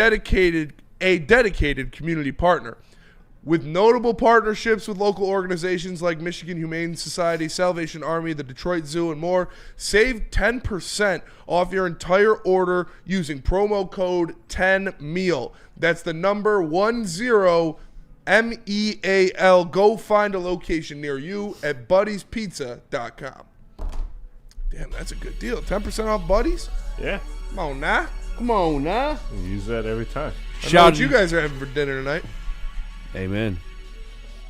dedicated community partner. With notable partnerships with local organizations like Michigan Humane Society, Salvation Army, the Detroit Zoo, and more, save 10% off your entire order using promo code 10MEAL. That's the number 10MEAL. Go find a location near you at buddiespizza.com. Damn, that's a good deal. 10% off Buddies? Yeah. Come on now. Come on now. We use that every time. I know what you guys are having for dinner tonight. Amen.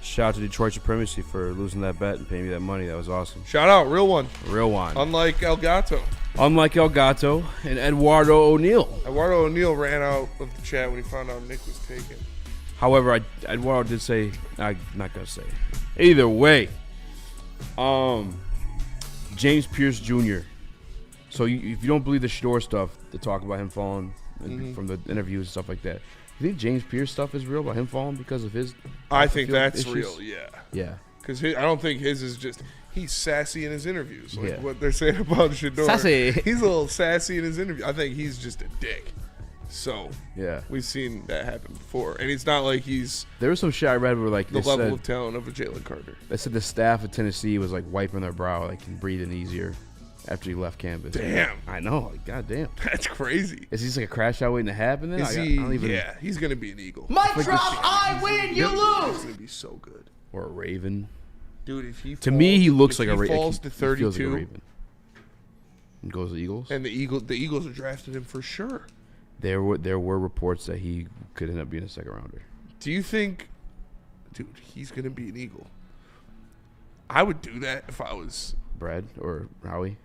Shout out to Detroit Supremacy for losing that bet and paying me that money. That was awesome. Shout out, real one. Real one. Unlike El Gato. Unlike El Gato and Eduardo O'Neill. Eduardo O'Neill ran out of the chat when he found out Nick was taken. However, Eduardo did say, I'm not going to say. Either way, James Pierce Jr. So if you don't believe the Shador stuff, the talk about him falling from the interviews and stuff like that, you think James Pierce stuff is real about him falling because of his? I think that's issues? real, yeah. Yeah. Because I don't think his is just, he's sassy in his interviews. Like what they're saying about Shador. Sassy. He's a little sassy in his interview. I think he's just a dick. So, yeah, we've seen that happen before. And it's not like he's... There was some shit I read where like the level of talent of a Jalen Carter. They said the staff of Tennessee was like wiping their brow, like and breathing easier after he left campus. Damn. I know. Like, goddamn. That's crazy. Is he just like a crash out waiting to happen then? Yeah, he's going to be an Eagle. Mic drop, I win, you lose. He's going to be so good. Or a Raven. Dude, if he falls, to me, he looks like a Raven. He falls to 32. He feels like a Raven. And goes to the Eagles. And the Eagles are drafted him for sure. There were reports that he could end up being a second rounder. Do you think, dude, he's going to be an Eagle? I would do that if I was Brad or Howie.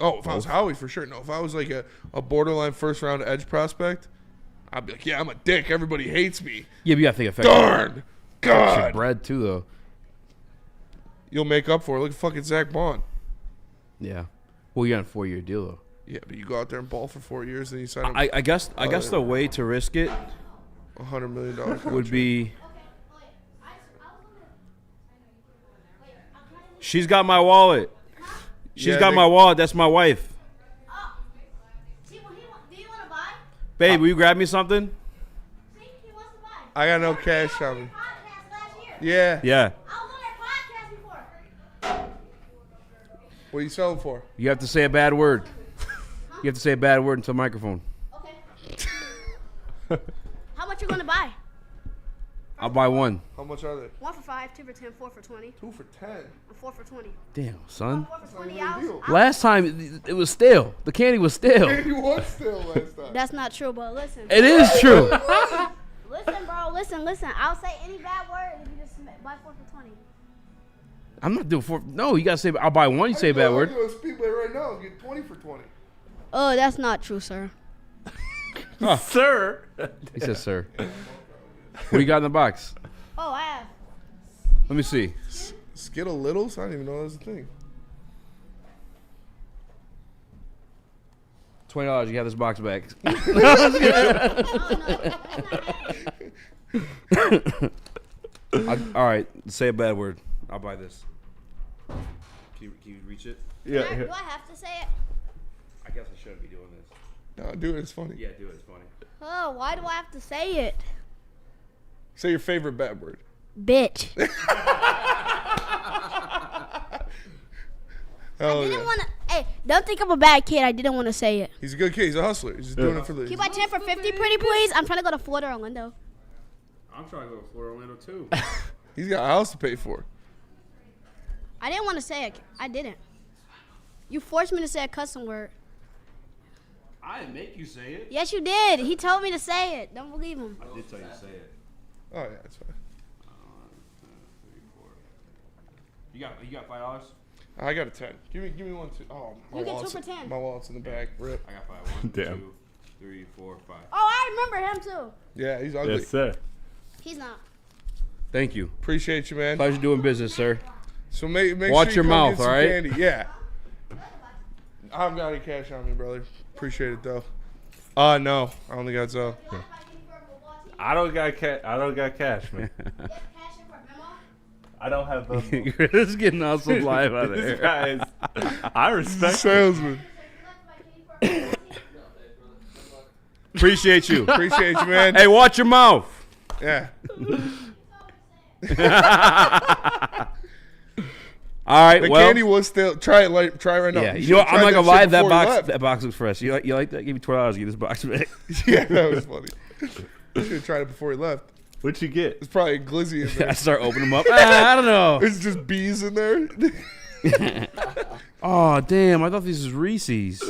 Oh, if I was Howie, for sure. No, if I was like a borderline first-round edge prospect, I'd be like, yeah, I'm a dick. Everybody hates me. Yeah, but you got to think of Darn! God! Brad, too, though. You'll make up for it. Look at fucking Zach Bond. Yeah. Well, you're on a 4-year deal, though. Yeah, but you go out there and ball for 4 years, and you sign him. I guess the way to risk it $100 million would be... She's got my wallet. She's got my wallet. That's my wife. Do you want to buy? Babe, will you grab me something? I got no cash on me. Yeah. Yeah. What are you selling for? You have to say a bad word. You have to say a bad word into the microphone. Okay. How much you going to buy? I'll buy one. How much are they? 1 for 5, 2 for 10, 4 for 20. 2 for 10. And 4 for 20. Damn, son. 4 for 20 hours. Last time, it was stale. The candy was stale. Candy was stale last time. That's not true, but listen. It is true. Listen, bro. listen. I'll say any bad word if you just buy 4 for 20. I'm not doing 4. No, you gotta say. I'll buy 1. You say a bad word. I'm going to Speedway right now and get 20 for 20. Oh, that's not true, sir. Sir. He says, sir. What do you got in the box? Oh, I have. Let me see. Skittle Littles? I don't even know that was a thing. $20. You have this box back. All right, say a bad word. I'll buy this. Can you reach it? Yeah. Do I have to say it? I guess I shouldn't be doing this. No, do it. It's funny. Yeah, do it. It's funny. Oh, why do I have to say it? Say your favorite bad word. Bitch. Oh, I didn't want to. Hey, don't think I'm a bad kid. I didn't want to say it. He's a good kid. He's a hustler. He's just doing it for the. Can you buy 10 for 50, pretty please? I'm trying to go to Florida, Orlando. I'm trying to go to Florida, Orlando too. He's got a house to pay for. I didn't want to say it. I didn't. You forced me to say a cussing word. I didn't make you say it. Yes, you did. He told me to say it. Don't believe him. I did tell you to say it. Oh yeah, that's fine. 1, 2, 3, 4. You got $5? I got a 10. Give me 1, 2. Oh, my You get wallet's, 2 for 10. My wallet's in the bag. Rip. I got 5. 1, Damn. 2, 3, 4, 5. Oh, I remember him too. Yeah, he's ugly. Yes, sir. He's not. Thank you. Appreciate you, man. Pleasure doing business, sir. So make Watch sure your you come mouth, get some all right? Candy. Yeah. I haven't got any cash on me, brother. Appreciate it though. No, I only got Zelle. Yeah. I don't got cash, man. I don't have those. This is getting awesome live out there. This guy is, I respect salesman. Appreciate you. Appreciate you, man. Hey, watch your mouth. Yeah. All right. The well, candy was still try right now. yeah. You know, what, I'm not gonna lie. That box, That box looks fresh. You like that? Give me $12 to get this box back. Yeah, that was funny. Should have tried it before he left. What'd you get? It's probably a glizzy in there. I start opening them up. I don't know. It's just bees in there. Oh damn! I thought these was Reese's.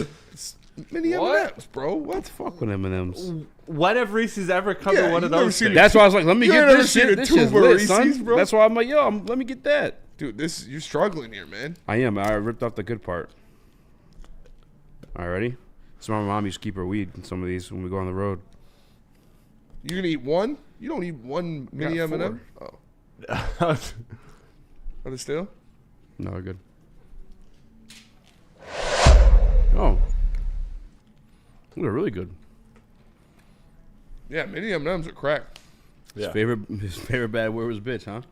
Mini M&M's, bro. What the fuck with M&M's? When have Reese's ever come to one of those things? That's why I was like, let me get this shit. This shit's lit, Reese's, son. bro. That's why I'm like, yo, let me get that. Dude, you're struggling here, man. I am. I ripped off the good part. All right, ready? So my mom used to keep her weed in some of these when we go on the road. You gonna eat one? You don't eat one mini M&M? Oh. Are they still? No, they're good. Oh. They're really good. Yeah, mini M&M's are crack. His favorite bad word was bitch, huh?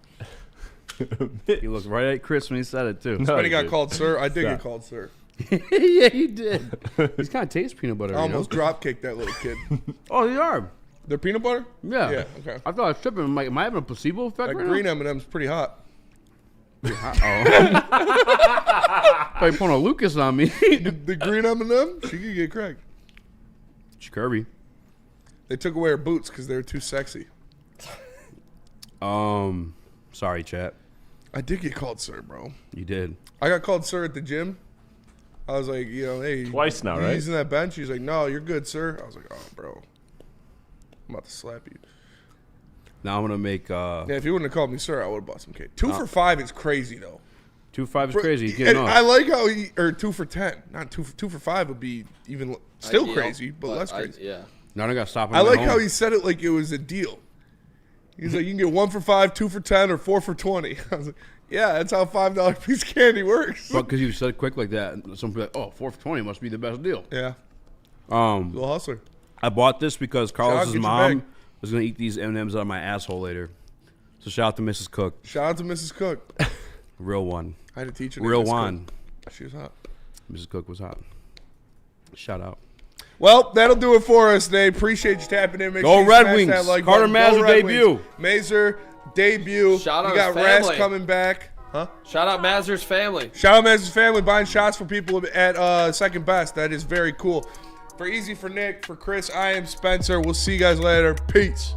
He looked right at Chris when he said it too. Somebody got called sir. I did get called sir. Yeah, you did. These kind of taste peanut butter. I almost drop kicked that little kid. Oh, they are. They're peanut butter? Yeah. Yeah. Okay. I thought I was tripping. I'm like, am I having a placebo effect That right green now? M&M's pretty hot. Thought you pulling a Lucas on me. The green M&M, she could get cracked. She's curvy. They took away her boots because they were too sexy. Sorry, chat. I did get called sir, bro. You did. I got called sir at the gym. I was like, hey. Twice now, right? Using that bench. He's like, no, you're good, sir. I was like, oh, bro. I'm about to slap you. Now I'm going to make... Yeah, if you wouldn't have called me sir, I would have bought some cake. 2 for $5 is crazy, though. 2 for $5 is crazy. He's And getting off. I like how or 2 for $10. Not 2 for $5 would be even still Ideal, crazy, but less crazy. Yeah. Now I got to stop him I at like home. how he said it like it was a deal. He's like, you can get 1 for $5, 2 for $10, or 4 for $20. I was like, yeah, that's how $5 piece of candy works. But because you said it quick like that, some people are like, oh, 4 for $20 must be the best deal. Yeah. Little hustler. I bought this because Shout out, Carlos's get your mom bag. was going to eat these M&M's out of my asshole later. So shout out to Mrs. Cook. Shout out to Mrs. Cook. Real one. I had to teach her. Real Miss one. Cook. She was hot. Mrs. Cook was hot. Shout out. Well, that'll do it for us today. Appreciate you tapping in. Make Go sure you Red smash Wings. that like Carter button. Go Mazur Red debut. Wings. Mazur debut. Shout out you got his Ras family. coming back. Huh? Shout out Mazur's family. Shout out Mazur's family buying shots for people at Second Best. That is very cool. For Eazy, for Nick, for Chris, I am Spencer. We'll see you guys later. Peace.